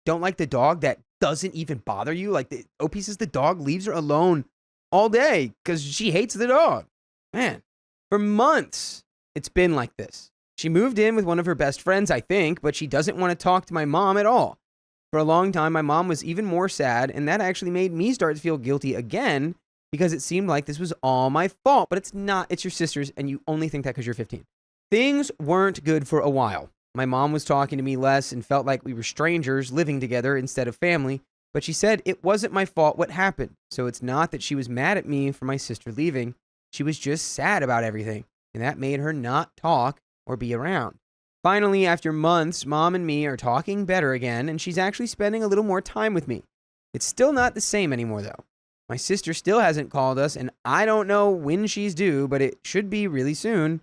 S6: Don't like the dog that doesn't even bother you? Like, OP says the dog leaves her alone all day because she hates the dog. Man, for months, it's been like this. She moved in with one of her best friends, I think, but she doesn't want to talk to my mom at all. For a long time, my mom was even more sad, and that actually made me start to feel guilty again because it seemed like this was all my fault. But it's not. It's your sister's, and you only think that because you're 15. Things weren't good for a while. My mom was talking to me less and felt like we were strangers living together instead of family, but she said it wasn't my fault what happened. So it's not that she was mad at me for my sister leaving. She was just sad about everything, and that made her not talk or be around. Finally, after months, Mom and me are talking better again, and she's actually spending a little more time with me. It's still not the same anymore, though. My sister still hasn't called us, and I don't know when she's due, but it should be really soon.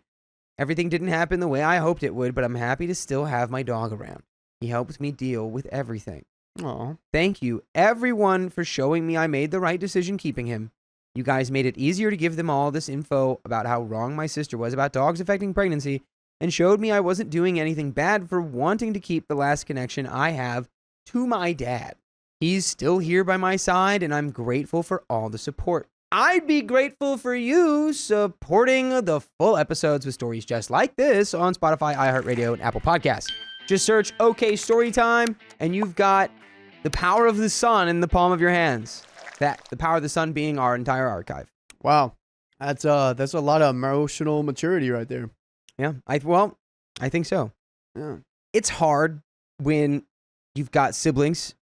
S6: Everything didn't happen the way I hoped it would, but I'm happy to still have my dog around. He helps me deal with everything.
S2: Aw.
S6: Thank you, everyone, for showing me I made the right decision keeping him. You guys made it easier to give them all this info about how wrong my sister was about dogs affecting pregnancy and showed me I wasn't doing anything bad for wanting to keep the last connection I have to my dad. He's still here by my side, and I'm grateful for all the support. I'd be grateful for you supporting the full episodes with stories just like this on Spotify, iHeartRadio, and Apple Podcasts. Just search OK Storytime, and you've got the power of the sun in the palm of your hands. The power of the sun being our entire archive.
S2: Wow. That's a lot of emotional maturity right there.
S6: Yeah, I think so.
S2: Yeah.
S6: It's hard when you've got siblings,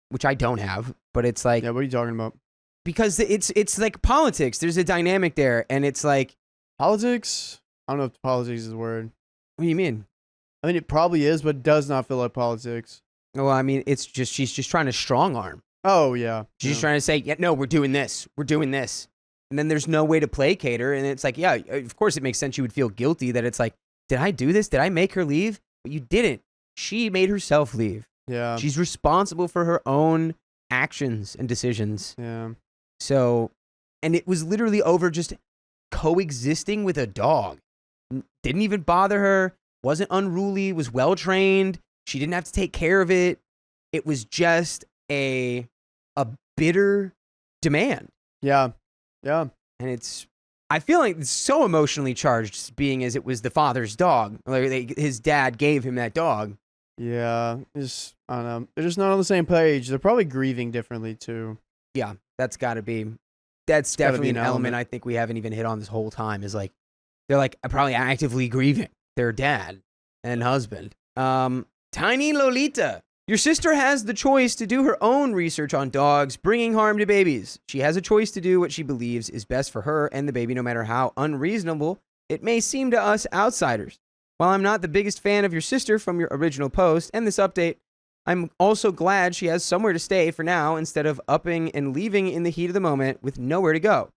S6: which I don't have, but it's like...
S2: Yeah, what are you talking about?
S6: Because it's like politics. There's a dynamic there, and it's like...
S2: Politics? I don't know if politics is the word.
S6: What do you mean?
S2: I mean, it probably is, but it does not feel like politics.
S6: Well, I mean, it's just she's just trying to strong arm.
S2: Oh, yeah.
S6: She's just trying to say, yeah, no, we're doing this. We're doing this. And then there's no way to placate her. And it's like, yeah, of course it makes sense you would feel guilty that it's like, did I do this? Did I make her leave? But you didn't. She made herself leave.
S2: Yeah.
S6: She's responsible for her own actions and decisions.
S2: Yeah.
S6: So, and it was literally over just coexisting with a dog. Didn't even bother her. Wasn't unruly. Was well trained. She didn't have to take care of it. It was just a bitter demand.
S2: Yeah. Yeah.
S6: And I feel like it's so emotionally charged, being as it was the father's dog. Like his dad gave him that dog.
S2: Yeah. I don't know. They're just not on the same page. They're probably grieving differently too.
S6: Yeah, that's definitely an element I think we haven't even hit on this whole time, is like, they're like probably actively grieving their dad and husband. Tiny Lolita. Your sister has the choice to do her own research on dogs bringing harm to babies. She has a choice to do what she believes is best for her and the baby, no matter how unreasonable it may seem to us outsiders. While I'm not the biggest fan of your sister from your original post and this update, I'm also glad she has somewhere to stay for now instead of upping and leaving in the heat of the moment with nowhere to go.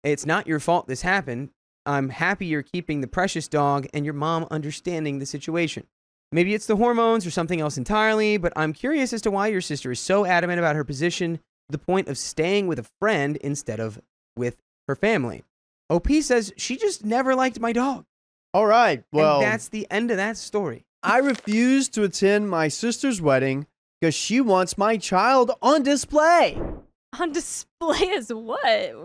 S6: It's not your fault this happened. I'm happy you're keeping the precious dog and your mom understanding the situation. Maybe it's the hormones or something else entirely, but I'm curious as to why your sister is so adamant about her position to the point of staying with a friend instead of with her family. OP says she just never liked my dog.
S2: All right. Well,
S6: and that's the end of that story.
S2: I refuse to attend my sister's wedding because she wants my child on display.
S8: On display as what?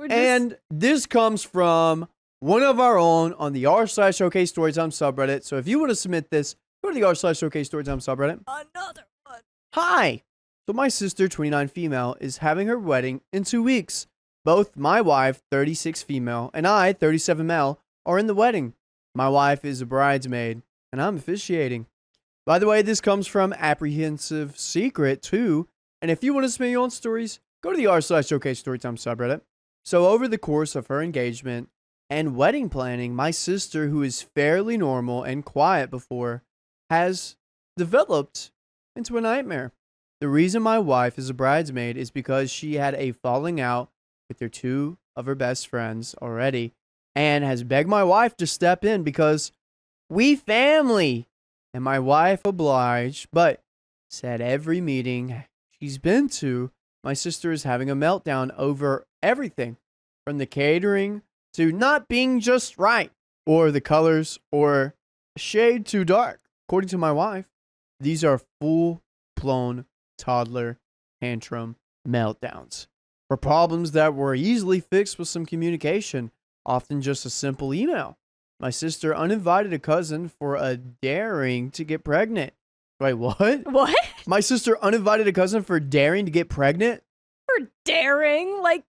S2: And this comes from one of our own on the r/showcase storytime subreddit. So if you want to submit this, go to the r/showcase storytime subreddit.
S4: Another one.
S2: Hi. So my sister, 29 female, is having her wedding in 2 weeks. Both my wife, 36 female, and I, 37 male, are in the wedding. My wife is a bridesmaid, and I'm officiating. By the way, this comes from Apprehensive Secret, too. And if you want to submit your own stories, go to the r/showcase storytime subreddit. So over the course of her engagement and wedding planning, my sister, who is fairly normal and quiet before, has developed into a nightmare. The reason my wife is a bridesmaid is because she had a falling out with her 2 of her best friends already and has begged my wife to step in because we family. And my wife obliged, but said every meeting she's been to, my sister is having a meltdown over everything from the catering to not being just right or the colors or a shade too dark. According to my wife, these are full-blown toddler tantrum meltdowns for problems that were easily fixed with some communication, often just a simple email. My sister uninvited a cousin for a daring to get pregnant. Wait, what?
S8: What?
S2: My sister uninvited a cousin for daring to get pregnant?
S8: For daring? Like,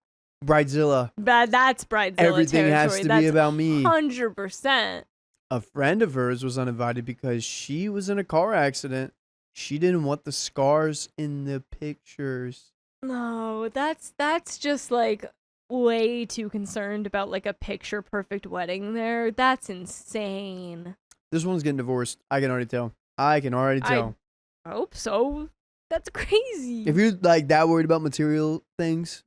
S2: Bridezilla.
S8: that's Bridezilla
S2: Everything has
S8: territory.
S2: to
S8: That's
S2: be about me.
S8: 100%.
S2: A friend of hers was uninvited because she was in a car accident. She didn't want the scars in the pictures.
S8: No, that's just like way too concerned about like a picture perfect wedding there. That's insane.
S2: This one's getting divorced. I can already tell. I can already tell.
S8: I hope so. That's crazy.
S2: If you're like that worried about material things.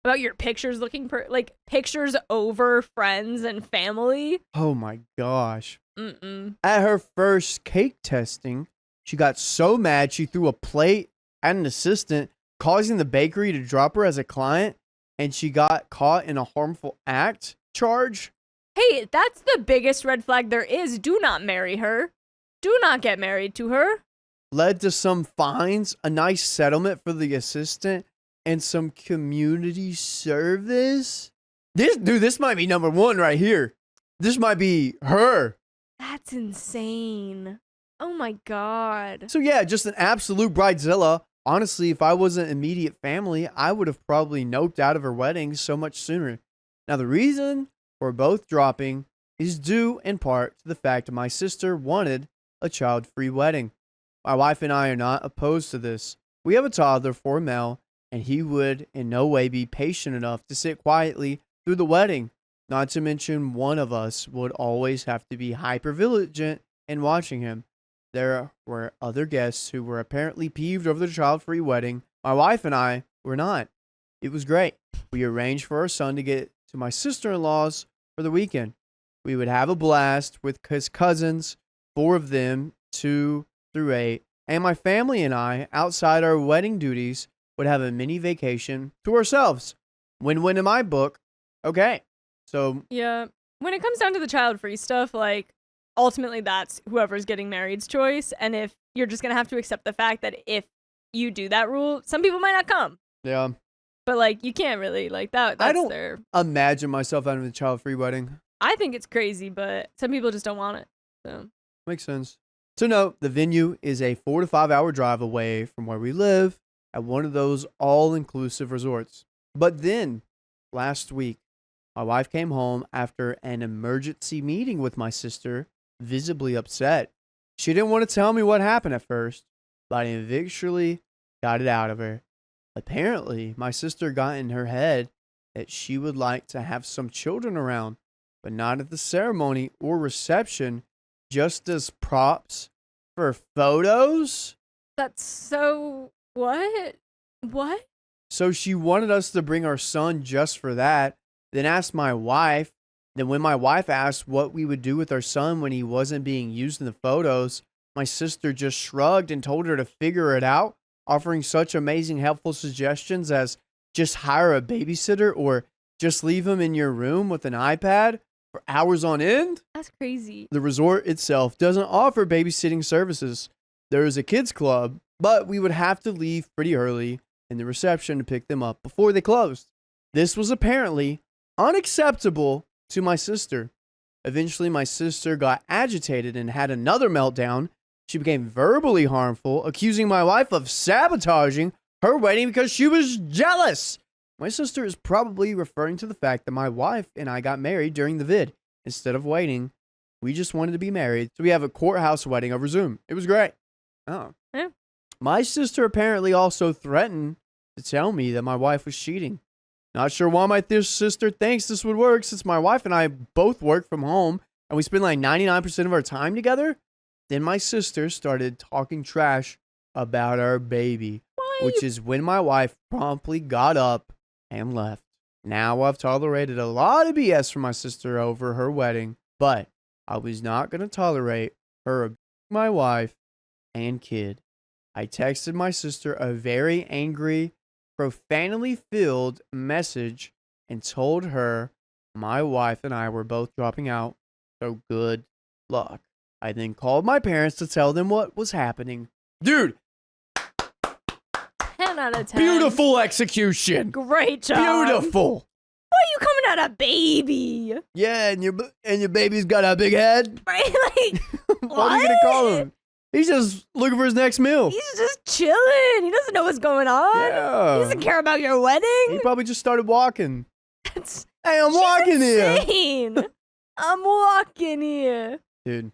S8: About your pictures looking like pictures over friends and family.
S2: Oh my gosh.
S8: Mm-mm.
S2: At her first cake testing, she got so mad she threw a plate at an assistant, causing the bakery to drop her as a client, and she got caught in a harmful act charge.
S8: Hey, that's the biggest red flag there is. Do not marry her. Do not get married to her.
S2: Led to some fines, a nice settlement for the assistant, and some community service. This might be number 1 right here. This might be her.
S8: That's insane. Oh my God.
S2: So yeah, just an absolute bridezilla. Honestly, if I wasn't immediate family, I would have probably noped out of her wedding so much sooner. Now, the reason for both dropping is due in part to the fact that my sister wanted a child-free wedding. My wife and I are not opposed to this. We have a toddler, 4 male, and he would in no way be patient enough to sit quietly through the wedding. Not to mention one of us would always have to be hyper-vigilant in watching him. There were other guests who were apparently peeved over the child-free wedding. My wife and I were not. It was great. We arranged for our son to get to my sister-in-law's for the weekend. We would have a blast with his cousins, 4 of them, 2 through 8, and my family and I, outside our wedding duties, would have a mini vacation to ourselves. Win-win in my book. Okay. So,
S8: Yeah. When it comes down to the child-free stuff, like, ultimately that's whoever's getting married's choice. And if you're just going to have to accept the fact that if you do that rule, some people might not come.
S2: yeah.
S8: But, like, you can't really, like, that's
S2: I don't
S8: their...
S2: imagine myself having a child-free wedding.
S8: I think it's crazy, but some people just don't want it. So,
S2: Makes sense. To note, the venue is a 4 to 5 hour drive away from where we live at one of those all-inclusive resorts. But then, last week, my wife came home after an emergency meeting with my sister, visibly upset. She didn't want to tell me what happened at first, but I eventually got it out of her. Apparently, my sister got in her head that she would like to have some children around, but not at the ceremony or reception, just as props for photos.
S8: that's so... What? What?
S2: So she wanted us to bring our son just for that, then asked my wife. Then when my wife asked what we would do with our son when he wasn't being used in the photos, my sister just shrugged and told her to figure it out, offering such amazing helpful suggestions as just hire a babysitter or just leave him in your room with an iPad for hours on end.
S8: That's crazy.
S2: The resort itself doesn't offer babysitting services. There is a kids club, but we would have to leave pretty early in the reception to pick them up before they closed. This was apparently unacceptable to my sister. Eventually, my sister got agitated and had another meltdown. She became verbally harmful, accusing my wife of sabotaging her wedding because she was jealous. My sister is probably referring to the fact that my wife and I got married during the vid. Instead of waiting, we just wanted to be married, so we have a courthouse wedding over Zoom. It was great. Oh.
S8: Yeah.
S2: My sister apparently also threatened to tell me that my wife was cheating. Not sure why my sister thinks this would work, since my wife and I both work from home and we spend like 99% of our time together. Then my sister started talking trash about our baby, which is when my wife promptly got up and left. Now I've tolerated a lot of BS from my sister over her wedding, but I was not going to tolerate her abusing my wife and kid. I texted my sister a very angry, profanely filled message and told her my wife and I were both dropping out, so good luck. I then called my parents to tell them what was happening. Dude,
S8: 10 out of 10.
S2: beautiful execution.
S8: Great job.
S2: Beautiful.
S8: Why are you coming at a baby?
S2: Yeah, and your baby's got a big head.
S8: Right? Like,
S2: What are you gonna call him? He's just looking for his next meal.
S8: he's just chilling. He doesn't know what's going on.
S2: Yeah.
S8: He doesn't care about your wedding.
S2: He probably just started walking.
S8: That's
S2: Hey, I'm walking here.
S8: insane. I'm walking here.
S2: Dude,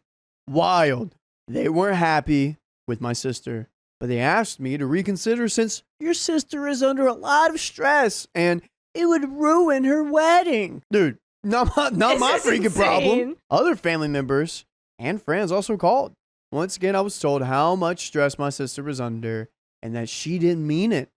S2: wild. They weren't happy with my sister, but they asked me to reconsider since your sister is under a lot of stress and it would ruin her wedding. Dude, not my
S8: This is
S2: freaking problem.
S8: insane.
S2: Other family members and friends also called. Once again, I was told how much stress my sister was under and that she didn't mean it.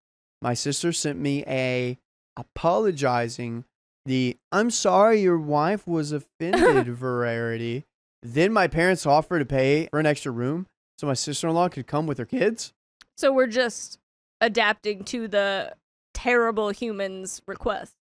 S2: My sister sent me a apologizing the "I'm sorry your wife was offended" variety. Then my parents offered to pay for an extra room so my sister-in-law could come with her kids.
S8: So we're just adapting to the terrible humans' request.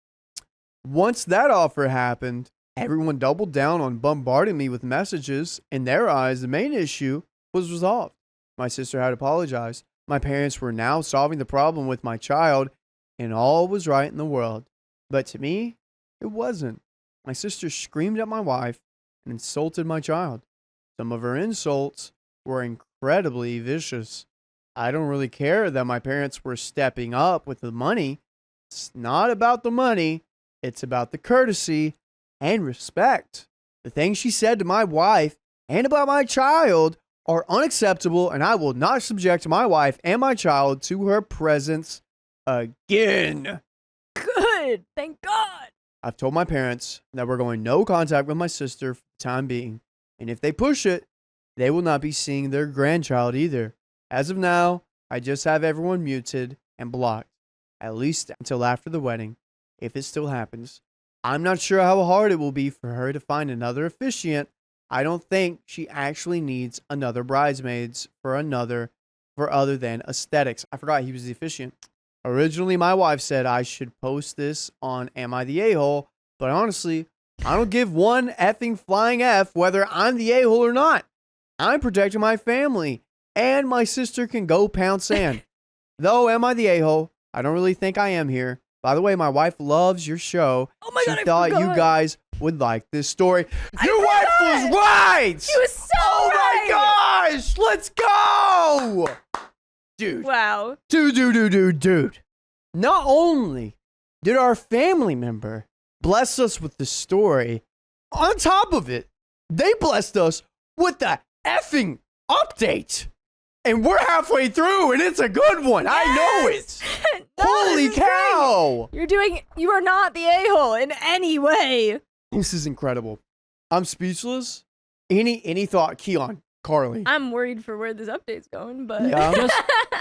S2: Once that offer happened, everyone doubled down on bombarding me with messages. In their eyes, the main issue was resolved. My sister had apologized. My parents were now solving the problem with my child, and all was right in the world. But to me, it wasn't. My sister screamed at my wife and insulted my child. Some of her insults were incredibly vicious. I don't really care that my parents were stepping up with the money. It's not about the money. It's about the courtesy and respect. The things she said to my wife and about my child are unacceptable, and I will not subject my wife and my child to her presence again.
S8: Good. Thank God.
S2: I've told my parents that we're going no contact with my sister for the time being, and if they push it, they will not be seeing their grandchild either. As of now, I just have everyone muted and blocked, at least until after the wedding, if it still happens. I'm not sure how hard it will be for her to find another officiant. I don't think she actually needs another bridesmaids for other than aesthetics. I forgot he was the officiant. Originally, my wife said I should post this on Am I the A-hole? But honestly, I don't give one effing flying F whether I'm the a-hole or not. I'm protecting my family, and my sister can go pound sand. Though, am I the a-hole? I don't really think I am here. By the way, my wife loves your show.
S8: Oh my
S2: she
S8: God, I
S2: thought you
S8: forgot.
S2: guys would like this story. Your wife was right!
S8: She was so
S2: Oh
S8: right.
S2: my gosh! Let's go! Dude.
S8: Wow.
S2: Dude. Not only did our family member bless us with the story, on top of it, they blessed us with the effing update. And we're halfway through, and it's a good one. I know it.
S8: No,
S2: Holy
S8: this is great.
S2: cow.
S8: You are not the a-hole in any way.
S2: This is incredible. I'm speechless. Any thought, Keon, Carly?
S8: I'm worried for where this update's going, but
S2: Yeah.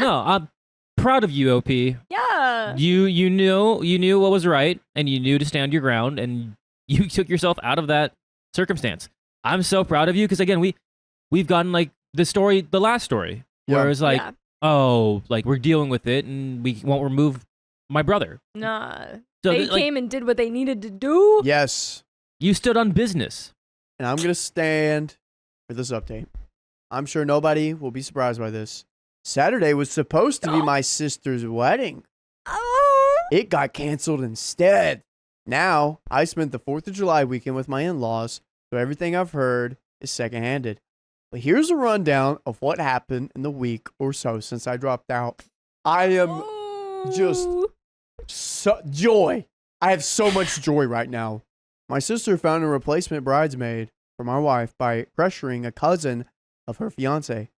S5: No, I'm proud of you, OP.
S8: yeah.
S5: You knew what was right, and you knew to stand your ground, and you took yourself out of that circumstance. I'm so proud of you because again, we've gotten like the last story,
S2: Yeah.
S5: where it's like,
S8: Yeah.
S5: oh, like we're dealing with it, and we won't remove my brother.
S8: Nah.
S5: So
S8: They
S5: like,
S8: came and did what they needed to do.
S2: Yes.
S5: you stood on business.
S2: And I'm going to stand for this update. I'm sure nobody will be surprised by this. Saturday was supposed to be my sister's wedding.
S8: Oh.
S2: It got canceled instead. Now, I spent the 4th of July weekend with my in-laws, so everything I've heard is secondhanded. But here's a rundown of what happened in the week or so since I dropped out. I am just joy. I have so much joy right now. My sister found a replacement bridesmaid for my wife by pressuring a cousin of her fiance.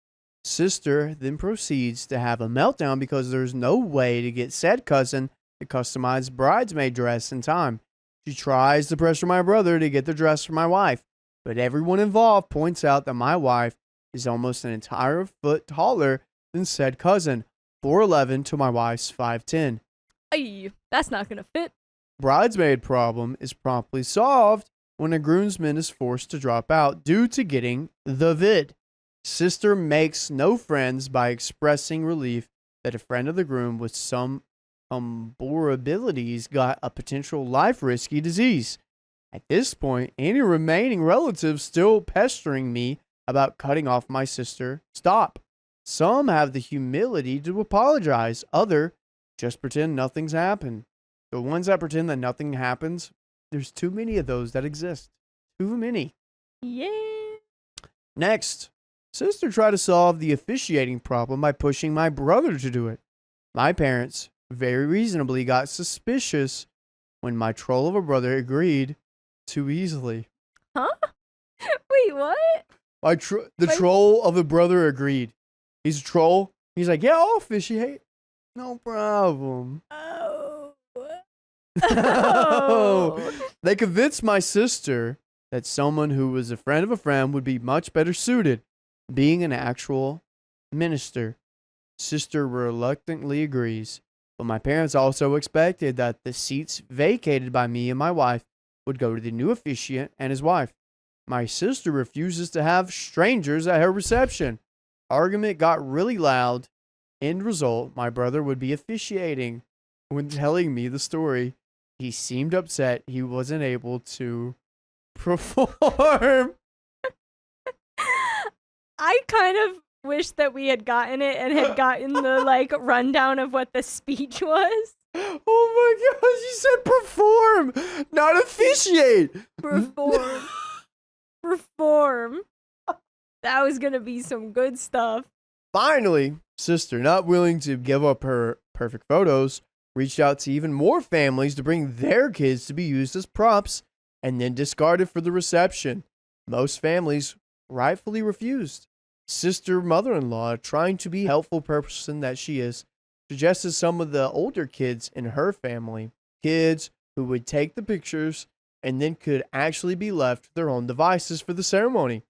S2: Sister then proceeds to have a meltdown because there's no way to get said cousin to customize bridesmaid dress in time. She tries to pressure my brother to get the dress for my wife, but everyone involved points out that my wife is almost an entire foot taller than said cousin, 4'11" to my wife's 5'10".
S8: Ay, that's not gonna fit.
S2: Bridesmaid problem is promptly solved when a groomsman is forced to drop out due to getting the vid. Sister makes no friends by expressing relief that a friend of the groom with some comorbidities got a potential life-risky disease. At this point, any remaining relatives still pestering me about cutting off my sister stop. Some have the humility to apologize. Other just pretend nothing's happened. The ones that pretend that nothing happens, there's too many of those that exist. Too many.
S8: Yeah.
S2: Next, sister tried to solve the officiating problem by pushing my brother to do it. My parents very reasonably got suspicious when my troll of a brother agreed too easily.
S8: Huh? Wait, what?
S2: The troll of a brother agreed. He's a troll. He's like, yeah, I'll officiate. No problem.
S8: Oh.
S2: They convinced my sister that someone who was a friend of a friend would be much better suited, being an actual minister. Sister reluctantly agrees, but my parents also expected that the seats vacated by me and my wife would go to the new officiant and his wife. My sister refuses to have strangers at her reception. Argument got really loud. End result, my brother would be officiating. When telling me the story, he seemed upset he wasn't able to perform.
S8: I kind of wish that we had gotten it and had gotten the rundown of what the speech was.
S2: Oh my gosh, you said perform, not officiate.
S8: Perform. That was gonna be some good stuff.
S2: Finally, sister, not willing to give up her perfect photos, reached out to even more families to bring their kids to be used as props and then discarded for the reception. Most families rightfully refused. Sister mother-in-law, trying to be a helpful person that she is, suggested some of the older kids in her family, kids who would take the pictures and then could actually be left to their own devices for the ceremony.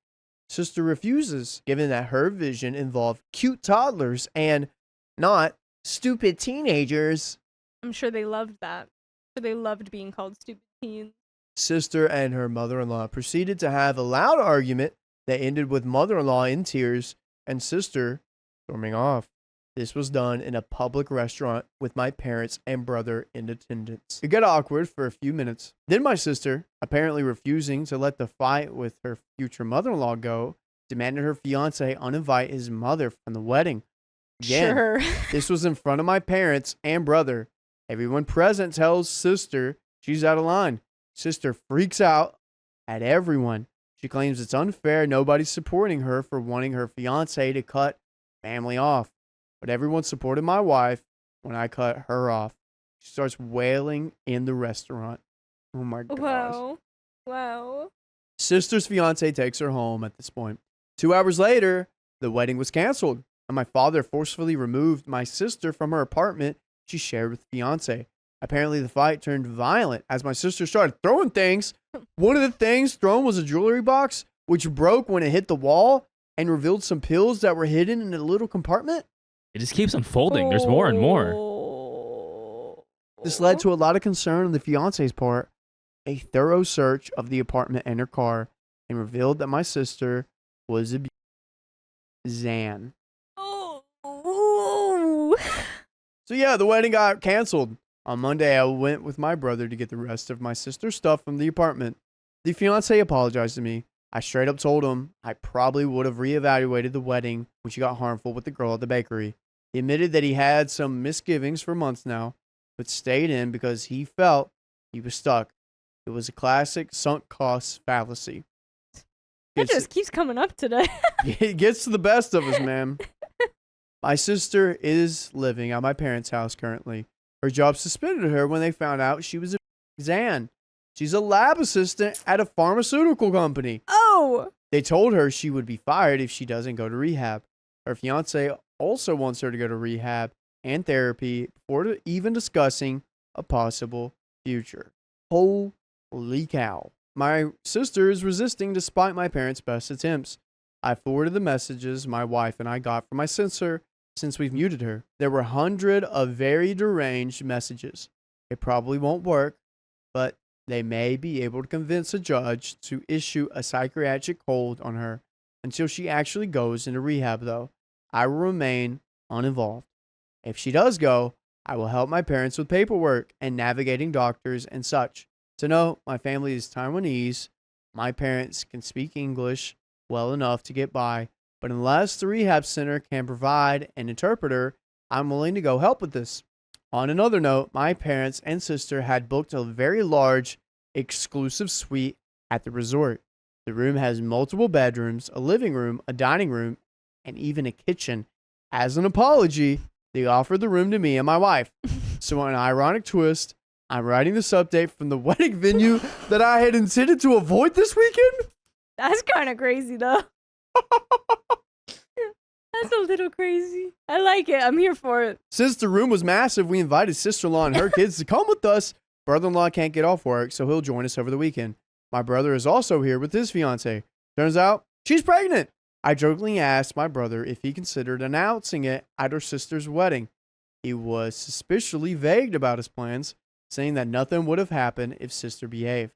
S2: Sister refuses, given that her vision involved cute toddlers and not stupid teenagers.
S8: I'm sure they loved that. They loved being called stupid teens.
S2: Sister and her mother-in-law proceeded to have a loud argument that ended with mother-in-law in tears and sister storming off. This was done in a public restaurant with my parents and brother in attendance. It got awkward for a few minutes. Then my sister, apparently refusing to let the fight with her future mother-in-law go, demanded her fiance uninvite his mother from the wedding. Again,
S8: Sure.
S2: this was in front of my parents and brother. Everyone present tells sister she's out of line. Sister freaks out at everyone. She claims it's unfair nobody's supporting her for wanting her fiance to cut family off. But everyone supported my wife when I cut her off. She starts wailing in the restaurant. Oh my gosh.
S8: Wow.
S2: Sister's fiance takes her home at this point. 2 hours later, the wedding was canceled, and my father forcefully removed my sister from her apartment she shared with the fiance. Apparently, the fight turned violent as my sister started throwing things. One of the things thrown was a jewelry box, which broke when it hit the wall and revealed some pills that were hidden in a little compartment.
S5: It just keeps unfolding. There's more and more.
S8: more.
S2: This led to a lot of concern on the fiance's part. A thorough search of the apartment and her car and revealed that my sister was abused. Zan.
S8: Oh.
S2: So yeah, the wedding got canceled. On Monday, I went with my brother to get the rest of my sister's stuff from the apartment. The fiance apologized to me. I straight up told him I probably would have reevaluated the wedding when she got harmful with the girl at the bakery. He admitted that he had some misgivings for months now, but stayed in because he felt He was stuck. It was a classic sunk cost fallacy.
S8: It just keeps coming up today.
S2: It gets to the best of us, man. My sister is living at my parents' house currently. Her job suspended her when they found out she was a Zan. She's a lab assistant at a pharmaceutical company.
S8: Oh!
S2: They told her she would be fired if she doesn't go to rehab. Her fiance also wants her to go to rehab and therapy before even discussing a possible future. Holy cow. My sister is resisting despite my parents' best attempts. I forwarded the messages my wife and I got from my censor since we've muted her. There were hundreds of very deranged messages. It probably won't work, but they may be able to convince a judge to issue a psychiatric hold on her until she actually goes into rehab, though. I will remain uninvolved. If she does go, I will help my parents with paperwork and navigating doctors and such. To know my family is Taiwanese, my parents can speak English well enough to get by, but unless the rehab center can provide an interpreter, I'm willing to go help with this. On another note, my parents and sister had booked a very large, exclusive suite at the resort. The room has multiple bedrooms, a living room, a dining room, and even a kitchen. As an apology, they offered the room to me and my wife. So, an ironic twist, I'm writing this update from the wedding venue that I had intended to avoid this weekend.
S8: That's kind of crazy, though. That's a little crazy. I like it. I'm here for it.
S2: Since the room was massive, we invited sister-in-law and her kids to come with us. Brother-in-law can't get off work, so he'll join us over the weekend. My brother is also here with his fiancée. Turns out, she's pregnant. I jokingly asked my brother if he considered announcing it at her sister's wedding. He was suspiciously vague about his plans, saying that nothing would have happened if sister behaved.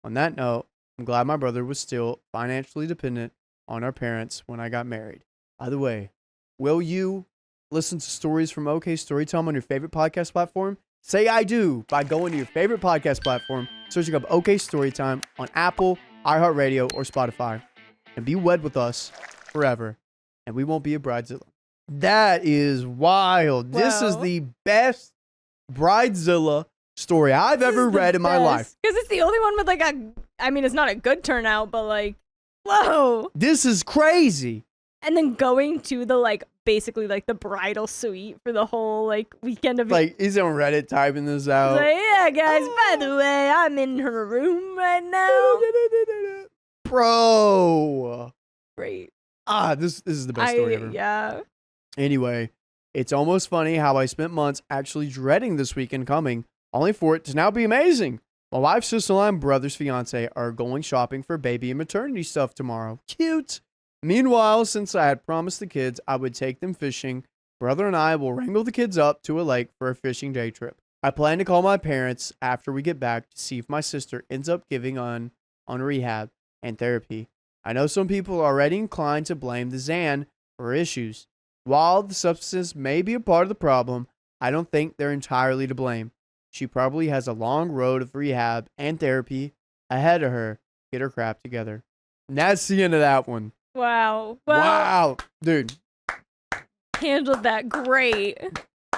S2: On that note, I'm glad my brother was still financially dependent on our parents when I got married. By the way, will you listen to stories from OK Storytime on your favorite podcast platform? Say I do by going to your favorite podcast platform, searching up OK Storytime on Apple, iHeartRadio, or Spotify, and be wed with us forever, and we won't be a bridezilla. That is wild. This is
S8: Wow.
S2: the best bridezilla story I've ever read in my life.
S8: Because it's the only one with it's not a good turnout, but whoa.
S2: This is crazy.
S8: And then going to the basically the bridal suite for the whole weekend of it.
S2: He's on Reddit typing this out.
S8: Yeah, guys, by the way, I'm in her room right now.
S2: Bro.
S8: Great.
S2: This is the best story ever.
S8: Yeah.
S2: Anyway, it's almost funny how I spent months actually dreading this weekend coming, only for it to now be amazing. My wife's sister-in-law and brother's fiance are going shopping for baby and maternity stuff tomorrow. Cute. Meanwhile, since I had promised the kids I would take them fishing, brother and I will wrangle the kids up to a lake for a fishing day trip. I plan to call my parents after we get back to see if my sister ends up giving on rehab and therapy. I know some people are already inclined to blame the Zan for issues. While the substance may be a part of the problem, I don't think they're entirely to blame. She probably has a long road of rehab and therapy ahead of her to get her crap together. And that's the end of that one.
S8: Wow. Well,
S2: Wow. Dude,
S8: handled that great.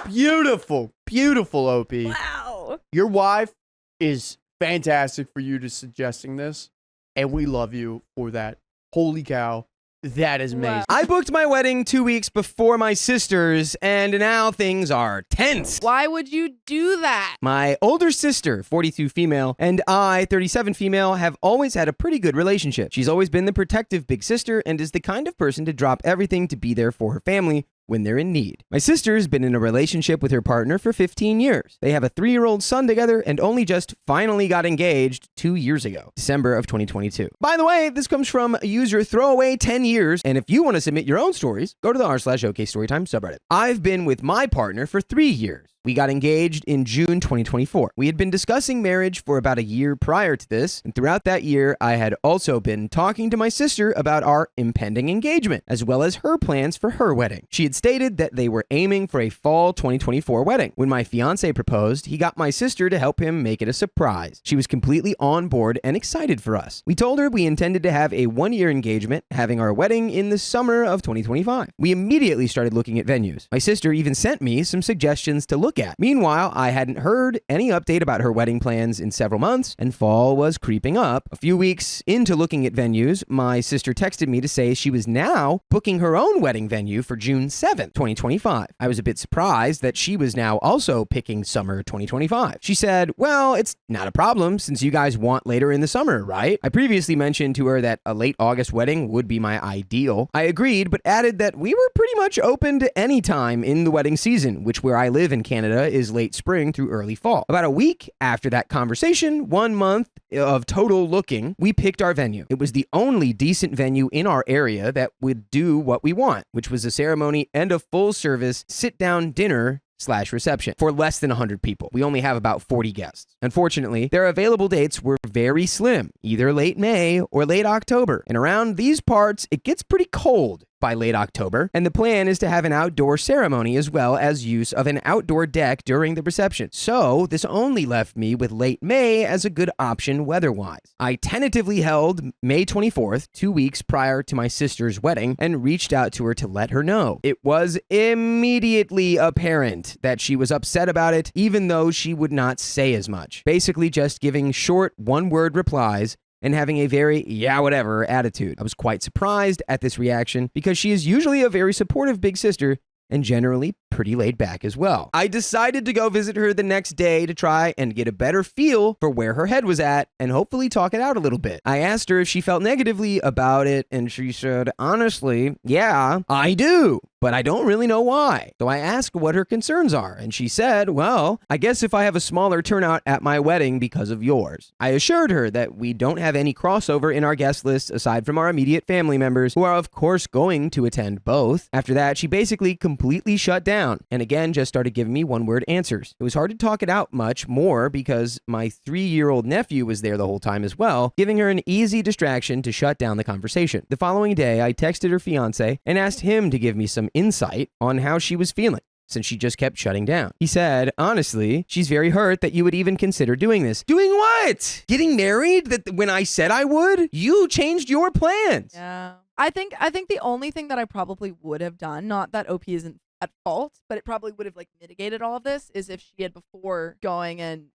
S2: beautiful, beautiful, OP.
S8: Wow.
S2: Your wife is fantastic for you to suggesting this, and we love you for that. Holy cow. That is amazing.
S8: Wow.
S6: I booked my wedding 2 weeks before my sister's, and now things are tense.
S4: Why would you do that?
S6: My older sister, 42 female, and I, 37 female, have always had a pretty good relationship. She's always been the protective big sister and is the kind of person to drop everything to be there for her family when they're in need. My sister's been in a relationship with her partner for 15 years. They have a 3-year-old son together and only just finally got engaged 2 years ago, December of 2022. By the way, this comes from user throwaway10years, and if you want to submit your own stories, go to the r/OKStorytime subreddit. I've been with my partner for 3 years. We got engaged in June 2024. We had been discussing marriage for about a year prior to this, and throughout that year, I had also been talking to my sister about our impending engagement, as well as her plans for her wedding. She had stated that they were aiming for a fall 2024 wedding. When my fiancé proposed, he got my sister to help him make it a surprise. She was completely on board and excited for us. We told her we intended to have a 1-year engagement, having our wedding in the summer of 2025. We immediately started looking at venues. My sister even sent me some suggestions to look look at. Meanwhile, I hadn't heard any update about her wedding plans in several months, and fall was creeping up. A few weeks into looking at venues, my sister texted me to say she was now booking her own wedding venue for June 7th, 2025. I was a bit surprised that she was now also picking summer 2025. She said, well, it's not a problem since you guys want later in the summer, right? I previously mentioned to her that a late August wedding would be my ideal. I agreed, but added that we were pretty much open to any time in the wedding season, which where I live in Canada is late spring through early fall. About a week after that conversation, 1 month of total looking, we picked our venue. It was the only decent venue in our area that would do what we want, which was a ceremony and a full service sit-down dinner / reception for less than 100 people. We only have about 40 guests. Unfortunately, their available dates were very slim, either late May or late October. And around these parts, it gets pretty cold by late October, and the plan is to have an outdoor ceremony as well as use of an outdoor deck during the reception. So this only left me with late May as a good option weather-wise. I tentatively held May 24th, 2 weeks prior to my sister's wedding, and reached out to her to let her know. It was immediately apparent that she was upset about it, even though she would not say as much. Basically just giving short one-word replies and having a very, yeah, whatever attitude. I was quite surprised at this reaction because she is usually a very supportive big sister and generally pretty laid back as well. I decided to go visit her the next day to try and get a better feel for where her head was at and hopefully talk it out a little bit. I asked her if she felt negatively about it, and she said, honestly, yeah, I do, but I don't really know why. So I asked what her concerns are, and she said, well, I guess if I have a smaller turnout at my wedding because of yours. I assured her that we don't have any crossover in our guest list aside from our immediate family members, who are of course going to attend both. After that, she basically completely shut down and again just started giving me one-word answers. It was hard to talk it out much more because my 3-year-old nephew was there the whole time as well, giving her an easy distraction to shut down the conversation. The following day, I texted her fiance and asked him to give me some insight on how she was feeling, since she just kept shutting down. He said, honestly, she's very hurt that you would even consider doing this. Doing what? Getting married? That when I said I would? You changed your plans.
S3: Yeah. I think the only thing that I probably would have done, not that OP isn't at fault, but it probably would have like mitigated all of this, is if she had before going and,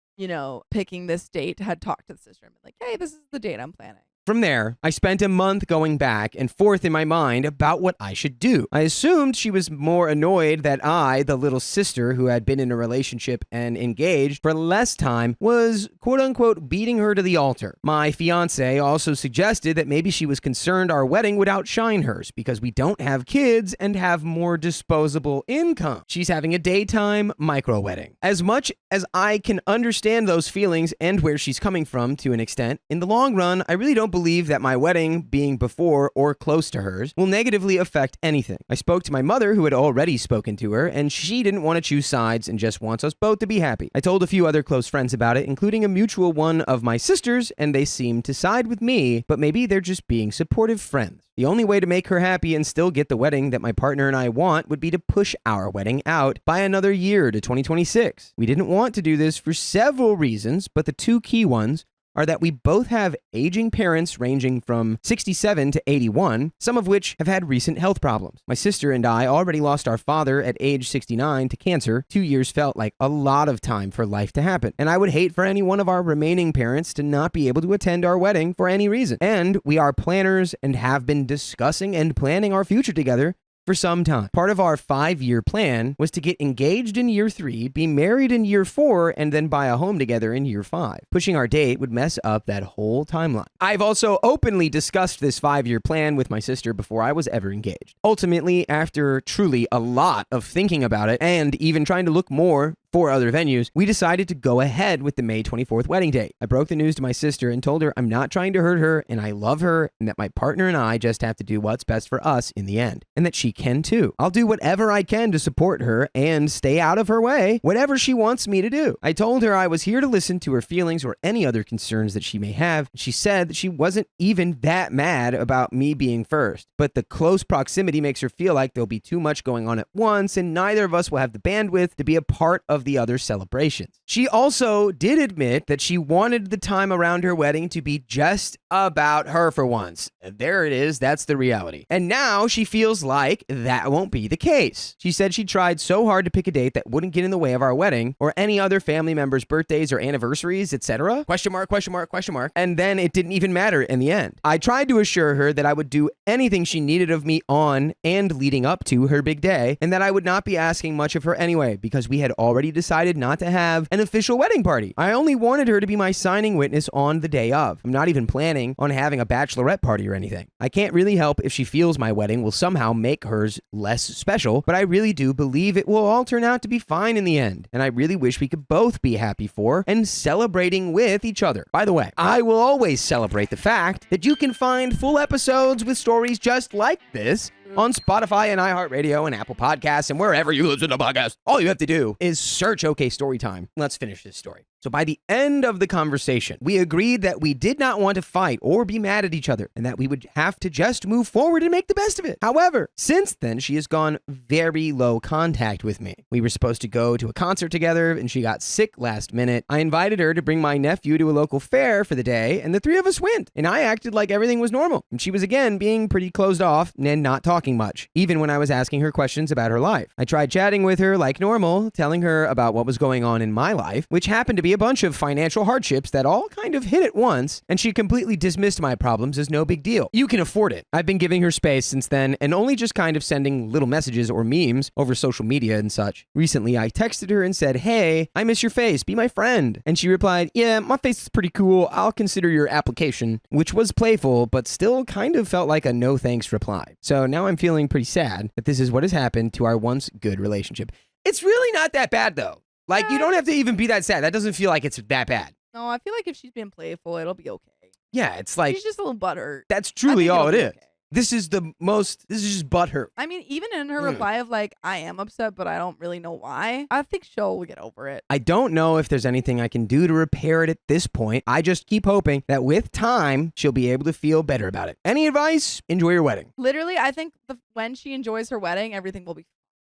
S3: picking this date, had talked to the sister and been like, hey, this is the date I'm planning.
S6: From there, I spent a month going back and forth in my mind about what I should do. I assumed she was more annoyed that I, the little sister who had been in a relationship and engaged for less time, was quote-unquote beating her to the altar. My fiance also suggested that maybe she was concerned our wedding would outshine hers because we don't have kids and have more disposable income. She's having a daytime micro-wedding. As much as I can understand those feelings and where she's coming from to an extent, in the long run, I really don't believe that my wedding being before or close to hers will negatively affect anything. I spoke to my mother, who had already spoken to her, and she didn't want to choose sides and just wants us both to be happy. I told a few other close friends about it, including a mutual one of my sisters, and they seemed to side with me, but maybe they're just being supportive friends. The only way to make her happy and still get the wedding that my partner and I want would be to push our wedding out by another year to 2026. We didn't want to do this for several reasons, but the two key ones are that we both have aging parents ranging from 67 to 81, some of which have had recent health problems. My sister and I already lost our father at age 69 to cancer. 2 years felt like a lot of time for life to happen, and I would hate for any one of our remaining parents to not be able to attend our wedding for any reason. And we are planners and have been discussing and planning our future together for some time. Part of our 5-year plan was to get engaged in year 3, be married in year 4, and then buy a home together in year 5. Pushing our date would mess up that whole timeline. I've also openly discussed this 5-year plan with my sister before I was ever engaged. Ultimately, after truly a lot of thinking about it and even trying to look more for other venues, we decided to go ahead with the May 24th wedding date. I broke the news to my sister and told her I'm not trying to hurt her and I love her and that my partner and I just have to do what's best for us in the end, and that she can too. I'll do whatever I can to support her and stay out of her way, whatever she wants me to do. I told her I was here to listen to her feelings or any other concerns that she may have. She said that she wasn't even that mad about me being first, but the close proximity makes her feel like there'll be too much going on at once and neither of us will have the bandwidth to be a part of of the other celebrations. She also did admit that she wanted the time around her wedding to be just about her for once. And there it is, that's the reality. And now she feels like that won't be the case. She said she tried so hard to pick a date that wouldn't get in the way of our wedding or any other family members' birthdays or anniversaries, etc. Question mark, question mark, question mark. And then it didn't even matter in the end. I tried to assure her that I would do anything she needed of me on and leading up to her big day, and that I would not be asking much of her anyway, because we had already decided not to have an official wedding party. I only wanted her to be my signing witness on the day of. I'm not even planning on having a bachelorette party or anything. I can't really help if she feels my wedding will somehow make hers less special, but I really do believe it will all turn out to be fine in the end, and I really wish we could both be happy for and celebrating with each other. By the way, I will always celebrate the fact that you can find full episodes with stories just like this on Spotify and iHeartRadio and Apple Podcasts and wherever you listen to podcasts. All you have to do is search OK Storytime. Let's finish this story. So by the end of the conversation, we agreed that we did not want to fight or be mad at each other and that we would have to just move forward and make the best of it. However, since then, she has gone very low contact with me. We were supposed to go to a concert together and she got sick last minute. I invited her to bring my nephew to a local fair for the day and the three of us went. And I acted like everything was normal. And she was again being pretty closed off and not talking much, even when I was asking her questions about her life. I tried chatting with her like normal, telling her about what was going on in my life, which happened to be a bunch of financial hardships that all kind of hit at once, and she completely dismissed my problems as no big deal. You can afford it. I've been giving her space since then and only just kind of sending little messages or memes over social media and such. Recently, I texted her and said, "Hey, I miss your face. Be my friend." And she replied, "Yeah, my face is pretty cool. I'll consider your application," which was playful, but still kind of felt like a no thanks reply. So now I'm feeling pretty sad that this is what has happened to our once good relationship. It's really not that bad though. Like, you don't have to even be that sad. That doesn't feel like it's that bad.
S3: No, I feel like if she's being playful, it'll be okay.
S6: Yeah, it's like,
S3: She's just a little butthurt.
S6: that's truly all it is.
S3: Okay.
S6: This is just butthurt.
S3: I mean, even in her reply of like, I am upset, but I don't really know why, I think she'll get over it.
S6: I don't know if there's anything I can do to repair it at this point. I just keep hoping that with time, she'll be able to feel better about it. Any advice? Enjoy your wedding.
S3: Literally, I think when she enjoys her wedding, everything will be.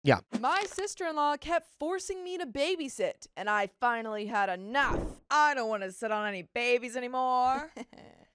S6: Yeah.
S3: My sister-in-law kept forcing me to babysit, and I finally had enough. I don't want to sit on any babies anymore.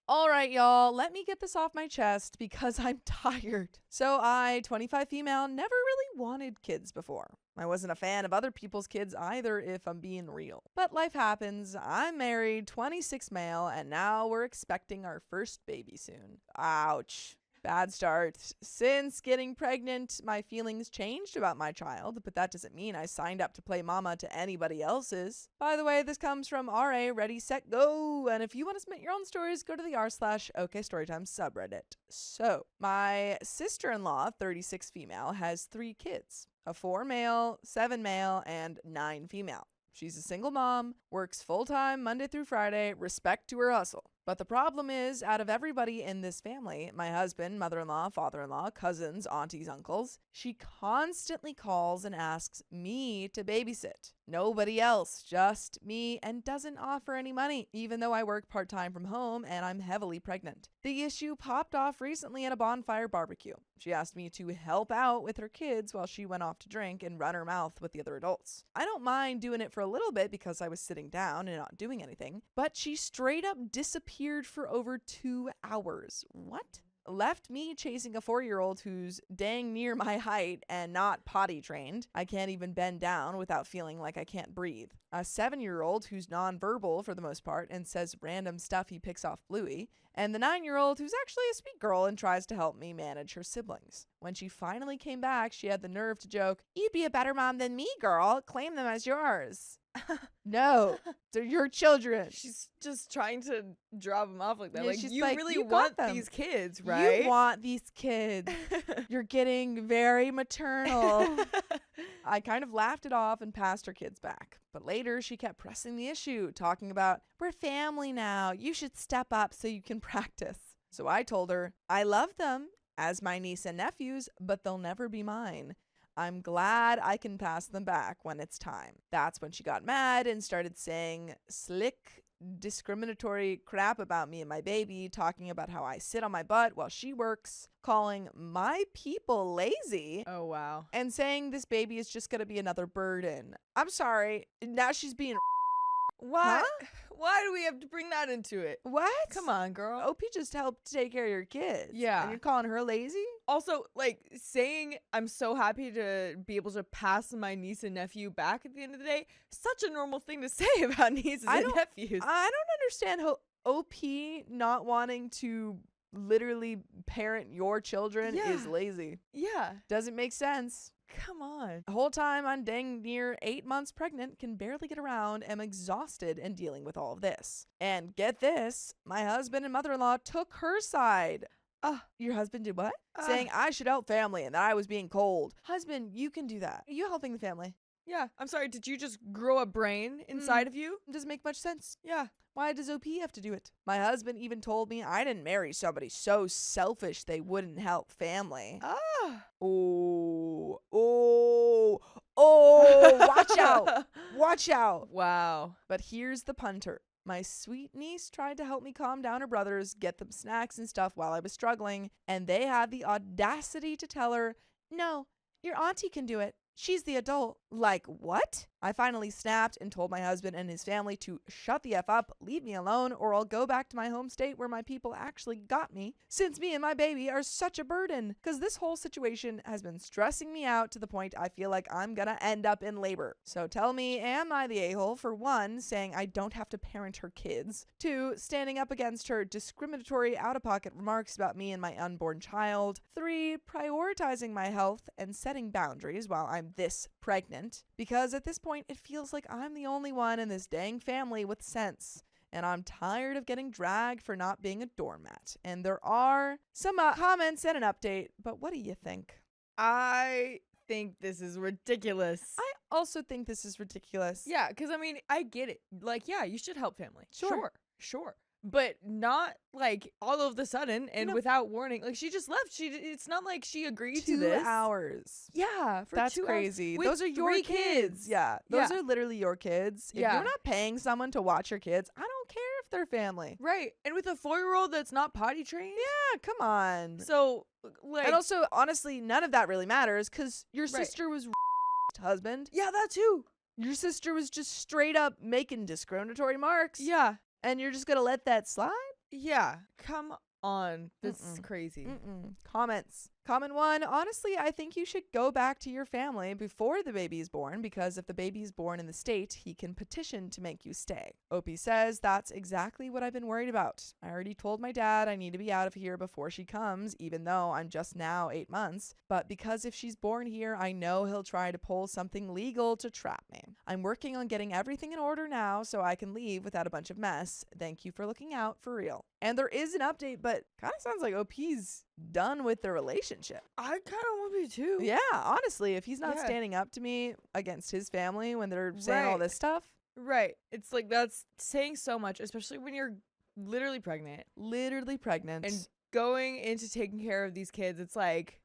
S3: All right, y'all, let me get this off my chest because I'm tired. So I, 25 female, never really wanted kids before. I wasn't a fan of other people's kids either, if I'm being real. But life happens. I'm married, 26 male, and now we're expecting our first baby soon. Ouch. Bad start. Since getting pregnant, my feelings changed about my child, but that doesn't mean I signed up to play mama to anybody else's. By the way, this comes from RA Ready Set Go, and if you want to submit your own stories, go to the r/OK Storytime subreddit. So, my sister-in-law, 36 female, has 3 kids, a 4 male, 7 male, and 9 female. She's a single mom, works full-time Monday through Friday, respect to her hustle. But the problem is, out of everybody in this family, my husband, mother-in-law, father-in-law, cousins, aunties, uncles, she constantly calls and asks me to babysit. Nobody else, just me, and doesn't offer any money, even though I work part-time from home and I'm heavily pregnant. The issue popped off recently at a bonfire barbecue. She asked me to help out with her kids while she went off to drink and run her mouth with the other adults. I don't mind doing it for a little bit because I was sitting down and not doing anything, but she straight up disappeared for over 2 hours. What? Left me chasing a 4-year-old who's dang near my height and not potty trained. I can't even bend down without feeling like I can't breathe. A 7-year-old who's nonverbal for the most part and says random stuff he picks off Bluey. And the 9-year-old who's actually a sweet girl and tries to help me manage her siblings. When she finally came back, she had the nerve to joke, "You'd be a better mom than me, girl. Claim them as yours." No, they're your children.
S4: She's just trying to drop them off like that.
S3: Yeah,
S4: like,
S3: she's
S4: you
S3: like,
S4: really
S3: "You got
S4: want
S3: them.
S4: these kids, right?
S3: You want these kids. You're getting very maternal. I kind of laughed it off and passed her kids back. But later, she kept pressing the issue, talking about, "We're family now. You should step up so you can practice." So I told her, I love them as my niece and nephews, but they'll never be mine. I'm glad I can pass them back when it's time. That's when she got mad and started saying slick discriminatory crap about me and my baby, talking about how I sit on my butt while she works, calling my people lazy,
S4: Oh, wow.
S3: and saying this baby is just going to be another burden. I'm sorry. Now she's being...
S4: Why?
S3: Huh?
S4: Why do we have to bring that into it?
S3: What?
S4: Come on, girl.
S3: OP just helped take care of your kids.
S4: Yeah.
S3: And you're calling her lazy?
S4: Also, like, saying I'm so happy to be able to pass my niece and nephew back at the end of the day, such a normal thing to say about nieces
S3: I
S4: and
S3: don't-
S4: nephews.
S3: I don't understand how OP not wanting to literally parent your children is
S4: Yeah.
S3: lazy.
S4: Yeah.
S3: Doesn't make sense.
S4: Come on.
S3: The whole time I'm dang near 8 months pregnant, can barely get around, am exhausted and dealing with all of this. And get this, my husband and mother-in-law took her side. Your husband did what? Saying I should help family and that I was being cold. Husband, you can do that. Are you helping the family?
S4: Yeah. I'm sorry. Did you just grow a brain inside of you?
S3: Doesn't make much sense.
S4: Yeah.
S3: Why does OP have to do it? My husband even told me I didn't marry somebody so selfish they wouldn't help family. Oh, watch out. Watch out.
S4: Wow.
S3: But here's the punter. My sweet niece tried to help me calm down her brothers, get them snacks and stuff while I was struggling, and they had the audacity to tell her, no, your auntie can do it. She's the adult. Like, what? I finally snapped and told my husband and his family to shut the F up, leave me alone, or I'll go back to my home state where my people actually got me, since me and my baby are such a burden. Because this whole situation has been stressing me out to the point I feel like I'm gonna end up in labor. So tell me, am I the a-hole for 1, saying I don't have to parent her kids, 2, standing up against her discriminatory out-of-pocket remarks about me and my unborn child, 3, prioritizing my health and setting boundaries while I'm this pregnant, because at this point it feels like I'm the only one in this dang family with sense, and I'm tired of getting dragged for not being a doormat. And there are some comments and an update, but what do you think?
S4: I think this is ridiculous.
S3: I also think this is ridiculous.
S4: Yeah, because I mean, I get it. Like, yeah, you should help family.
S3: Sure.
S4: Sure. But not like all of the sudden and
S3: No.
S4: without warning. Like, she just left. It's not like she agreed to
S3: 2
S4: this.
S3: hours.
S4: Yeah, for
S3: That's
S4: 2 hours
S3: crazy.
S4: with
S3: Those are your
S4: 3
S3: kids. Yeah. Those
S4: Yeah.
S3: are literally your kids. If
S4: Yeah.
S3: you're not paying someone to watch your kids, I don't care if they're family.
S4: Right. And with a 4-year-old that's not potty trained.
S3: Yeah, come on.
S4: So, like.
S3: And also, honestly, none of that really matters because your
S4: Right.
S3: sister was husband.
S4: Yeah, that too.
S3: Your sister was just straight up making discriminatory marks.
S4: Yeah.
S3: And you're just going to let that slide?
S4: Yeah. Come on. This is
S3: Mm-mm.
S4: crazy.
S3: Comments. Comment 1. Honestly, I think you should go back to your family before the baby is born, because if the baby is born in the state, he can petition to make you stay. Opie says that's exactly what I've been worried about. I already told my dad I need to be out of here before she comes, even though I'm just now 8 months. But because if she's born here, I know he'll try to pull something legal to trap me. I'm working on getting everything in order now so I can leave without a bunch of mess. Thank you for looking out, for real. And there is an update, but kind of sounds like OP's done with the relationship.
S4: I kind of want to be too.
S3: Yeah, honestly, if he's not
S4: Yeah.
S3: standing up to me against his family when they're saying all
S4: Right.
S3: this stuff,
S4: Right. It's like that's saying so much, especially when you're literally pregnant
S3: literally pregnant.
S4: and going into taking care of these kids. It's like,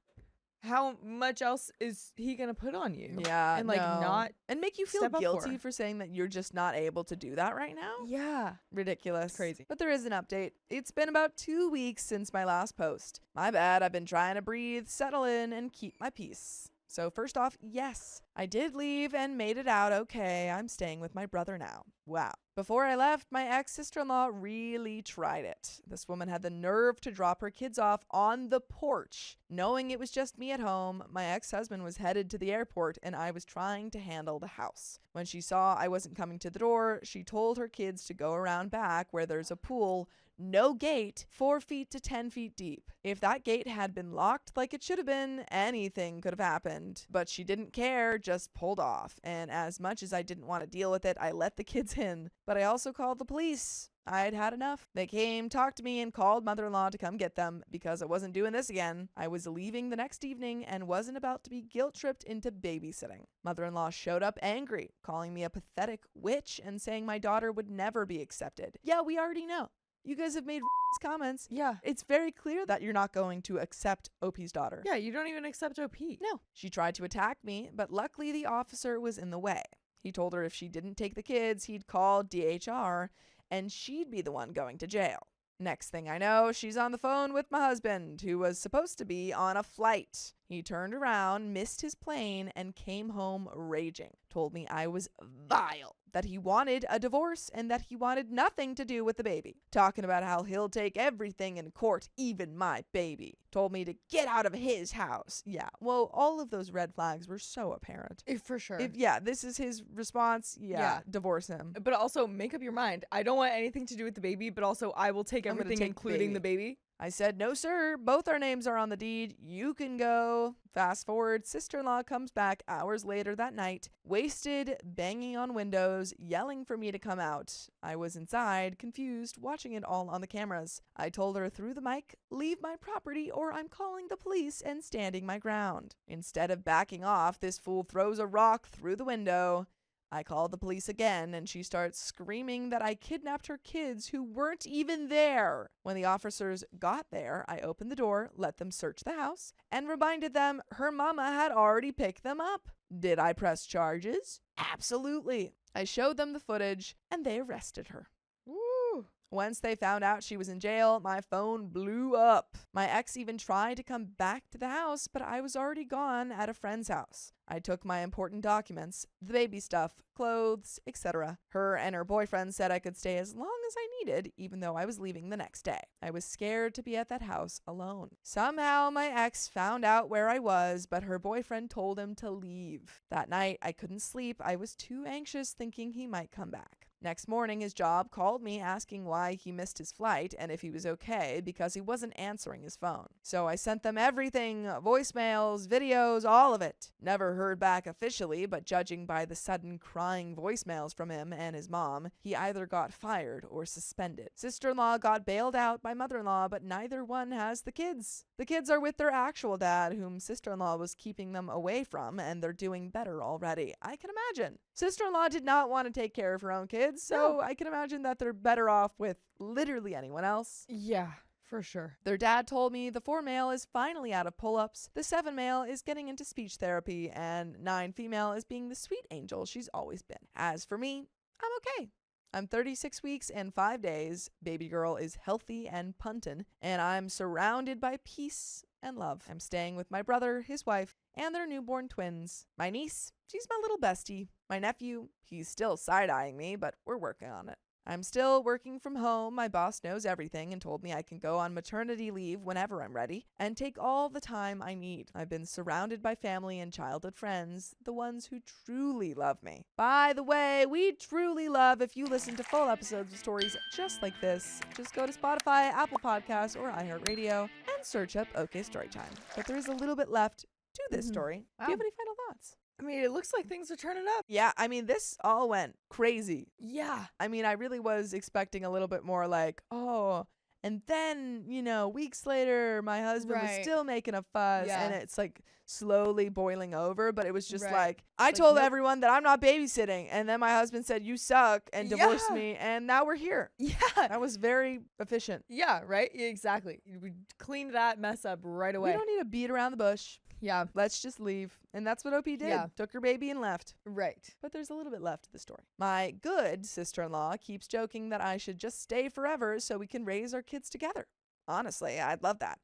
S4: how much else is he going to put on you?
S3: yeah,
S4: And like
S3: no.
S4: not.
S3: and make you feel
S4: step up
S3: guilty
S4: for.
S3: for saying that you're just not able to do that right now.
S4: Yeah.
S3: Ridiculous.
S4: Crazy.
S3: But there is an update. It's been about 2 weeks since my last post. My bad. I've been trying to breathe, settle in, and keep my peace. So first off, yes, I did leave and made it out okay. I'm staying with my brother now. Wow. Before I left, my ex-sister-in-law really tried it. This woman had the nerve to drop her kids off on the porch. Knowing it was just me at home, my ex-husband was headed to the airport and I was trying to handle the house. When she saw I wasn't coming to the door, she told her kids to go around back where there's a pool, no gate, 4 feet to 10 feet deep. If that gate had been locked like it should have been, anything could have happened. But she didn't care, just pulled off. And as much as I didn't want to deal with it, I let the kids in. But I also called the police. I'd had enough. They came, talked to me, and called mother-in-law to come get them because I wasn't doing this again. I was leaving the next evening and wasn't about to be guilt-tripped into babysitting. Mother-in-law showed up angry, calling me a pathetic witch and saying my daughter would never be accepted. Yeah, we already know. You guys have made comments.
S4: Yeah.
S3: It's very clear that you're not going to accept OP's daughter.
S4: Yeah. You don't even accept OP.
S3: No. She tried to attack me, but luckily the officer was in the way. He told her if she didn't take the kids, he'd call DHR and she'd be the one going to jail. Next thing I know, she's on the phone with my husband, who was supposed to be on a flight. He turned around, missed his plane, and came home raging. Told me I was vile, that he wanted a divorce, and that he wanted nothing to do with the baby. Talking about how he'll take everything in court, even my baby. Told me to get out of his house. Yeah, well, all of those red flags were so apparent.
S4: For sure.
S3: This is his response. Yeah, divorce him.
S4: But also make up your mind. I don't want anything to do with the baby, but also I will take
S3: I'm gonna
S4: everything,
S3: take
S4: including the baby.
S3: I said, no, sir. Both our names are on the deed. You can go. Fast forward, sister-in-law comes back hours later that night, wasted, banging on windows, yelling for me to come out. I was inside, confused, watching it all on the cameras. I told her through the mic, leave my property or I'm calling the police and standing my ground. Instead of backing off, this fool throws a rock through the window. I called the police again, and she starts screaming that I kidnapped her kids who weren't even there. When the officers got there, I opened the door, let them search the house, and reminded them her mama had already picked them up. Did I press charges? Absolutely. I showed them the footage, and they arrested her.
S4: Woo!
S3: Once they found out she was in jail, my phone blew up. My ex even tried to come back to the house, but I was already gone at a friend's house. I took my important documents, the baby stuff, clothes, etc. Her and her boyfriend said I could stay as long as I needed, even though I was leaving the next day. I was scared to be at that house alone. Somehow my ex found out where I was, but her boyfriend told him to leave. That night, I couldn't sleep. I was too anxious, thinking he might come back. Next morning, his job called me asking why he missed his flight and if he was okay because he wasn't answering his phone. So I sent them everything, voicemails, videos, all of it. Never heard back officially, but judging by the sudden crying voicemails from him and his mom, he either got fired or suspended. Sister-in-law got bailed out by mother-in-law, but neither one has the kids. The kids are with their actual dad, whom sister-in-law was keeping them away from, and they're doing better already. I can imagine. Sister-in-law did not want to take care of her own kids, so I can imagine that they're better off with literally anyone else.
S4: Yeah, for sure.
S3: Their dad told me the 4 male is finally out of pull-ups, the 7 male is getting into speech therapy, and 9 female is being the sweet angel she's always been. As for me, I'm okay. I'm 36 weeks and 5 days, baby girl is healthy and puntin', and I'm surrounded by peace and love. I'm staying with my brother, his wife, and their newborn twins. My niece, she's my little bestie. My nephew, he's still side-eyeing me, but we're working on it. I'm still working from home. My boss knows everything and told me I can go on maternity leave whenever I'm ready and take all the time I need. I've been surrounded by family and childhood friends, the ones who truly love me. By the way, we truly love if you listen to full episodes of stories just like this. Just go to Spotify, Apple Podcasts, or iHeartRadio and search up OK Storytime. But there is a little bit left to this story.
S4: Wow.
S3: Do you have any final thoughts?
S4: I mean, it looks like things are turning up.
S3: Yeah, I mean, this all went crazy.
S4: Yeah.
S3: I mean, I really was expecting a little bit more like, oh, and then, weeks later, my husband was still making a fuss, and it's like slowly boiling over. But it was just like, I told everyone that I'm not babysitting, and then my husband said, you suck, and divorced me, and now we're here.
S4: Yeah.
S3: That was very efficient.
S4: Yeah, right? Exactly. We cleaned that mess up right away.
S3: We don't need to beat around the bush.
S4: Yeah.
S3: Let's just leave. And that's what OP did.
S4: Yeah.
S3: Took her baby and left.
S4: Right.
S3: But there's a little bit left to the story. My good sister-in-law keeps joking that I should just stay forever so we can raise our kids together. Honestly, I'd love that.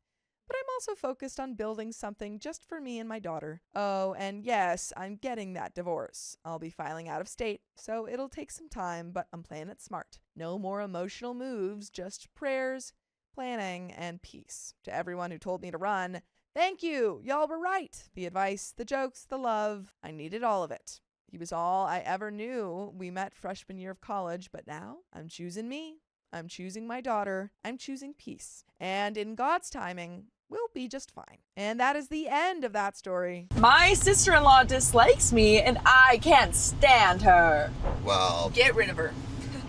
S3: But I'm also focused on building something just for me and my daughter. Oh, and yes, I'm getting that divorce. I'll be filing out of state, so it'll take some time, but I'm playing it smart. No more emotional moves, just prayers, planning, and peace. To everyone who told me to run, thank you. Y'all were right. The advice, the jokes, the love. I needed all of it. He was all I ever knew. We met freshman year of college, but now I'm choosing me. I'm choosing my daughter. I'm choosing peace. And in God's timing, we'll be just fine. And that is the end of that story.
S4: My sister-in-law dislikes me, and I can't stand her.
S1: Well,
S3: Get rid of her.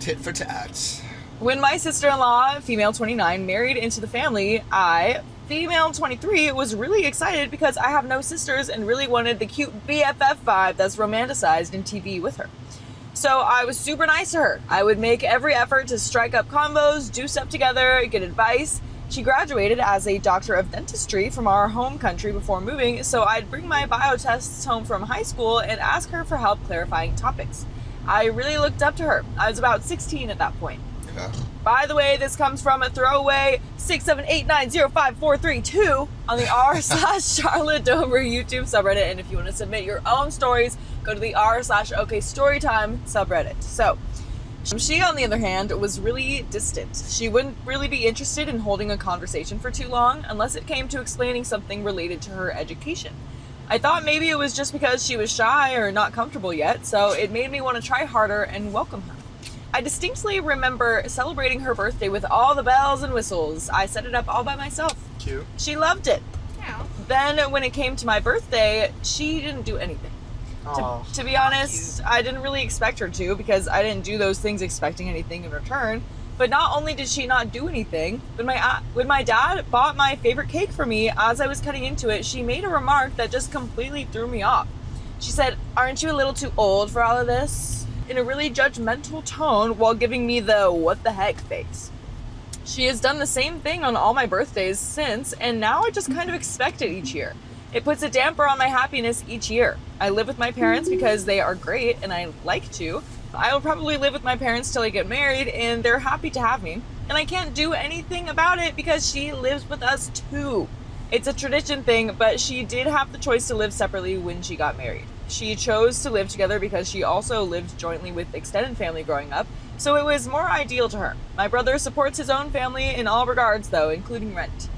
S1: tit for tat.
S4: When my sister-in-law, female 29, married into the family, I, female 23, was really excited because I have no sisters and really wanted the cute BFF vibe that's romanticized in TV with her. So I was super nice to her. I would make every effort to strike up combos, do stuff together, get advice. She graduated as a doctor of dentistry from our home country before moving, so I'd bring my bio tests home from high school and ask her for help clarifying topics. I really looked up to her. I was about 16 at that point.
S1: Okay.
S4: By the way, this comes from a throwaway 678905432 on the r/Charlotte Dover YouTube subreddit. And if you want to submit your own stories, go to the r/OKStorytime subreddit. So, she, on the other hand, was really distant. She wouldn't really be interested in holding a conversation for too long unless it came to explaining something related to her education. I thought maybe it was just because she was shy or not comfortable yet, so it made me want to try harder and welcome her. I distinctly remember celebrating her birthday with all the bells and whistles. I set it up all by myself.
S2: Cute.
S4: She loved it.
S3: Yeah.
S4: Then when it came to my birthday, she didn't do anything. To be honest, I didn't really expect her to, because I didn't do those things expecting anything in return. But not only did she not do anything, but when my dad bought my favorite cake for me, as I was cutting into it, she made a remark that just completely threw me off. She said, "Aren't you a little too old for all of this?" in a really judgmental tone while giving me the what the heck face. She has done the same thing on all my birthdays since, and now I just kind of expect it each year. It puts a damper on my happiness each year. I live with my parents because they are great and I like to. I will probably live with my parents till I get married, and they're happy to have me. And I can't do anything about it because she lives with us too. It's a tradition thing, but she did have the choice to live separately when she got married. She chose to live together because she also lived jointly with extended family growing up, so it was more ideal to her. My brother supports his own family in all regards though, including rent.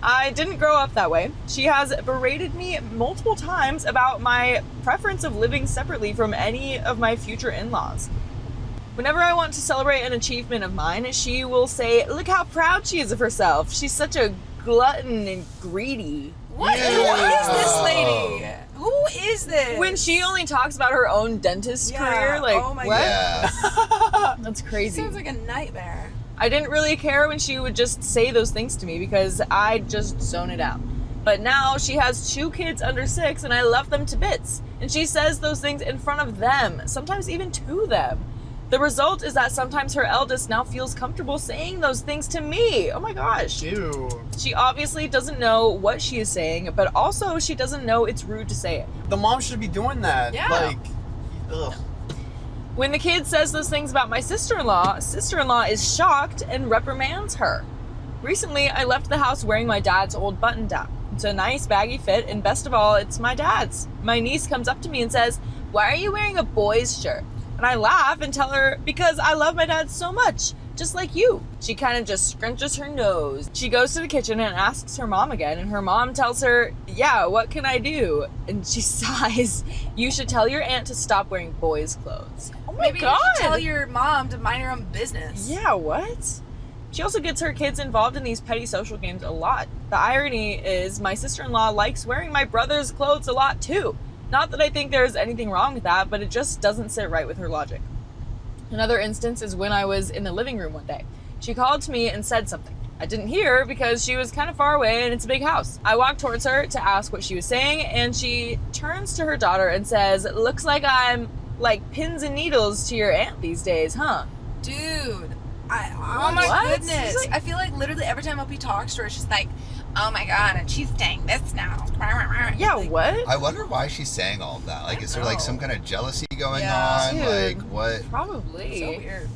S4: I didn't grow up that way. She has berated me multiple times about my preference of living separately from any of my future in-laws. Whenever I want to celebrate an achievement of mine, she will say, "Look how proud she is of herself. She's such a glutton and greedy."
S3: What? Who is this lady? Who is this?
S4: When she only talks about her own dentist career, like,
S3: oh my
S4: what?
S1: Yeah.
S4: That's crazy.
S3: Sounds like a nightmare.
S4: I didn't really care when she would just say those things to me because I'd just zone it out. But now she has 2 kids under 6 and I love them to bits. And she says those things in front of them, sometimes even to them. The result is that sometimes her eldest now feels comfortable saying those things to me. Oh my gosh.
S2: Ew.
S4: She obviously doesn't know what she is saying, but also she doesn't know it's rude to say it.
S2: The mom should be doing that.
S3: Yeah.
S2: Like, ugh.
S4: When the kid says those things about my sister-in-law is shocked and reprimands her. Recently, I left the house wearing my dad's old button-down. It's a nice baggy fit, and best of all, it's my dad's. My niece comes up to me and says, "Why are you wearing a boy's shirt?" And I laugh and tell her, "Because I love my dad so much, just like you." She kind of just scrunches her nose. She goes to the kitchen and asks her mom again, and her mom tells her, "Yeah, what can I do?" And she sighs, "You should tell your aunt to stop wearing boys' clothes." Oh my
S3: Maybe
S4: god!
S3: you should tell your mom to mind her own business.
S4: Yeah, what? She also gets her kids involved in these petty social games a lot. The irony is my sister-in-law likes wearing my brother's clothes a lot too. Not that I think there's anything wrong with that, but it just doesn't sit right with her logic. Another instance is when I was in the living room one day. She called to me and said something. I didn't hear because she was kind of far away and it's a big house. I walked towards her to ask what she was saying, and she turns to her daughter and says, "Looks like I'm like pins and needles to your aunt these days, huh?"
S3: Dude. Oh my
S4: What?
S3: goodness.
S4: She's like-
S3: I feel like literally every time Opie talks to her, she's like, "Oh my god, and she's saying this now."
S4: Yeah,
S3: Like,
S4: what?
S1: I wonder why she's saying all of that. Like, is there like some kind of jealousy going
S3: Yeah.
S1: on?
S4: Dude.
S1: Like, what?
S4: Probably.
S3: So weird.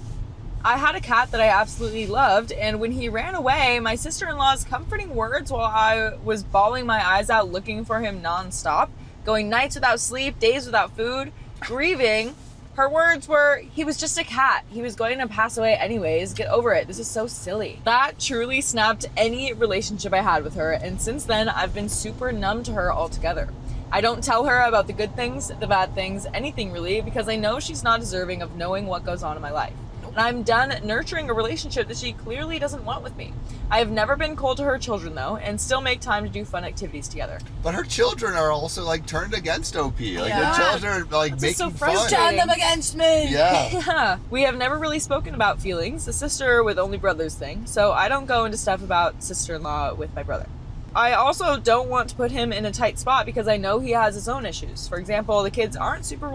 S4: I had a cat that I absolutely loved, and when he ran away, my sister-in-law's comforting words while I was bawling my eyes out looking for him nonstop, going nights without sleep, days without food, grieving, her words were, "He was just a cat. He was going to pass away anyways. Get over it. This is so silly." That truly snapped any relationship I had with her, and since then, I've been super numb to her altogether. I don't tell her about the good things, the bad things, anything really, because I know she's not deserving of knowing what goes on in my life. And I'm done nurturing a relationship that she clearly doesn't want with me. I have never been cold to her children though, and still make time to do fun activities together.
S1: But her children are also like turned against OP. Like
S3: Yeah.
S1: her children are like
S4: That's just so
S1: making fun.
S4: frustrating.
S3: Turn them against me.
S1: Yeah.
S4: Yeah, we have never really spoken about feelings, a sister with only brothers thing, so I don't go into stuff about sister-in-law with my brother. I also don't want to put him in a tight spot because I know he has his own issues. For example, the kids aren't super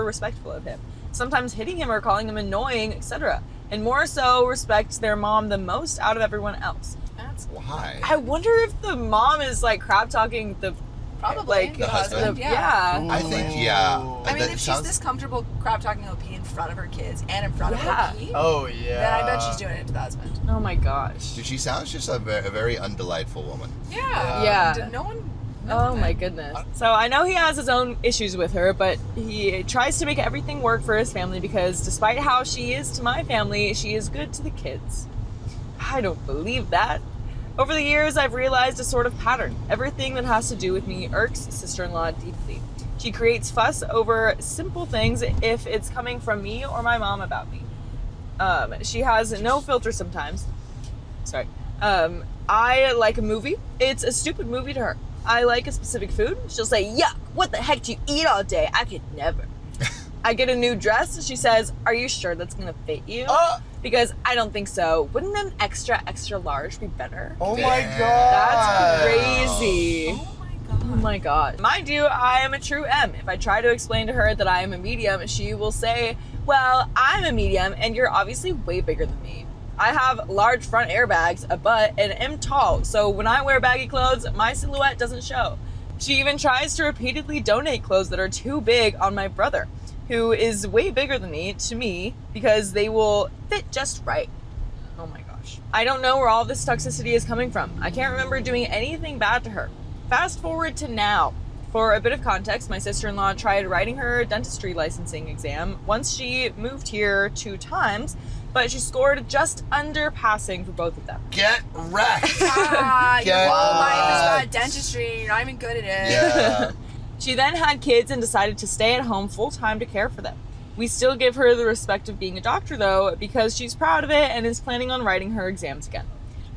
S4: respectful of him, sometimes hitting him or calling him annoying, etc. And more so respect their mom the most out of everyone else.
S3: That's
S1: Why?
S4: I wonder if the mom is like crap talking the
S3: Probably.
S4: Like
S3: The husband,
S4: yeah.
S1: I think, yeah.
S3: I mean,
S1: That
S3: if
S1: sounds-
S3: she's this comfortable crap talking OP in front of her kids and in front
S4: Yeah.
S3: of OP,
S2: Oh yeah.
S3: then I bet she's doing it to the husband.
S4: Oh my gosh.
S1: Dude, she sounds just a very undelightful woman.
S4: Yeah.
S3: Did no one.
S4: Oh my goodness. So I know he has his own issues with her, but he tries to make everything work for his family because despite how she is to my family, she is good to the kids. I don't believe that. Over the years, I've realized a sort of pattern. Everything that has to do with me irks sister-in-law deeply. She creates fuss over simple things if it's coming from me or my mom about me. She has no filter sometimes. Sorry. I like a movie. It's a stupid movie to her. I like a specific food. She'll say, yuck, what the heck do you eat all day? I could never. I get a new dress. She says, are you sure that's going to fit you? Because I don't think so. Wouldn't an extra large be better?
S2: Oh
S1: Damn.
S2: my god.
S4: That's crazy.
S3: Oh my god.
S4: Oh my god. Mind you, I am a true M. If I try to explain to her that I am a medium, she will say, well, I'm a medium and you're obviously way bigger than me. I have large front airbags, a butt, and am tall, so when I wear baggy clothes, my silhouette doesn't show. She even tries to repeatedly donate clothes that are too big on my brother, who is way bigger than me, to me, because they will fit just right. Oh my gosh. I don't know where all this toxicity is coming from. I can't remember doing anything bad to her. Fast forward to now. For a bit of context, my sister-in-law tried writing her dentistry licensing exam once she moved here 2 times, but she scored just under passing for both of them.
S1: Get wrecked.
S3: Your
S1: Get
S3: whole life is about
S1: wrecked.
S3: dentistry. You're not even good at it.
S1: Yeah.
S4: She then had kids and decided to stay at home full-time to care for them. We still give her the respect of being a doctor, though, because she's proud of it and is planning on writing her exams again.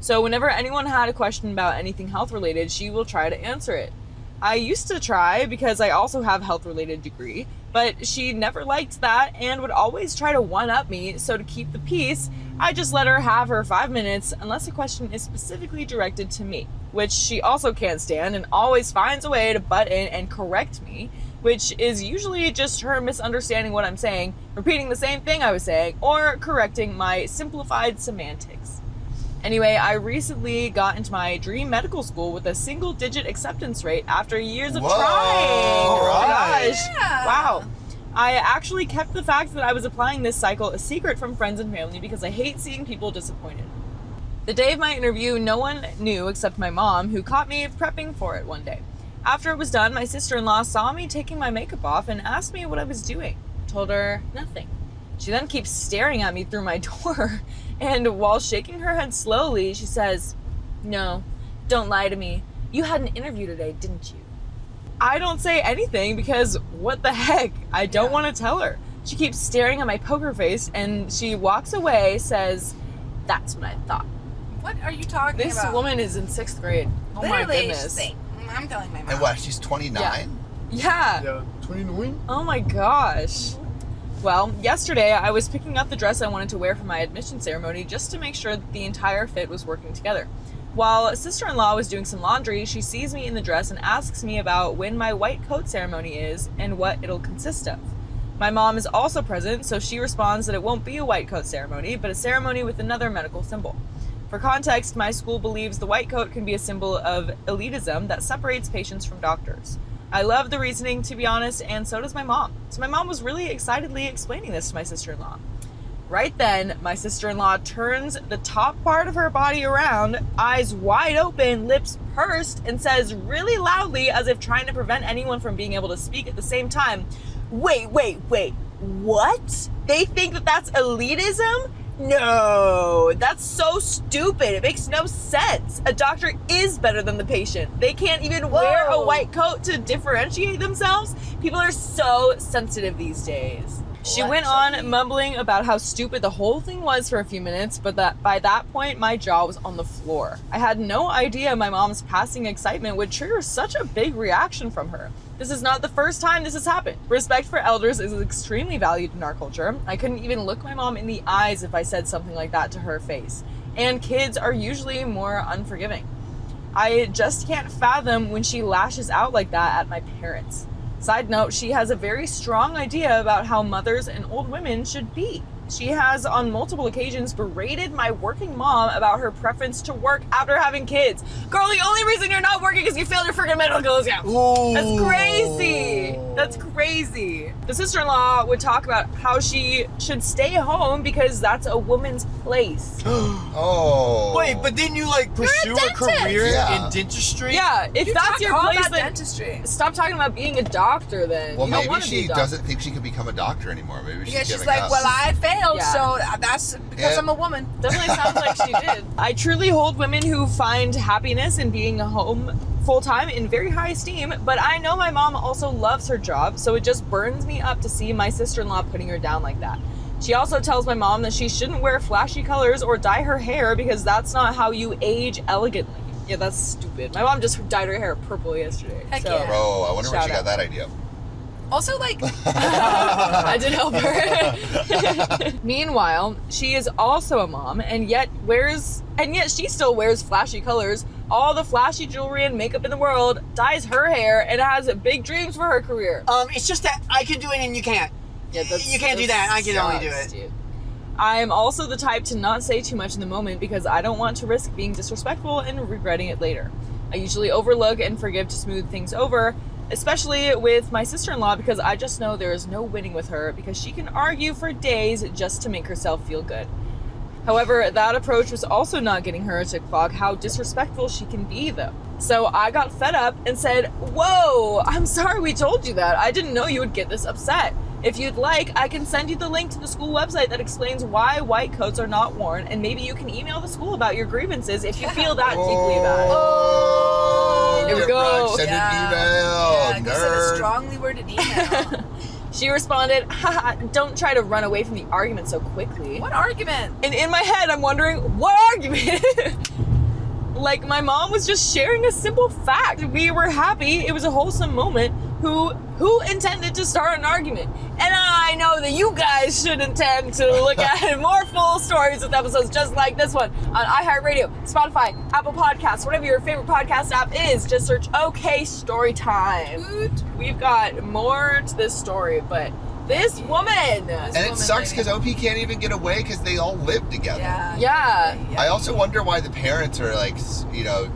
S4: So whenever anyone had a question about anything health-related, she will try to answer it. I used to try because I also have a health-related degree, but she never liked that and would always try to one-up me, so to keep the peace, I just let her have her 5 minutes unless a question is specifically directed to me, which she also can't stand and always finds a way to butt in and correct me, which is usually just her misunderstanding what I'm saying, repeating the same thing I was saying, or correcting my simplified semantics. Anyway, I recently got into my dream medical school with a single-digit acceptance rate after years of
S1: Whoa,
S4: trying. Oh my
S1: alright.
S4: gosh.
S3: Yeah.
S4: Wow. I actually kept the fact that I was applying this cycle a secret from friends and family because I hate seeing people disappointed. The day of my interview, no one knew except my mom, who caught me prepping for it one day. After it was done, my sister-in-law saw me taking my makeup off and asked me what I was doing. I told her nothing. She then keeps staring at me through my door. And while shaking her head slowly, she says, no, don't lie to me. You had an interview today, didn't you? I don't say anything because what the heck? I don't want to tell her. She keeps staring at my poker face and she walks away, says, that's what I thought.
S3: What are you talking
S4: This
S3: about?
S4: woman is in 6th grade. Oh
S3: Literally,
S4: my goodness.
S3: I'm telling my mom.
S1: And what, she's 29?
S4: Yeah.
S2: Yeah. 29?
S4: Oh my gosh. Well, yesterday I was picking up the dress I wanted to wear for my admission ceremony just to make sure that the entire fit was working together. While sister-in-law was doing some laundry, she sees me in the dress and asks me about when my white coat ceremony is and what it'll consist of. My mom is also present, so she responds that it won't be a white coat ceremony, but a ceremony with another medical symbol. For context, my school believes the white coat can be a symbol of elitism that separates patients from doctors. I love the reasoning, to be honest, and so does my mom. So my mom was really excitedly explaining this to my sister-in-law. Right then, my sister-in-law turns the top part of her body around, eyes wide open, lips pursed, and says really loudly, as if trying to prevent anyone from being able to speak at the same time, wait, what? They think that that's elitism? No, that's so stupid. It makes no sense. A doctor is better than the patient. They can't even wear a white coat to differentiate themselves. People are so sensitive these days. She went on mumbling about how stupid the whole thing was for a few minutes, but that by that point, my jaw was on the floor. I had no idea my mom's passing excitement would trigger such a big reaction from her. This is not the first time this has happened. Respect for elders is extremely valued in our culture. I couldn't even look my mom in the eyes if I said something like that to her face. And kids are usually more unforgiving. I just can't fathom when she lashes out like that at my parents. Side note, she has a very strong idea about how mothers and old women should be. She has on multiple occasions berated my working mom about her preference to work after having kids. Girl, the only reason you're not working is you failed your freaking medical exam. That's crazy. That's crazy. The sister-in-law would talk about how she should stay home because that's a woman's place.
S1: Oh.
S2: Wait, but didn't you like pursue a career
S1: Yeah.
S2: in dentistry?
S4: Yeah, if that's your place, then
S3: dentistry.
S4: stop talking about being a doctor then.
S1: Well,
S4: You don't
S1: maybe
S4: want to be
S1: she
S4: a doctor.
S1: doesn't think she can become a doctor anymore. Maybe
S3: Yeah,
S1: she's
S3: she's
S1: giving
S3: like,
S1: up.
S3: well, I failed,
S4: Yeah.
S3: so that's because
S1: Yeah.
S3: I'm a woman.
S4: Definitely sounds like she did. I truly hold women who find happiness in being home full-time in very high esteem, but I know my mom also loves her job, so it just burns me up to see my sister-in-law putting her down like that. She also tells my mom that she shouldn't wear flashy colors or dye her hair because that's not how you age elegantly. Yeah, that's stupid. My mom just dyed her hair purple yesterday.
S3: Heck
S4: so.
S3: yeah.
S1: Bro, I wonder where
S4: Shout
S1: she got
S4: out.
S1: that idea.
S3: Also, like,
S4: I did help her. Meanwhile, she is also a mom and yet she still wears flashy colors, all the flashy jewelry and makeup in the world, dyes her hair, and has big dreams for her career.
S2: It's just that I can do it and you can't.
S4: Yeah,
S2: You can't do that. I can only do it.
S4: Dude. I am also the type to not say too much in the moment because I don't want to risk being disrespectful and regretting it later. I usually overlook and forgive to smooth things over, especially with my sister-in-law because I just know there is no winning with her because she can argue for days just to make herself feel good. However, that approach was also not getting her to clock how disrespectful she can be though. So I got fed up and said, "Whoa, I'm sorry we told you that. I didn't know you would get this upset. If you'd like, I can send you the link to the school website that explains why white coats are not worn, and maybe you can email the school about your grievances if you feel that deeply about it."
S1: Oh,
S4: Here we
S1: get
S4: go.
S1: wrecked. Send an
S3: Yeah,
S1: email,
S3: you said a
S1: nerd.
S3: strongly worded email.
S4: She responded, "Haha, don't try to run away from the argument so quickly."
S3: What argument?
S4: And in my head, I'm wondering, what argument? Like, my mom was just sharing a simple fact. We were happy. It was a wholesome moment. Who intended to start an argument? And I know that you guys should intend to look at more full stories with episodes just like this one on iHeartRadio, Spotify, Apple Podcasts, whatever your favorite podcast app is. Just search OK Storytime. We've got more to this story, but this woman.
S1: And it sucks because OP can't even get away because they all live together.
S4: Yeah.
S1: I also wonder why the parents are like,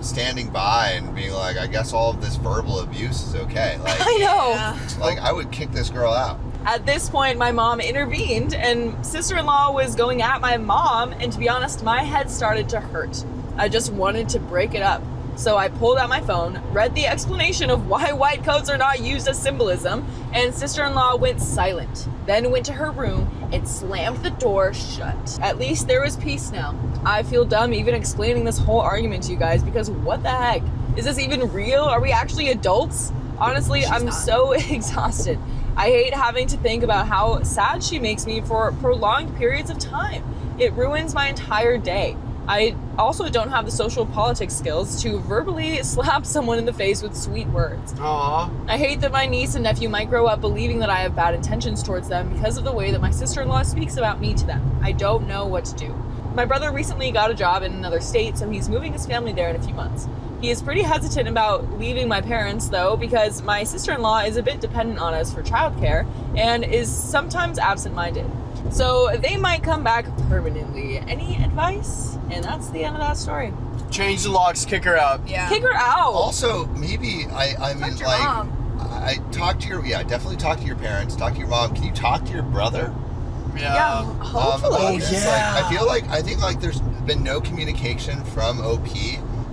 S1: standing by and being like, I guess all of this verbal abuse is okay. Like,
S4: I know.
S3: Yeah.
S1: like I would kick this girl out.
S4: At this point, my mom intervened, and sister-in-law was going at my mom, and to be honest, my head started to hurt. I just wanted to break it up. So I pulled out my phone, read the explanation of why white coats are not used as symbolism, and sister-in-law went silent. Then went to her room and slammed the door shut. At least there was peace now. I feel dumb even explaining this whole argument to you guys because what the heck? Is this even real? Are we actually adults? Honestly, I'm so exhausted. I hate having to think about how sad she makes me for prolonged periods of time. It ruins my entire day. I also don't have the social politics skills to verbally slap someone in the face with sweet words.
S2: Aww.
S4: I hate that my niece and nephew might grow up believing that I have bad intentions towards them because of the way that my sister-in-law speaks about me to them. I don't know what to do. My brother recently got a job in another state, so he's moving his family there in a few months. He is pretty hesitant about leaving my parents, though, because my sister-in-law is a bit dependent on us for childcare and is sometimes absent-minded. So they might come back permanently. Any advice? And that's the end of that story.
S2: Change the locks, kick her out.
S3: Yeah.
S4: Kick her out.
S1: Also, maybe I mean,
S3: Talk to your
S1: like,
S3: mom.
S1: I talk to your definitely talk to your parents, talk to your mom. Can you talk to your brother?
S4: Yeah, hopefully.
S1: About this? Like, I think like there's been no communication from OP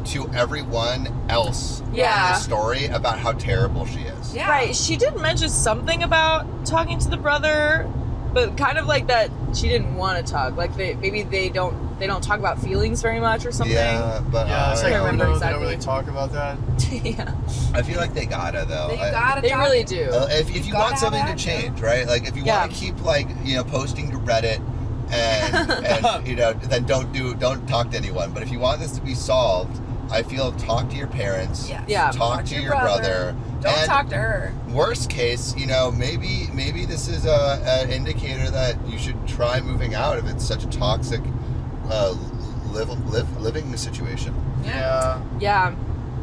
S1: to everyone else in
S4: Yeah.
S1: this story about how terrible she is.
S3: Yeah.
S4: Right. She did mention something about talking to the brother, but kind of like that she didn't want to talk. Like they don't talk about feelings very much or something.
S1: Yeah, but
S2: Yeah, it's like,
S4: can't
S2: oh
S4: remember
S2: no, they
S4: exactly.
S2: don't really talk about that.
S4: Yeah.
S1: I feel like they gotta though.
S3: They gotta
S4: They
S3: talk.
S4: really do.
S1: If you
S3: gotta
S1: want
S3: have
S1: something to
S3: action.
S1: change, right? Like if you
S4: Yeah.
S1: want to keep like posting to Reddit and then don't talk to anyone. But if you want this to be solved, I feel talk to your parents.
S3: Yes.
S4: Yeah.
S1: Talk to your brother.
S3: Don't
S1: and
S3: talk to her.
S1: Worst case, maybe this is an indicator that you should try moving out if it's such a toxic living situation.
S2: Yeah.
S4: Yeah.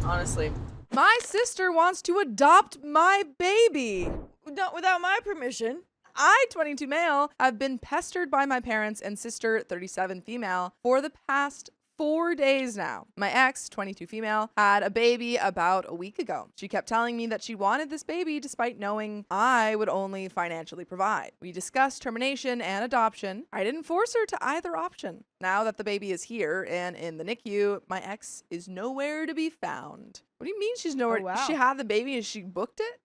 S4: Honestly.
S3: My sister wants to adopt my baby.
S4: Not without my permission.
S3: I, 22 male, have been pestered by my parents and sister, 37 female, for the past 4 days now. My ex, 22 female, had a baby about a week ago. She kept telling me that she wanted this baby despite knowing I would only financially provide. We discussed termination and adoption. I didn't force her to either option. Now that the baby is here and in the NICU, my ex is nowhere to be found. What do you mean she's nowhere?
S4: Oh, wow.
S3: She had the baby and she booked it?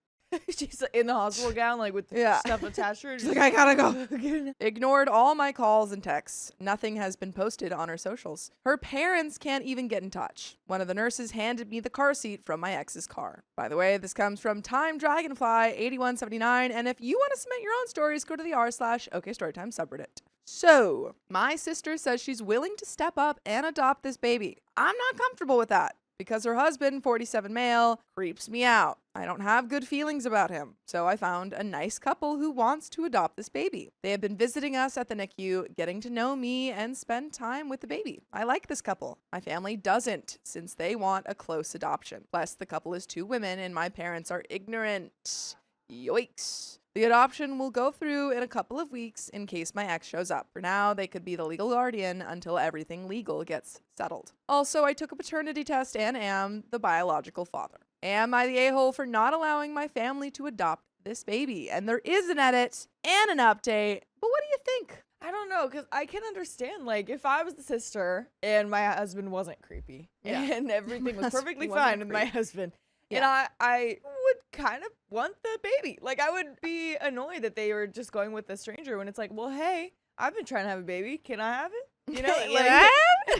S4: She's in the hospital gown, like with the stuff attached to her.
S3: She's like, I gotta go. Ignored all my calls and texts. Nothing has been posted on her socials. Her parents can't even get in touch. One of the nurses handed me the car seat from my ex's car. By the way, this comes from Time Dragonfly 8179. And if you want to submit your own stories, go to the r/OKStorytime subreddit. So, my sister says she's willing to step up and adopt this baby. I'm not comfortable with that because her husband, 47 male, creeps me out. I don't have good feelings about him, so I found a nice couple who wants to adopt this baby. They have been visiting us at the NICU, getting to know me and spend time with the baby. I like this couple. My family doesn't, since they want a close adoption. Plus, the couple is 2 women and my parents are ignorant. Yoicks. The adoption will go through in a couple of weeks in case my ex shows up. For now, they could be the legal guardian until everything legal gets settled. Also, I took a paternity test and am the biological father. Am I the a-hole for not allowing my family to adopt this baby? And there is an edit and an update. But what do you think?
S4: I don't know, because I can understand, like, if I was the sister and my husband wasn't creepy and everything was perfectly fine with my husband, and I would kind of want the baby. Like, I would be annoyed that they were just going with a stranger when it's like, well, hey, I've been trying to have a baby. Can I have it? You know, like,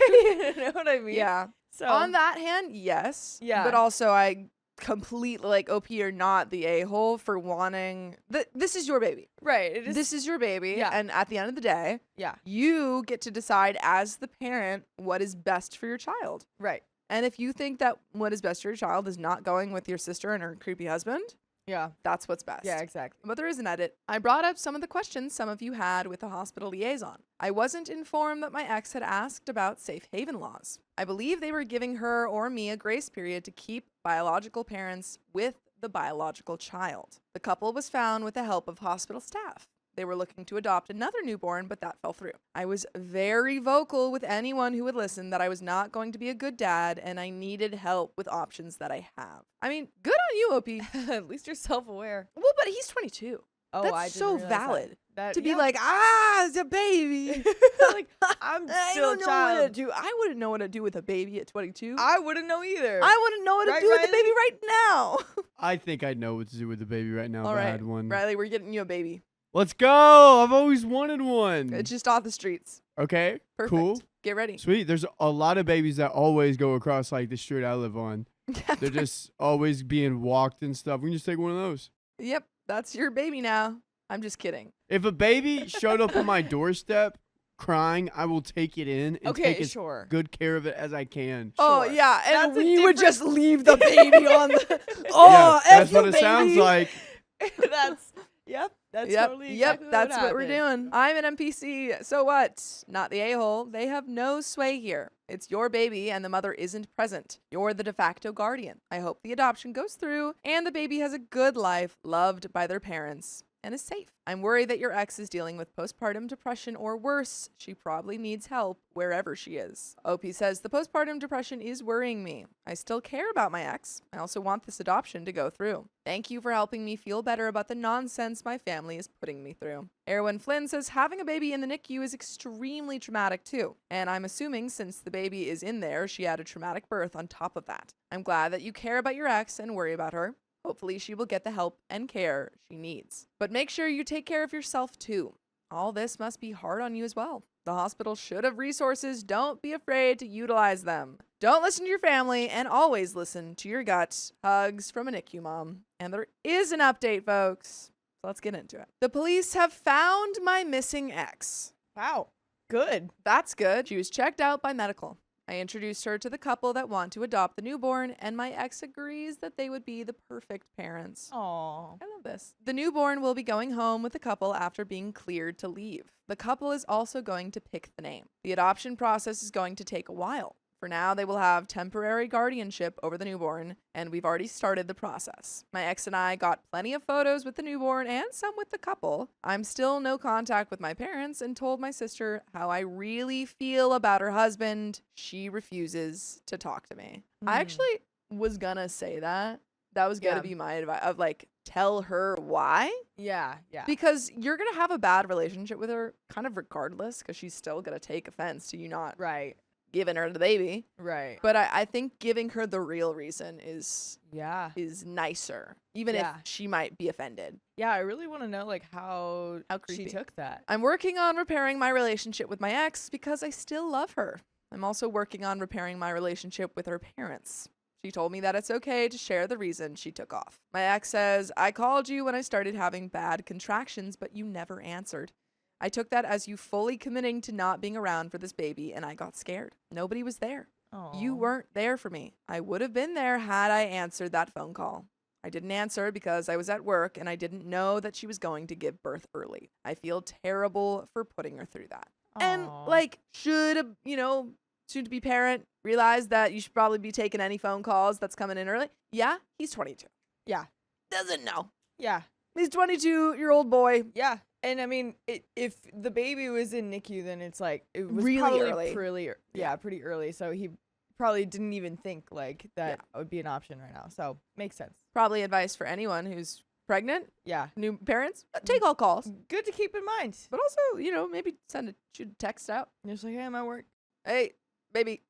S4: you know what I mean?
S3: Yeah.
S4: So
S3: on that hand, yes.
S4: Yeah.
S3: But also, I completely, like, OP, you're not the a-hole for wanting... This is your baby.
S4: right. It is,
S3: This is your baby.
S4: Yeah.
S3: And at the end of the day,
S4: yeah.
S3: you get to decide as the parent what is best for your child.
S4: Right.
S3: And if you think that what is best for your child is not going with your sister and her creepy husband,
S4: Yeah.
S3: that's what's best.
S4: Yeah. Exactly.
S3: But there is an edit. I brought up some of the questions some of you had with the hospital liaison. I wasn't informed that my ex had asked about safe haven laws. I believe they were giving her or me a grace period to keep biological parents with the biological child. The couple was found with the help of hospital staff. They were looking to adopt another newborn, but that fell through. I was very vocal with anyone who would listen that I was not going to be a good dad and I needed help with options that I have. I mean, good on you, OP.
S4: At least you're self-aware.
S3: Well, but he's 22.
S4: Oh,
S3: That's
S4: I didn't
S3: so
S4: realize
S3: valid.
S4: That
S3: To be
S4: yeah.
S3: like, it's a baby.
S4: like, I'm
S3: I
S4: still
S3: don't
S4: a
S3: know what to
S4: child.
S3: do. I wouldn't know what to do with a baby at 22.
S4: I wouldn't know either.
S3: I wouldn't know what to
S4: Right,
S3: do with the
S4: Riley?
S3: baby right now.
S2: I think I'd know what to do with the baby right now
S3: All
S2: if I
S3: right,
S2: had one.
S3: Riley, we're getting you a baby.
S2: Let's go! I've always wanted one.
S3: It's just off the streets.
S2: Okay,
S3: Perfect.
S2: cool.
S3: Get ready.
S2: Sweet. There's a lot of babies that always go across like the street I live on. They're just always being walked and stuff. We can just take one of those.
S3: Yep, that's your baby now. I'm just kidding.
S2: If a baby showed up on my doorstep crying, I will take it in and
S4: Okay,
S2: take as
S4: sure.
S2: good care of it as I can.
S3: Oh,
S4: Sure.
S3: yeah, and
S4: That's a
S3: we would
S4: different-
S3: just leave the baby on the...
S2: Yeah,
S3: Oh,
S2: that's
S3: F
S2: what
S3: you,
S2: it sounds
S3: baby.
S2: like.
S4: That's yep. That's
S3: Yep,
S4: totally
S3: yep,
S4: exactly
S3: that's what we're
S4: happened.
S3: doing. I'm an NPC, so what? Not the a-hole. They have no sway here. It's your baby and the mother isn't present. You're the de facto guardian. I hope the adoption goes through and the baby has a good life, loved by their parents, and is safe. I'm worried that your ex is dealing with postpartum depression or worse. She probably needs help wherever she is. OP says, the postpartum depression is worrying me. I still care about my ex. I also want this adoption to go through. Thank you for helping me feel better about the nonsense my family is putting me through. Erwin Flynn says, having a baby in the NICU is extremely traumatic too. And I'm assuming since the baby is in there, she had a traumatic birth on top of that. I'm glad that you care about your ex and worry about her. Hopefully she will get the help and care she needs. But make sure you take care of yourself too. All this must be hard on you as well. The hospital should have resources. Don't be afraid to utilize them. Don't listen to your family and always listen to your gut. Hugs from a NICU mom. And there is an update, folks. So let's get into it. The police have found my missing ex.
S4: Wow. Good.
S3: That's good. She was checked out by medical. I introduced her to the couple that want to adopt the newborn, and my ex agrees that they would be the perfect parents.
S4: Aw.
S3: I love this. The newborn will be going home with the couple after being cleared to leave. The couple is also going to pick the name. The adoption process is going to take a while. For now, they will have temporary guardianship over the newborn, and we've already started the process. My ex and I got plenty of photos with the newborn and some with the couple. I'm still no contact with my parents and told my sister how I really feel about her husband. She refuses to talk to me. I actually was gonna say that. That was gonna be my advice of like, tell her why.
S4: Yeah.
S3: Because you're gonna have a bad relationship with her kind of regardless, because she's still gonna take offense to you not
S4: Right.
S3: giving her the baby.
S4: Right.
S3: But I think giving her the real reason is
S4: Yeah.
S3: nicer, even if she might be offended.
S4: Yeah, I really want to know like how
S3: creepy.
S4: she took that.
S3: I'm working on repairing my relationship with my ex because I still love her. I'm also working on repairing my relationship with her parents. She told me that it's okay to share the reason she took off. My ex says, I called you when I started having bad contractions, but you never answered. I took that as you fully committing to not being around for this baby, and I got scared. Nobody was there. You weren't there for me. I would have been there had I answered that phone call. I didn't answer because I was at work and I didn't know that she was going to give birth early. I feel terrible for putting her through that. And like, should a, soon to be parent realize that you should probably be taking any phone calls that's coming in early? Yeah, he's 22.
S4: Yeah.
S3: Doesn't know.
S4: Yeah.
S3: He's 22-year-old boy.
S4: Yeah. And I mean, if the baby was in NICU, then it's like it was
S3: Really
S4: probably
S3: early.
S4: pretty early. So he probably didn't even think like that would be an option right now. So makes sense.
S3: Probably advice for anyone who's pregnant,
S4: Yeah.
S3: new parents, take all calls.
S4: Good to keep in mind.
S3: But also, maybe shoot a text out.
S4: Just like, hey, I'm at work.
S3: Hey, baby.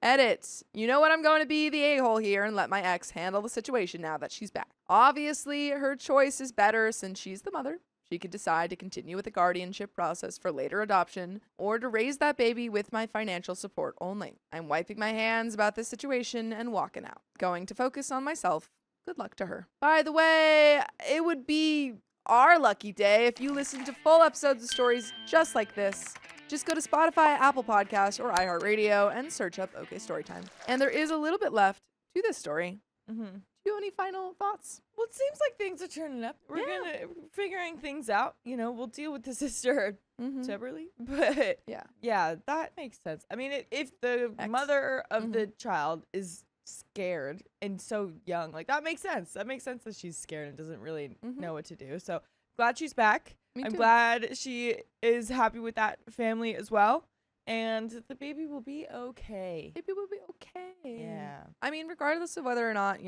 S3: Edit. You know what? I'm going to be the a-hole here and let my ex handle the situation now that she's back. Obviously, her choice is better since she's the mother. She could decide to continue with the guardianship process for later adoption or to raise that baby with my financial support only. I'm wiping my hands about this situation and walking out. Going to focus on myself. Good luck to her. By the way, it would be our lucky day if you listened to full episodes of stories just like this. Just go to Spotify, Apple Podcasts, or iHeartRadio and search up OK Storytime. And there is a little bit left to this story.
S4: Mm-hmm.
S3: Do you have any final thoughts?
S4: Well, it seems like things are turning up. We're figuring things out. We'll deal with the sister separately. But yeah, that makes sense. I mean, if the mother of the child is scared and so young, like that makes sense. That makes sense that she's scared and doesn't really know what to do. So glad she's back. I'm glad she is happy with that family as well. And the baby will be okay.
S3: Baby will be okay.
S4: Yeah.
S3: I mean, regardless of whether or not,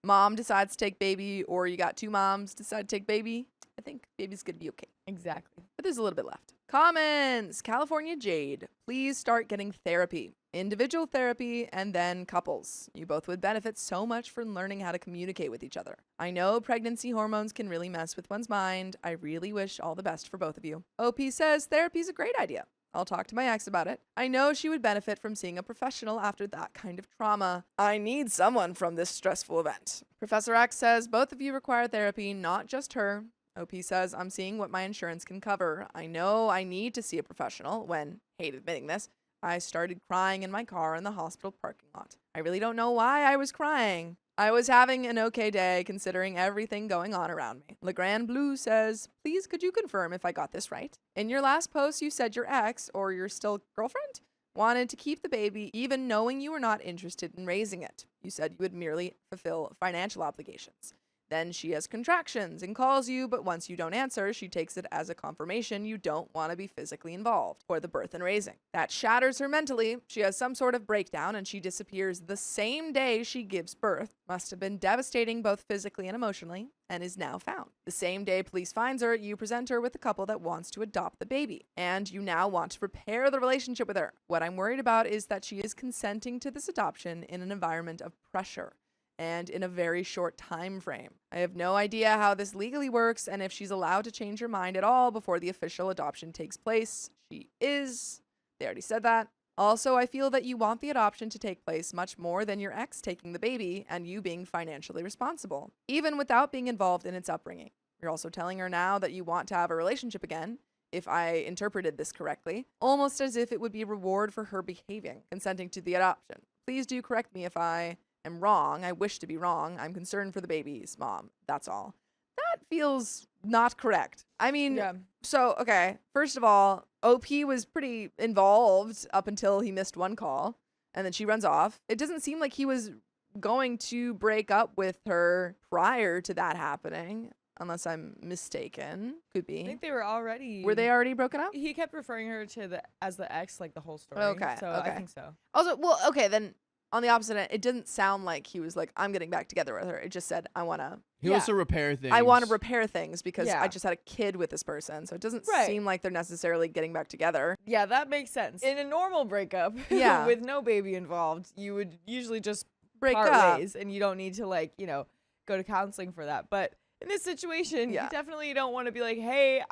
S3: mom decides to take baby or you got two moms decide to take baby, I think baby's going to be okay.
S4: Exactly.
S3: But there's a little bit left. Comments. California Jade. Please start getting therapy. Individual therapy and then couples. You both would benefit so much from learning how to communicate with each other. I know pregnancy hormones can really mess with one's mind. I really wish all the best for both of you. OP says therapy's a great idea. I'll talk to my ex about it. I know she would benefit from seeing a professional after that kind of trauma. I need someone from this stressful event. Professor X says both of you require therapy, not just her. OP says, I'm seeing what my insurance can cover. I know I need to see a professional when, hate admitting this, I started crying in my car in the hospital parking lot. I really don't know why I was crying. I was having an okay day considering everything going on around me. Legrand Blue says, please could you confirm if I got this right? In your last post, you said your ex, or your still girlfriend, wanted to keep the baby even knowing you were not interested in raising it. You said you would merely fulfill financial obligations. Then she has contractions and calls you, but once you don't answer, she takes it as a confirmation you don't want to be physically involved for the birth and raising. That shatters her mentally. She has some sort of breakdown and she disappears the same day she gives birth. Must have been devastating both physically and emotionally, and is now found. The same day police finds her, you present her with a couple that wants to adopt the baby, and you now want to repair the relationship with her. What I'm worried about is that she is consenting to this adoption in an environment of pressure and in a very short time frame. I have no idea how this legally works and if she's allowed to change her mind at all before the official adoption takes place. She is. They already said that. Also, I feel that you want the adoption to take place much more than your ex taking the baby and you being financially responsible, even without being involved in its upbringing. You're also telling her now that you want to have a relationship again, if I interpreted this correctly, almost as if it would be a reward for her behaving, consenting to the adoption. Please do correct me if I am wrong. I wish to be wrong. I'm concerned for the baby's mom. That's all. That feels not correct. I mean, so, okay, first of all, OP was pretty involved up until he missed one call. And then she runs off. It doesn't seem like he was going to break up with her prior to that happening, unless I'm mistaken. Could be.
S4: I think they were already.
S3: Were they already broken up?
S4: He kept referring her to as the ex, like the whole story.
S3: Okay,
S4: So
S3: okay.
S4: I think so.
S3: Also, well, okay, then on the opposite end, it didn't sound like he was like, I'm getting back together with her. It just said, I want to.
S2: He wants to repair things.
S3: I want to repair things because
S4: Yeah.
S3: I just had a kid with this person. So it doesn't
S4: Right.
S3: seem like they're necessarily getting back together.
S4: Yeah, that makes sense. In a normal breakup,
S3: Yeah.
S4: with no baby involved, you would usually just
S3: Break
S4: part
S3: up.
S4: ways, and you don't need to like go to counseling for that. But in this situation,
S3: Yeah.
S4: you definitely don't want to be like, hey,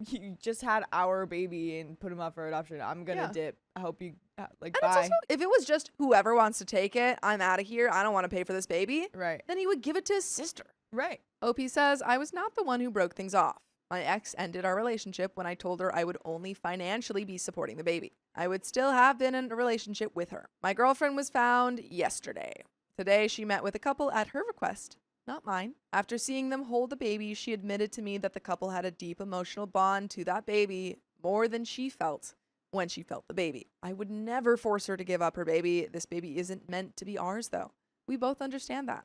S4: you just had our baby and put him up for adoption. I'm gonna
S3: Yeah.
S4: dip. I hope you like
S3: And
S4: bye.
S3: it's also, if it was just whoever wants to take it, I'm out of here. I don't want to pay for this baby.
S4: Right.
S3: Then he would give it to his sister.
S4: Right.
S3: OP says, I was not the one who broke things off. My ex ended our relationship when I told her I would only financially be supporting the baby. I would still have been in a relationship with her. My girlfriend was found yesterday. Today, she met with a couple at her request, not mine. After seeing them hold the baby, she admitted to me that the couple had a deep emotional bond to that baby, more than she felt when she felt the baby. I would never force her to give up her baby. This baby isn't meant to be ours, though. We both understand that.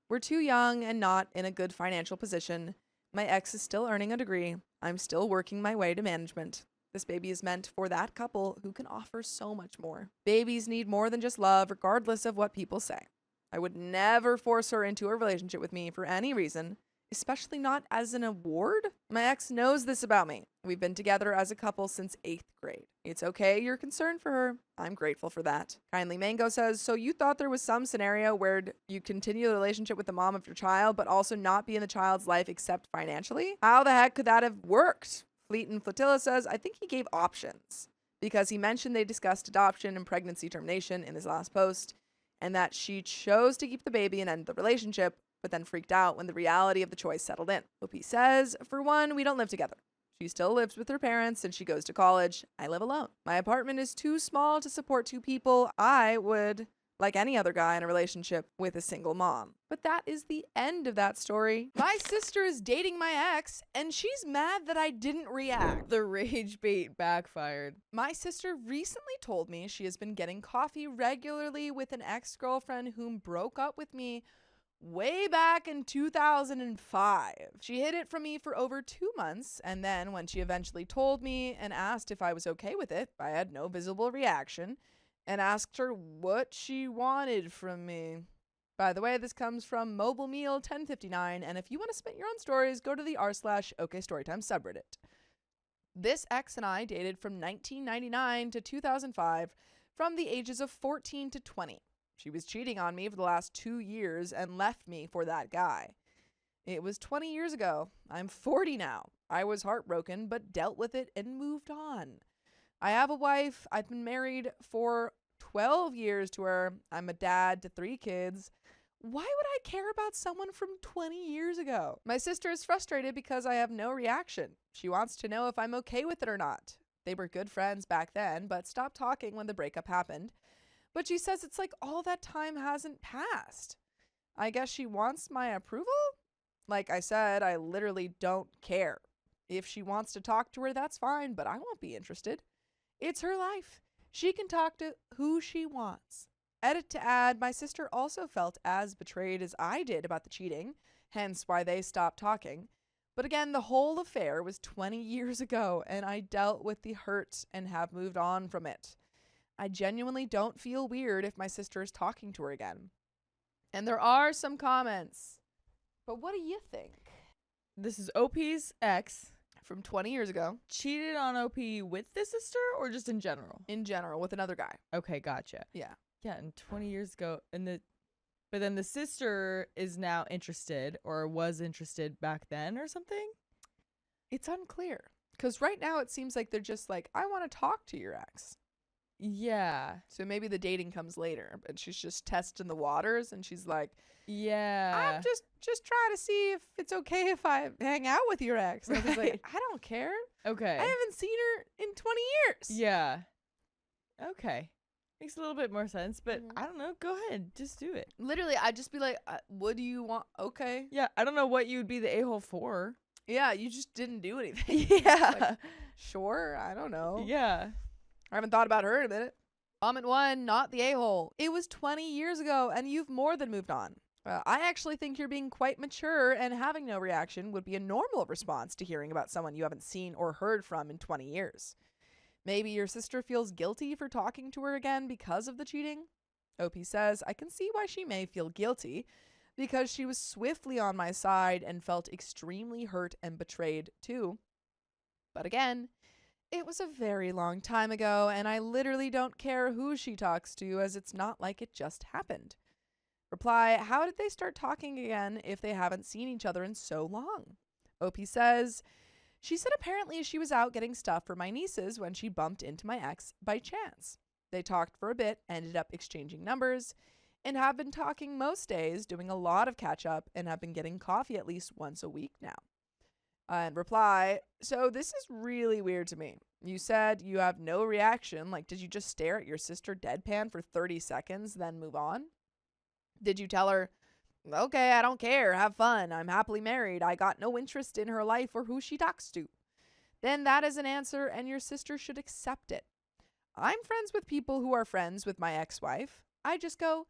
S3: We're too young and not in a good financial position. My ex is still earning a degree. I'm still working my way to management. This baby is meant for that couple who can offer so much more. Babies need more than just love, regardless of what people say. I would never force her into a relationship with me for any reason, especially not as an award. My ex knows this about me. We've been together as a couple since 8th grade. It's okay you're concerned for her. I'm grateful for that. Kindly Mango says, so you thought there was some scenario where you continue the relationship with the mom of your child, but also not be in the child's life except financially? How the heck could that have worked? Fleet and Flotilla says, I think he gave options because he mentioned they discussed adoption and pregnancy termination in his last post and that she chose to keep the baby and end the relationship, but then freaked out when the reality of the choice settled in. OP says, for one, we don't live together. She still lives with her parents and she goes to college. I live alone. My apartment is too small to support 2 people. I would, like any other guy in a relationship with a single mom. But that is the end of that story. My sister is dating my ex and she's mad that I didn't react.
S4: The rage bait backfired.
S3: My sister recently told me she has been getting coffee regularly with an ex-girlfriend whom broke up with me way back in 2005. She hid it from me for over 2 months, and then when she eventually told me and asked if I was okay with it, I had no visible reaction and asked her what she wanted from me. By the way, this comes from Mobile Meal 1059, and if you want to spit your own stories, go to the r/OKStorytime subreddit. This ex and I dated from 1999 to 2005, from the ages of 14 to 20. She was cheating on me for the last 2 years and left me for that guy. It was 20 years ago. I'm 40 now. I was heartbroken, but dealt with it and moved on. I have a wife. I've been married for 12 years to her. I'm a dad to 3 kids. Why would I care about someone from 20 years ago? My sister is frustrated because I have no reaction. She wants to know if I'm okay with it or not. They were good friends back then, but stopped talking when the breakup happened. But she says it's like all that time hasn't passed. I guess she wants my approval? Like I said, I literally don't care. If she wants to talk to her, that's fine, but I won't be interested. It's her life. She can talk to who she wants. Edit to add, my sister also felt as betrayed as I did about the cheating, hence why they stopped talking. But again, the whole affair was 20 years ago, and I dealt with the hurt and have moved on from it. I genuinely don't feel weird if my sister is talking to her again. And there are some comments. But what do you think?
S4: This is OP's ex.
S3: From 20 years ago.
S4: Cheated on OP with the sister or just in general?
S3: In general, with another guy.
S4: Okay, gotcha.
S3: Yeah.
S4: Yeah, and 20 years ago, but then the sister is now interested or was interested back then or something?
S3: It's unclear. Because right now it seems like they're just like, I want to talk to your ex.
S4: Yeah.
S3: So maybe the dating comes later, but she's just testing the waters and she's like,
S4: yeah,
S3: I'm just trying to see if it's okay if I hang out with your ex. And I was like, I don't care.
S4: Okay.
S3: I haven't seen her in 20 years.
S4: Yeah. Okay. Makes a little bit more sense, but
S3: Mhm.
S4: I don't know. Go ahead. Just do it.
S3: Literally, I'd just be like, what do you want? Okay.
S4: Yeah. I don't know what you would be the a-hole for.
S3: Yeah, you just didn't do anything.
S4: Yeah.
S3: Like, sure, I don't know.
S4: Yeah.
S3: I haven't thought about her in a minute. Comment 1, not the a-hole. It was 20 years ago and you've more than moved on. I actually think you're being quite mature, and having no reaction would be a normal response to hearing about someone you haven't seen or heard from in 20 years. Maybe your sister feels guilty for talking to her again because of the cheating? OP says, I can see why she may feel guilty, because she was swiftly on my side and felt extremely hurt and betrayed too. But again, it was a very long time ago, and I literally don't care who she talks to, as it's not like it just happened. Reply, how did they start talking again if they haven't seen each other in so long? OP says, she said apparently she was out getting stuff for my nieces when she bumped into my ex by chance. They talked for a bit, ended up exchanging numbers, and have been talking most days, doing a lot of catch up, and have been getting coffee at least once a week now. And reply, so this is really weird to me. You said you have no reaction, like did you just stare at your sister deadpan for 30 seconds, then move on? Did you tell her, okay, I don't care, have fun, I'm happily married, I got no interest in her life or who she talks to? Then that is an answer and your sister should accept it. I'm friends with people who are friends with my ex-wife. I just go,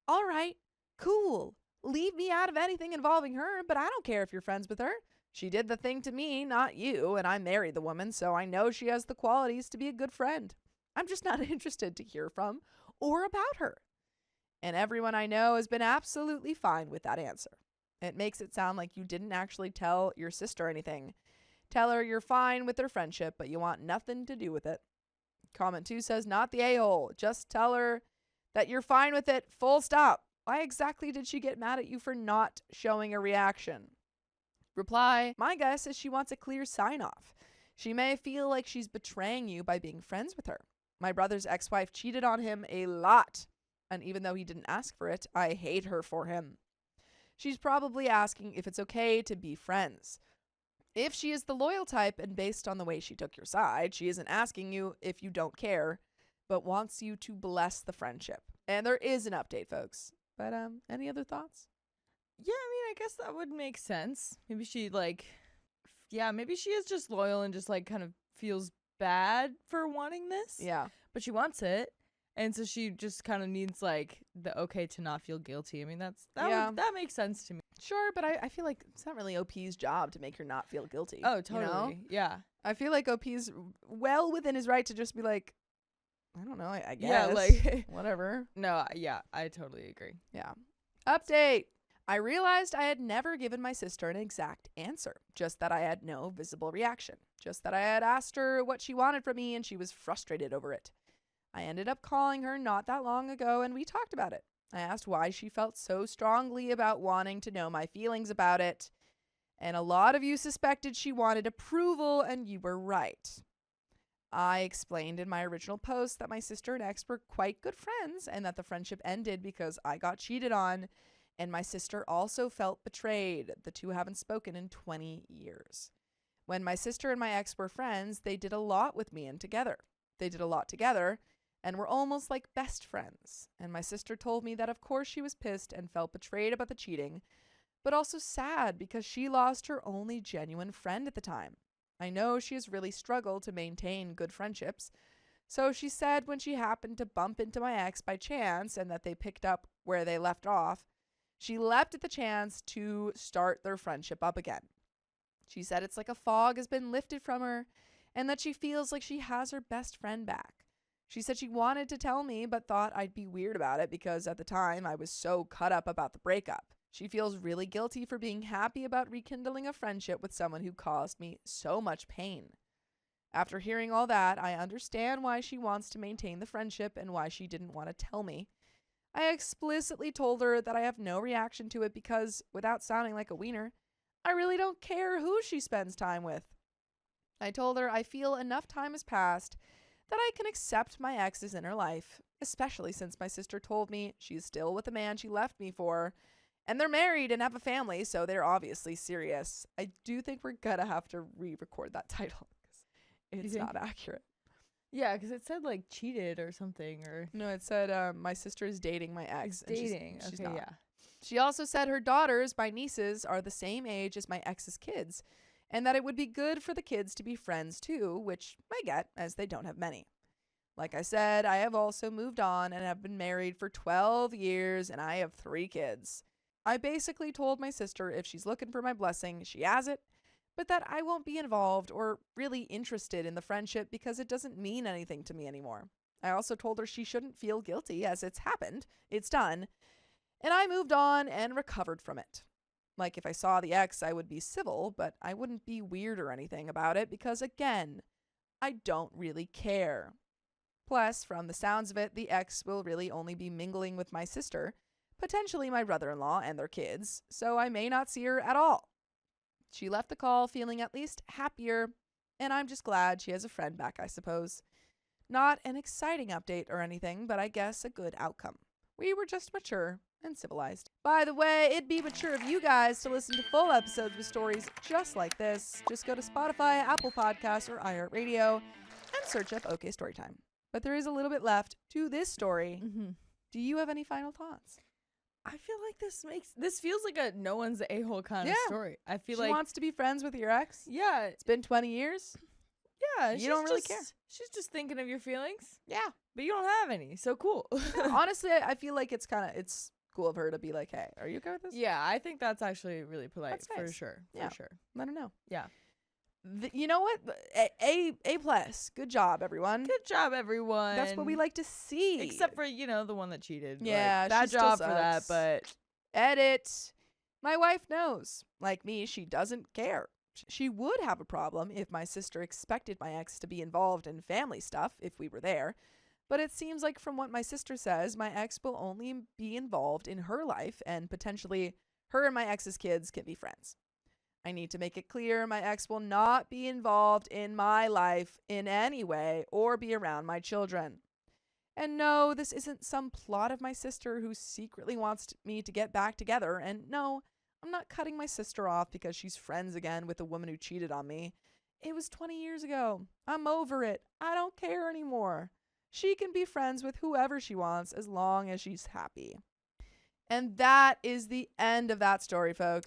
S3: all right, cool, leave me out of anything involving her, but I don't care if you're friends with her. She did the thing to me, not you, and I married the woman, so I know she has the qualities to be a good friend. I'm just not interested to hear from or about her. And everyone I know has been absolutely fine with that answer. It makes it sound like you didn't actually tell your sister anything. Tell her you're fine with their friendship, but you want nothing to do with it. Comment 2 says, not the a-hole. Just tell her that you're fine with it, full stop. Why exactly did she get mad at you for not showing a reaction? Reply, my guess is she wants a clear sign-off. She may feel like she's betraying you by being friends with her. My brother's ex-wife cheated on him a lot. And even though he didn't ask for it, I hate her for him. She's probably asking if it's okay to be friends. If she is the loyal type and based on the way she took your side, she isn't asking you if you don't care, but wants you to bless the friendship. And there is an update, folks. But any other thoughts?
S4: Yeah, I mean, I guess that would make sense. Maybe she maybe she is just loyal and just kind of feels bad for wanting this.
S3: Yeah.
S4: But she wants it. And so she just kind of needs the okay to not feel guilty. I mean, that makes sense to me.
S3: Sure, but I feel like it's not really OP's job to make her not feel guilty.
S4: Oh, totally.
S3: You know?
S4: Yeah.
S3: I feel like OP's well within his right to just be like, I don't know, I guess.
S4: Yeah,
S3: whatever.
S4: No, yeah, I totally agree.
S3: Yeah. Update. I realized I had never given my sister an exact answer, just that I had no visible reaction, just that I had asked her what she wanted from me and she was frustrated over it. I ended up calling her not that long ago and we talked about it. I asked why she felt so strongly about wanting to know my feelings about it. And a lot of you suspected she wanted approval, and you were right. I explained in my original post that my sister and ex were quite good friends and that the friendship ended because I got cheated on, and my sister also felt betrayed. The two haven't spoken in 20 years. When my sister and my ex were friends, they did a lot with me and together. They did a lot together and were almost like best friends. And my sister told me that of course she was pissed and felt betrayed about the cheating, but also sad because she lost her only genuine friend at the time. I know she has really struggled to maintain good friendships. So she said when she happened to bump into my ex by chance and that they picked up where they left off, she leapt at the chance to start their friendship up again. She said it's like a fog has been lifted from her and that she feels like she has her best friend back. She said she wanted to tell me but thought I'd be weird about it because at the time I was so cut up about the breakup. She feels really guilty for being happy about rekindling a friendship with someone who caused me so much pain. After hearing all that, I understand why she wants to maintain the friendship and why she didn't want to tell me. I explicitly told her that I have no reaction to it because, without sounding like a wiener, I really don't care who she spends time with. I told her I feel enough time has passed that I can accept my ex is in her life, especially since my sister told me she's still with the man she left me for, and they're married and have a family, so they're obviously serious. I do think we're gonna have to re-record that title because it's not accurate.
S4: Yeah, because it said cheated or something, or
S3: no, it said my sister is dating my ex.
S4: Dating.
S3: She's
S4: okay,
S3: not.
S4: yeah.
S3: She also said her daughters, my nieces, are the same age as my ex's kids, and that it would be good for the kids to be friends too, which I get, as they don't have many. Like I said, I have also moved on and have been married for 12 years and I have 3 kids. I basically told my sister if she's looking for my blessing, she has it, but that I won't be involved or really interested in the friendship because it doesn't mean anything to me anymore. I also told her she shouldn't feel guilty as it's happened, it's done, and I moved on and recovered from it. Like if I saw the ex, I would be civil, but I wouldn't be weird or anything about it because, again, I don't really care. Plus, from the sounds of it, the ex will really only be mingling with my sister, potentially my brother-in-law and their kids, so I may not see her at all. She left the call feeling at least happier, and I'm just glad she has a friend back, I suppose. Not an exciting update or anything, but I guess a good outcome. We were just mature and civilized. By the way, it'd be mature of you guys to listen to full episodes with stories just like this. Just go to Spotify, Apple Podcasts, or iHeartRadio and search up OK Storytime. But there is a little bit left to this story.
S4: Mm-hmm.
S3: Do you have any final thoughts?
S4: I feel like this feels like a no one's a a-hole kind of story. I feel
S3: She
S4: like
S3: wants to be friends with your ex?
S4: yeah,
S3: It's been 20 years?
S4: yeah.
S3: You don't really care.
S4: She's just thinking of your feelings,
S3: Yeah.
S4: but you don't have any. So cool.
S3: Honestly, I feel like it's cool of her to be like, hey, are you okay with this?
S4: Yeah, I think that's actually really polite.
S3: That's
S4: For
S3: nice.
S4: sure.
S3: Yeah.
S4: For sure.
S3: I don't know.
S4: Yeah.
S3: You know what? A plus. Good job, everyone.
S4: Good job, everyone.
S3: That's what we like to see.
S4: Except for, the one that cheated.
S3: Yeah,
S4: Like, bad
S3: she still
S4: job for that,
S3: sucks.
S4: but
S3: Edit. My wife knows. Like me, she doesn't care. She would have a problem if my sister expected my ex to be involved in family stuff if we were there. But it seems like from what my sister says, my ex will only be involved in her life and potentially her and my ex's kids can be friends. I need to make it clear my ex will not be involved in my life in any way or be around my children. And no, this isn't some plot of my sister who secretly wants me to get back together. And no, I'm not cutting my sister off because she's friends again with the woman who cheated on me. It was 20 years ago. I'm over it. I don't care anymore. She can be friends with whoever she wants as long as she's happy. And that is the end of that story, folks.